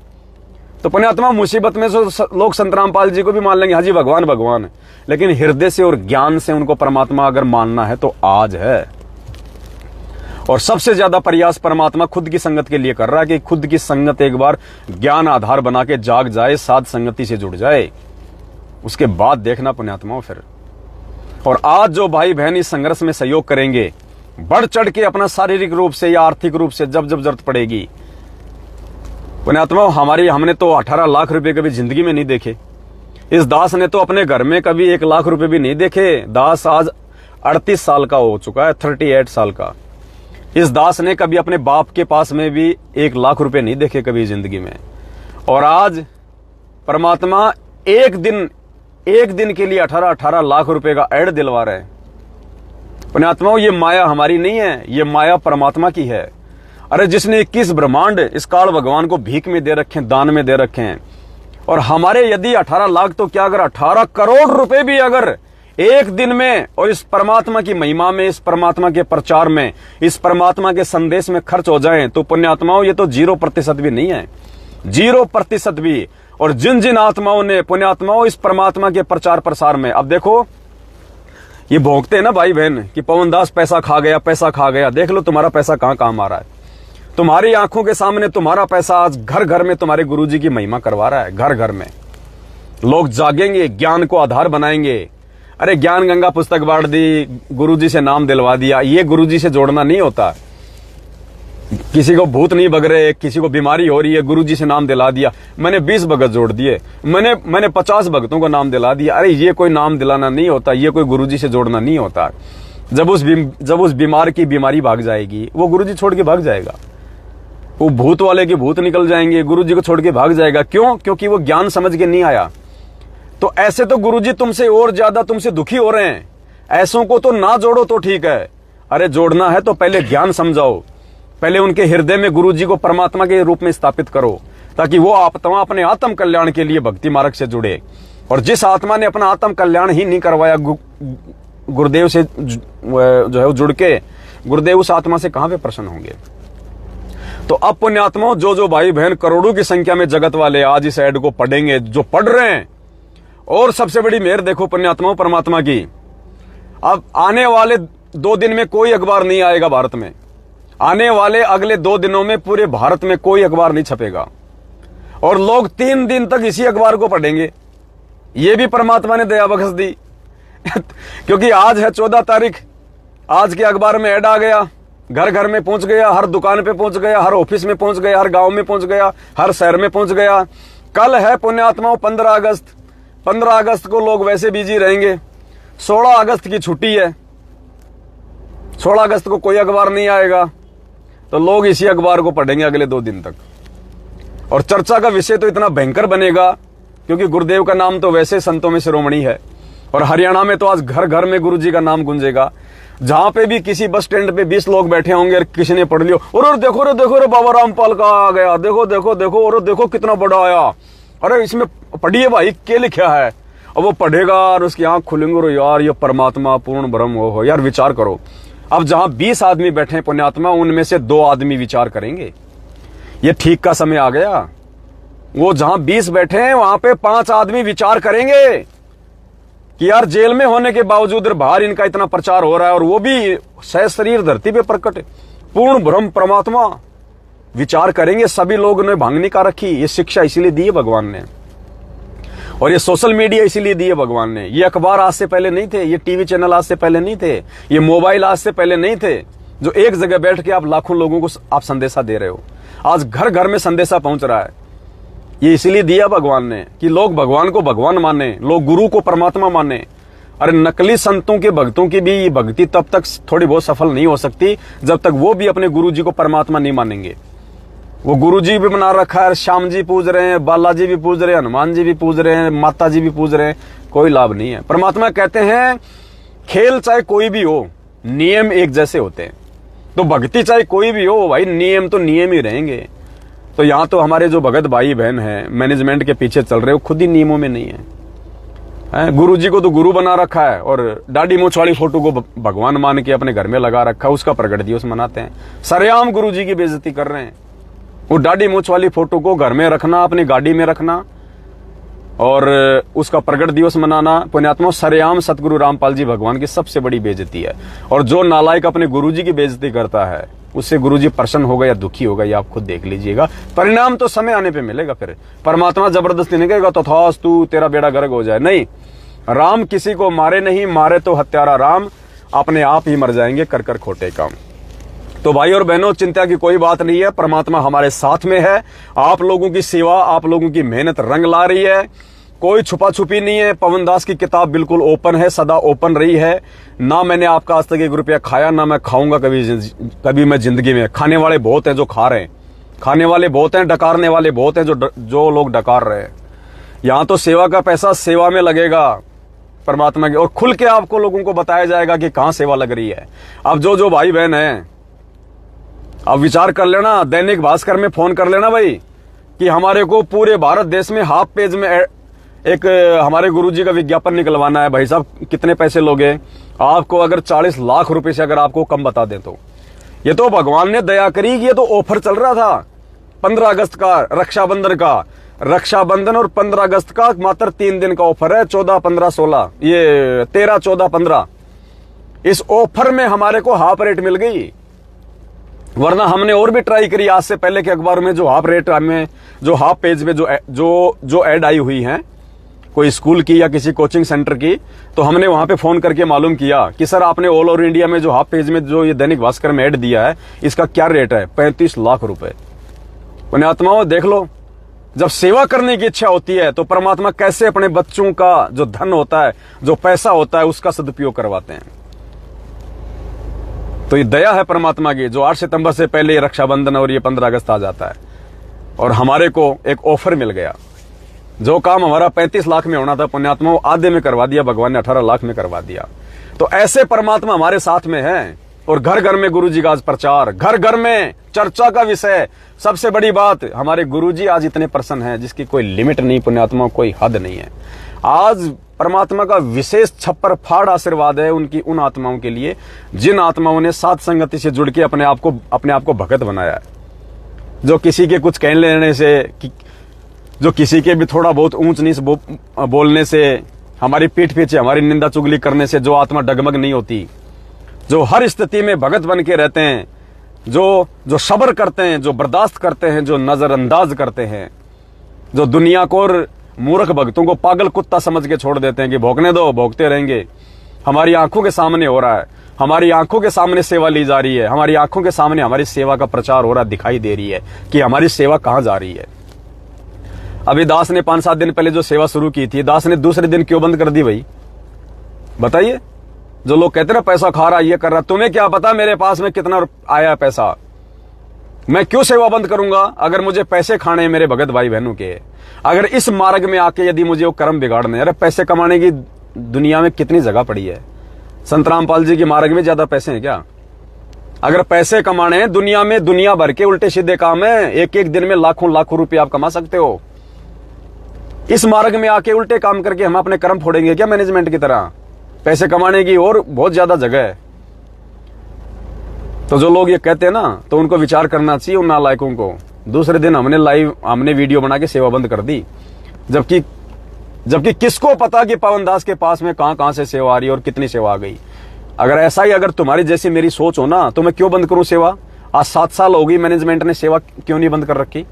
Speaker 1: तो पुण्यात्मा मुसीबत में लोग संत रामपाल जी को भी मान लेंगे, हाँ जी भगवान भगवान है, लेकिन हृदय से और ज्ञान से उनको परमात्मा अगर मानना है तो आज है। और सबसे ज्यादा प्रयास परमात्मा खुद की संगत के लिए कर रहा है कि खुद की संगत एक बार ज्ञान आधार बना के जाग जाए, साध संगति से जुड़ जाए, उसके बाद देखना पुण्यात्माओं फिर। और आज जो भाई बहन इस संघर्ष में सहयोग करेंगे, बढ़ चढ़ के अपना शारीरिक रूप से या आर्थिक रूप से जब जरूरत पड़ेगी, पुण्यात्माओं हमने तो 18 लाख रुपए कभी जिंदगी में नहीं देखे। इस दास ने तो अपने घर में कभी 1 लाख रुपए भी नहीं देखे। दास आज 38 साल का हो चुका है, 38 साल का। इस दास ने कभी अपने बाप के पास में भी 1 लाख रुपए नहीं देखे कभी जिंदगी में। और आज परमात्मा एक दिन के लिए 18 लाख रुपए का ऐड दिलवा रहे हैं। पुण्यात्माओं, ये माया हमारी नहीं है, ये माया परमात्मा की है। अरे जिसने 21 ब्रह्मांड इस काल भगवान को भीख में दे रखे हैं, दान में दे रखे हैं, और हमारे यदि 18 लाख तो क्या अगर 18 करोड़ रुपए भी अगर एक दिन में और इस परमात्मा की महिमा में, इस परमात्मा के प्रचार में, इस परमात्मा के संदेश में खर्च हो जाएं, तो पुण्यात्माओं ये तो 0% भी नहीं है, 0% भी। और जिन जिन आत्माओं ने, पुण्यात्माओं, इस परमात्मा के प्रचार प्रसार में, अब देखो ये भोंकते हैं ना भाई बहन कि पवनदास पैसा खा गया, पैसा खा गया। देख लो तुम्हारा पैसा कहां काम आ रहा है। तुम्हारी आंखों के सामने तुम्हारा पैसा आज घर घर में तुम्हारे गुरुजी की महिमा करवा रहा है। घर घर में लोग जागेंगे, ज्ञान को आधार बनाएंगे। अरे ज्ञान गंगा पुस्तक बांट दी, गुरुजी से नाम दिलवा दिया, ये गुरुजी से जोड़ना नहीं होता। किसी को भूत नहीं बग रहे, किसी को बीमारी हो रही है, गुरुजी से नाम दिला दिया। मैंने 20 भगत जोड़ दिए, मैंने 50 भक्तों को नाम दिला दिया। अरे ये कोई नाम दिलाना नहीं होता, ये कोई गुरुजी से जोड़ना नहीं होता। जब उस बीमार की बीमारी भाग जाएगी, वो गुरुजी छोड़ के भाग जाएगा। वो भूत वाले के भूत निकल जाएंगे, गुरुजी को छोड़ के भाग जाएगा। क्यों? क्योंकि वो ज्ञान समझ के नहीं आया। तो ऐसे तो गुरुजी तुमसे और ज्यादा तुमसे दुखी हो रहे हैं। ऐसों को तो ना जोड़ो तो ठीक है। अरे जोड़ना है तो पहले ज्ञान समझाओ, पहले उनके हृदय में गुरुजी को परमात्मा के रूप में स्थापित करो, ताकि वो आत्मा अपने आत्म कल्याण के लिए भक्ति मार्ग से जुड़े। और जिस आत्मा ने अपना आत्म कल्याण ही नहीं करवाया गुरुदेव से जो है जुड़ के, गुरुदेव उस आत्मा से कहां पे प्रसन्न होंगे। तो अब पुण्यात्माओं, जो भाई बहन करोड़ों की संख्या में जगत वाले आज इस ऐड को पढ़ेंगे, जो पढ़ रहे हैं, और सबसे बड़ी मेहर देखो पुण्यात्माओं परमात्मा की, अब आने वाले 2 दिन में कोई अखबार नहीं आएगा भारत में। आने वाले अगले 2 दिनों में पूरे भारत में कोई अखबार नहीं छपेगा, और लोग 3 दिन तक इसी अखबार को पढ़ेंगे। ये भी परमात्मा ने दया बख्श दी क्योंकि आज है 14 तारीख, आज के अखबार में ऐड आ गया, घर घर में पहुंच गया, हर दुकान पे पहुंच गया, हर ऑफिस में पहुंच गया, हर गांव में पहुंच गया, हर शहर में पहुंच गया। कल है पुण्यात्माओं 15 अगस्त। 15 अगस्त को लोग वैसे बिजी रहेंगे। 16 अगस्त की छुट्टी है, 16 अगस्त को कोई अखबार नहीं आएगा, तो लोग इसी अखबार को पढ़ेंगे अगले 2 दिन तक। और चर्चा का विषय तो इतना भयंकर बनेगा, क्योंकि गुरुदेव का नाम तो वैसे संतों में शिरोमणि है, और हरियाणा में तो आज घर घर में गुरुजी का नाम गूंजेगा। जहां पे भी किसी बस स्टैंड पे 20 लोग बैठे होंगे और किसी ने पढ़ लियो, और देखो रे बाबा रामपाल का आ गया, देखो देखो देखो, और देखो कितना बड़ा आया, अरे इसमें पढ़िए भाई क्या लिखा है। और वो पढ़ेगा और उसकी आंख खुलेंगे, और यार ये परमात्मा पूर्ण ब्रह्म हो। यार विचार करो, अब जहां 20 आदमी बैठे हैं पुण्यात्मा, उनमें से 2 आदमी विचार करेंगे। ये ठीक का समय आ गया। वो जहां 20 बैठे हैं वहां पे 5 आदमी विचार करेंगे कि यार जेल में होने के बावजूद बाहर इनका इतना प्रचार हो रहा है, और वो भी सहशरीर धरती पे प्रकट है, पूर्ण ब्रह्म परमात्मा। विचार करेंगे। सभी लोगों ने भांग नहीं का रखी। ये शिक्षा इसीलिए दी है भगवान ने, और ये सोशल मीडिया इसीलिए दी है भगवान ने। ये अखबार आज से पहले नहीं थे, ये टीवी चैनल आज से पहले नहीं थे, ये मोबाइल आज से पहले नहीं थे, जो एक जगह बैठ के आप लाखों लोगों को आप संदेशा दे रहे हो। आज घर घर में संदेशा पहुंच रहा है। ये इसीलिए दिया भगवान ने कि लोग भगवान को भगवान माने, लोग गुरु को परमात्मा माने। अरे नकली संतों के भक्तों की भी ये भक्ति तब तक थोड़ी बहुत सफल नहीं हो सकती जब तक वो भी अपने गुरु जी को परमात्मा नहीं मानेंगे। वो गुरु जी भी बना रखा है, श्याम जी पूज रहे हैं, बालाजी भी पूज रहे हैं, हनुमान जी भी पूज रहे हैं, माता जी भी पूज रहे हैं, कोई लाभ नहीं है। परमात्मा कहते हैं खेल चाहे कोई भी हो, नियम एक जैसे होते हैं। तो भक्ति चाहे कोई भी हो भाई, नियम तो नियम ही रहेंगे। तो यहाँ तो हमारे जो भगत भाई बहन हैं, मैनेजमेंट के पीछे चल रहे हो, खुद ही नियमों में नहीं है। गुरु जी को तो गुरु बना रखा है, और दाढ़ी मूंछ वाली फोटो को भगवान मान के अपने घर में लगा रखा है, उसका प्रगट दिवस मनाते हैं। सरेआम गुरु जी की बेइज्जती कर रहे हैं। वो दाढ़ी मूंछ वाली फोटो को घर में रखना, अपनी गाड़ी में रखना, और उसका प्रगट दिवस मनाना, पुण्यात्मा सरेआम सतगुरु रामपाल जी भगवान की सबसे बड़ी बेइज्जती है। और जो नालायक अपने गुरु जी की बेइज्जती करता है, उससे गुरुजी प्रसन्न होगा या दुखी होगा, ये आप खुद देख लीजिएगा। परिणाम तो समय आने पे मिलेगा। फिर परमात्मा जबरदस्ती नहीं कहेगा तथास्तु तेरा बेड़ा गर्क हो जाए, नहीं। राम किसी को मारे नहीं, मारे तो हत्यारा राम, अपने आप ही मर जाएंगे कर कर खोटे काम। तो भाई और बहनों, चिंता की कोई बात नहीं है, परमात्मा हमारे साथ में है। आप लोगों की सेवा, आप लोगों की मेहनत रंग ला रही है। कोई छुपा छुपी नहीं है। पवन दास की किताब बिल्कुल ओपन है, सदा ओपन रही है। ना मैंने आपका आज तक 1 रुपया खाया, ना मैं खाऊंगा कभी मैं जिंदगी में। खाने वाले बहुत हैं जो खा रहे हैं, खाने वाले बहुत हैं, डकारने वाले बहुत हैं जो लोग डकार रहे हैं। यहां तो सेवा का पैसा सेवा में लगेगा परमात्मा की, और खुल के आपको लोगों को बताया जाएगा कि कहां सेवा लग रही है। अब जो भाई बहन है, अब विचार कर लेना, दैनिक भास्कर में फोन कर लेना भाई कि हमारे को पूरे भारत देश में हाफ पेज में एक हमारे गुरुजी का विज्ञापन निकलवाना है। भाई साहब कितने पैसे लोगे? आपको अगर 40 लाख रुपए से अगर आपको कम बता दें तो ये तो भगवान ने दया करी कि ये तो ऑफर चल रहा था 15 अगस्त का, रक्षाबंधन का। रक्षाबंधन और 15 अगस्त का मात्र 3 दिन का ऑफर है, 14, 15, 16, ये 13, 14, 15। इस ऑफर में हमारे को हाफ रेट मिल गई, वरना हमने और भी ट्राई करी आज से पहले के अखबार में जो हाफ रेट में, जो हाफ पेज में जो ऐड आई हुई है कोई स्कूल की या किसी कोचिंग सेंटर की, तो हमने वहां पे फोन करके मालूम किया कि सर आपने ऑल ओवर इंडिया में जो हाफ पेज में जो ये दैनिक भास्कर में ऐड दिया है इसका क्या रेट है? 35 लाख रुपए। पुण्यात्माओं देख लो, जब सेवा करने की इच्छा होती है तो परमात्मा कैसे अपने बच्चों का जो धन होता है, जो पैसा होता है, उसका सदुपयोग करवाते हैं। तो ये दया है परमात्मा की, जो 8 सितंबर से पहले ये रक्षाबंधन और ये 15 अगस्त आ जाता है और हमारे को एक ऑफर मिल गया। जो काम हमारा 35 लाख में होना था पुण्यात्मा, आधे में करवा दिया भगवान ने, 18 लाख में करवा दिया। तो ऐसे परमात्मा हमारे साथ में है। और घर घर में गुरुजी का आज प्रचार, घर घर में चर्चा का विषय। सबसे बड़ी बात, हमारे गुरुजी आज इतने प्रसन्न हैं जिसकी कोई लिमिट नहीं पुण्यात्मा, कोई हद नहीं है। आज परमात्मा का विशेष छप्पर फाड़ आशीर्वाद है उनकी उन आत्माओं के लिए जिन आत्माओं ने साथ संगति से जुड़ के अपने आप को भगत बनाया है। जो किसी के कुछ कह लेने से, जो किसी के भी थोड़ा बहुत ऊंच नीच बोलने से, हमारी पीठ पीछे हमारी निंदा चुगली करने से जो आत्मा डगमग नहीं होती, जो हर स्थिति में भगत बन के रहते हैं, जो सब्र करते हैं, जो बर्दाश्त करते हैं, जो नजरअंदाज करते हैं, जो दुनिया को और मूर्ख भक्तों को पागल कुत्ता समझ के छोड़ देते हैं कि भोंकने दो, भोंकते रहेंगे। हमारी आंखों के सामने हो रहा है, हमारी आंखों के सामने सेवा ली जा रही है, हमारी आंखों के सामने हमारी सेवा का प्रचार हो रहा, दिखाई दे रही है कि हमारी सेवा कहां जा रही है। अभी दास ने 5-7 दिन पहले जो सेवा शुरू की थी, दास ने दूसरे दिन क्यों बंद कर दी भाई? बताइए। जो लोग कहते ना पैसा खा रहा, ये कर रहा, तुम्हें क्या पता मेरे पास में कितना आया पैसा? मैं क्यों सेवा बंद करूंगा अगर मुझे पैसे खाने हैं मेरे भगत भाई बहनों के? अगर इस मार्ग में आके यदि मुझे वो कर्म बिगाड़ने, अरे पैसे कमाने की दुनिया में कितनी जगह पड़ी है। संत रामपाल जी के मार्ग में ज्यादा पैसे हैं क्या? अगर पैसे कमाने हैं दुनिया में, दुनिया भर के उल्टे सीधे काम है। एक एक दिन में लाखों लाखों रुपए आप कमा सकते हो। इस मार्ग में आके उल्टे काम करके हम अपने कर्म फोड़ेंगे क्या मैनेजमेंट की तरह? पैसे कमाने की और बहुत ज्यादा जगह है। तो जो लोग ये कहते हैं ना, तो उनको विचार करना चाहिए उन नालायकों को। दूसरे दिन हमने वीडियो बना के सेवा बंद कर दी, जबकि किसको पता कि पवन दास के पास में कहां से सेवा आ रही है और कितनी सेवा आ गई। अगर ऐसा ही अगर तुम्हारी जैसी मेरी सोच हो ना, तो मैं क्यों बंद करूं सेवा? आज 7 साल हो गई, मैनेजमेंट ने सेवा क्यों नहीं बंद कर रखी?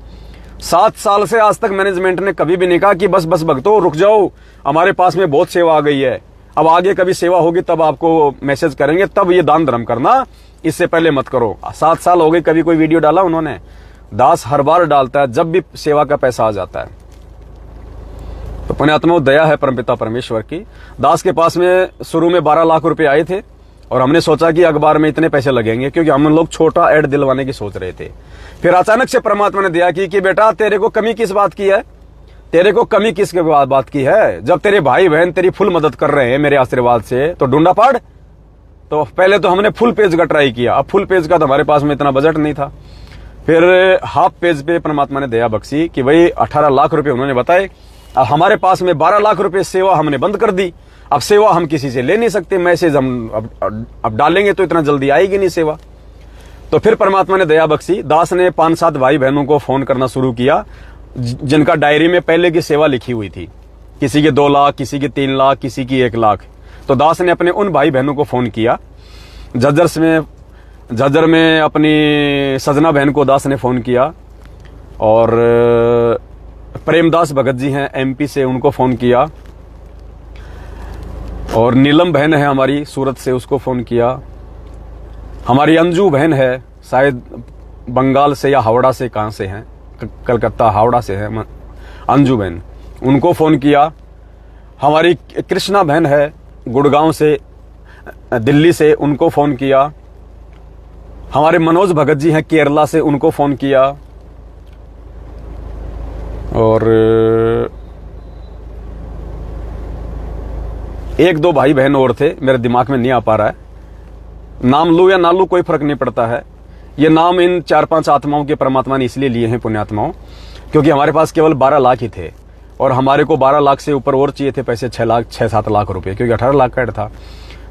Speaker 1: 7 साल से आज तक मैनेजमेंट ने कभी भी नहीं कहा कि बस भक्तों रुक जाओ, हमारे पास में बहुत सेवा आ गई है, अब आगे कभी सेवा होगी तब आपको मैसेज करेंगे, तब ये दान धर्म करना, इससे पहले मत करो। 7 साल हो गए, कभी कोई वीडियो डाला उन्होंने? दास हर बार डालता है जब भी सेवा का पैसा आ जाता है। तो पुण्यात्मा दया है परमपिता परमेश्वर की। दास के पास में शुरू में 12 लाख रुपए आए थे और हमने सोचा कि अखबार में इतने पैसे लगेंगे, क्योंकि हम लोग छोटा ऐड दिलवाने की सोच रहे थे। फिर अचानक से परमात्मा ने दया की कि बेटा तेरे को कमी किस बात की है? तेरे को कमी किस बात की है? जब तेरे भाई बहन तेरी फुल मदद कर रहे हैं मेरे आशीर्वाद से, तो ढूंढा पाड़। तो पहले तो हमने फुल पेज का ट्राई किया, अब फुल पेज का तो हमारे पास में इतना बजट नहीं था। फिर हाफ पेज पे परमात्मा ने दया बख्शी कि भाई 18 लाख रुपए उन्होंने बताए। अब हमारे पास में 12 लाख रुपए सेवा हमने बंद कर दी। अब सेवा हम किसी से ले नहीं सकते, मैसेज हम अब डालेंगे तो इतना जल्दी आएगी नहीं सेवा। तो फिर परमात्मा ने दया बख्शी, दास ने 5-7 भाई बहनों को फोन करना शुरू किया जिनका डायरी में पहले की सेवा लिखी हुई थी। किसी के 2 लाख, किसी के 3 लाख, किसी की 1 लाख। तो दास ने अपने उन भाई बहनों को फोन किया। झज्जर में अपनी सजना बहन को दास ने फोन किया, और प्रेमदास भगत जी हैं MP से, उनको फोन किया, और नीलम बहन है हमारी सूरत से, उसको फोन किया। हमारी अंजू बहन है, शायद बंगाल से या हावड़ा से, कहां से हैं, कलकत्ता हावड़ा से है अंजू बहन, उनको फ़ोन किया। हमारी कृष्णा बहन है गुड़गांव से, दिल्ली से, उनको फ़ोन किया। हमारे मनोज भगत जी हैं केरला से, उनको फ़ोन किया। और एक दो भाई बहन और थे, मेरे दिमाग में नहीं आ पा रहा है। नाम लूं या ना लूं कोई फर्क नहीं पड़ता है। ये नाम इन 4-5 आत्माओं के परमात्मा ने इसलिए लिए हैं, पुण्यात्माओं, क्योंकि हमारे पास केवल 12 लाख ही थे और हमारे को 12 लाख से ऊपर और चाहिए थे पैसे, 6-7 लाख रुपए, क्योंकि 18 लाख का ऐड था।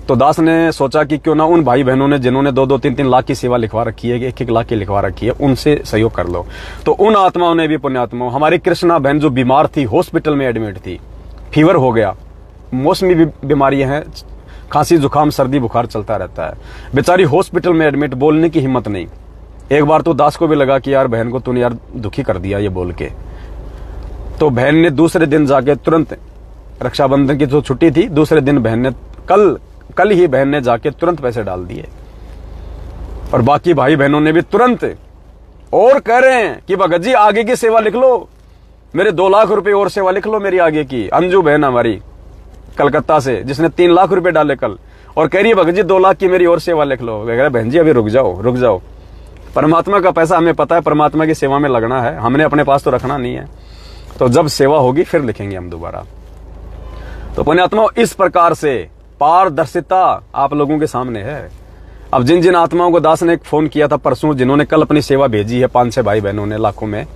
Speaker 1: तो दास ने सोचा कि क्यों ना उन भाई बहनों ने जिन्होंने 2-2, 3-3 लाख की सेवा लिखवा रखी है, 1-1 लाख की लिखवा रखी है, उनसे सहयोग कर लो। तो उन आत्माओं ने भी, पुण्यात्माओं, हमारी कृष्णा बहन जो बीमार थी, हॉस्पिटल में एडमिट थी, फीवर हो गया, मौसमी बीमारियां हैं, खांसी जुकाम सर्दी बुखार चलता रहता है, बेचारी हॉस्पिटल में एडमिट, बोलने की हिम्मत नहीं। एक बार तो दास को भी लगा कि यार बहन को तूने यार दुखी कर दिया ये बोल के। तो बहन ने दूसरे दिन जाके तुरंत, रक्षाबंधन की जो छुट्टी थी, दूसरे दिन बहन ने कल ही बहन ने जाके तुरंत पैसे डाल दिए। और बाकी भाई बहनों ने भी तुरंत, और कह रहे हैं कि भगत जी आगे की सेवा लिख लो, मेरे 2 लाख रुपए और सेवा लिख लो मेरी आगे की। अंजू बहन हमारी कलकत्ता से, जिसने 3 लाख रुपए डाले कल, और कह रही है भगत जी 2 लाख की मेरी और सेवा लिख लो। कह रहे बहन जी अभी रुक जाओ, परमात्मा का पैसा हमें पता है, परमात्मा की सेवा में लगना है, हमने अपने पास तो रखना नहीं है। तो जब सेवा होगी फिर लिखेंगे हम दोबारा। तो पुण्यात्माओं, इस प्रकार से पारदर्शिता आप लोगों के सामने है। अब जिन जिन आत्माओं को दास ने एक फोन किया था परसों, जिन्होंने कल अपनी सेवा भेजी है, 5-6 भाई बहनों ने लाखों में,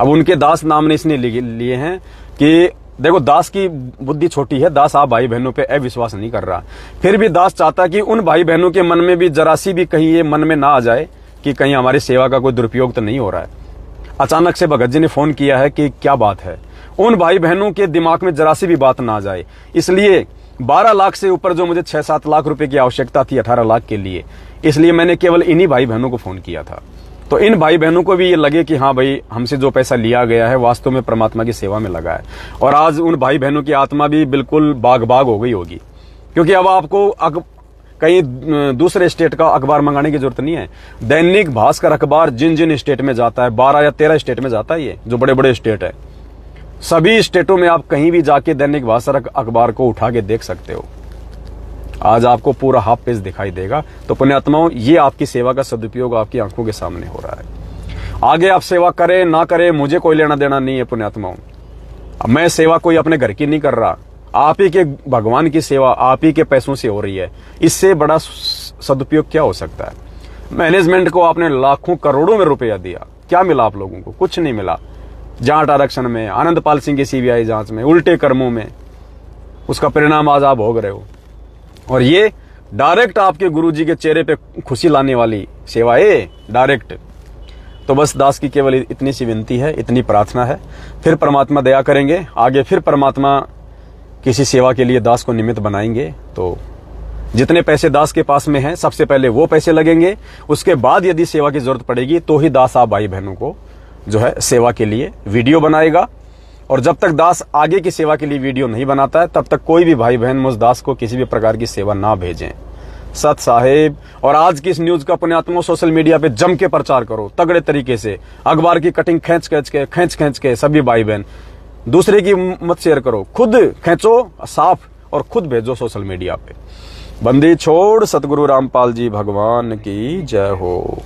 Speaker 1: अब उनके दास नाम ने इसने लिए हैं कि देखो दास की बुद्धि छोटी है, दास आप भाई बहनों पे अविश्वास नहीं कर रहा, फिर भी दास चाहता कि उन भाई बहनों के मन में भी जरा सी भी कहीं ये मन में ना आ जाए कि कहीं हमारी सेवा का कोई दुरुपयोग तो नहीं हो रहा है। अचानक से भगत जी ने फोन किया है कि क्या बात है, उन भाई बहनों के दिमाग में जरा सी भी बात ना आ जाए, इसलिए 12 लाख से ऊपर जो मुझे 6-7 लाख रुपए की आवश्यकता थी 18 लाख के लिए, इसलिए मैंने केवल इन्हीं भाई बहनों को फोन किया था। तो इन भाई बहनों को भी ये लगे कि हाँ भाई, हमसे जो पैसा लिया गया है वास्तव में परमात्मा की सेवा में लगा है। और आज उन भाई बहनों की आत्मा भी बिल्कुल बाग हो गई होगी, क्योंकि अब आपको कहीं दूसरे स्टेट का अखबार मंगाने की जरूरत नहीं है। दैनिक भास्कर अखबार जिन जिन स्टेट में जाता है, 12 या 13 स्टेट में जाता है, ये जो बड़े बड़े स्टेट है, सभी स्टेटों में आप कहीं भी जाके दैनिक भास्कर अखबार को उठा के देख सकते हो। आज आपको पूरा हाफ पेज दिखाई देगा। तो पुण्यात्माओं, ये आपकी सेवा का सदुपयोग आपकी आंखों के सामने हो रहा है। आगे आप सेवा करें ना करें, मुझे कोई लेना देना नहीं है पुण्यात्माओं। अब मैं सेवा कोई अपने घर की नहीं कर रहा, आप ही के भगवान की सेवा आप ही के पैसों से हो रही है। इससे बड़ा सदुपयोग क्या हो सकता है। मैनेजमेंट को आपने लाखों करोड़ों में रुपया दिया, क्या मिला आप लोगों को? कुछ नहीं मिला। जाट आरक्षण में, आनंदपाल सिंह की सीबीआई जांच में, उल्टे कर्मों में, उसका परिणाम आज आप भोग रहे हो। और ये डायरेक्ट आपके गुरुजी के चेहरे पे खुशी लाने वाली सेवा है, डायरेक्ट। तो बस दास की केवल इतनी सी विनती है, इतनी प्रार्थना है, फिर परमात्मा दया करेंगे। आगे फिर परमात्मा किसी सेवा के लिए दास को निमित्त बनाएंगे। तो जितने पैसे दास के पास में हैं, सबसे पहले वो पैसे लगेंगे, उसके बाद यदि सेवा की जरूरत पड़ेगी तो ही दास आप भाई बहनों को जो है सेवा के लिए वीडियो बनाएगा। और जब तक दास आगे की सेवा के लिए वीडियो नहीं बनाता है, तब तक कोई भी भाई बहन मुझ दास को किसी भी प्रकार की सेवा ना भेजें। सत साहेब। और आज की इस न्यूज का पुण्यात्मा सोशल मीडिया पे जम के प्रचार करो, तगड़े तरीके से। अखबार की कटिंग खींच के सभी भाई बहन, दूसरे की मत शेयर करो, खुद खींचो साफ और खुद भेजो सोशल मीडिया पे। बंदी छोड़। सतगुरु रामपाल जी भगवान की जय हो।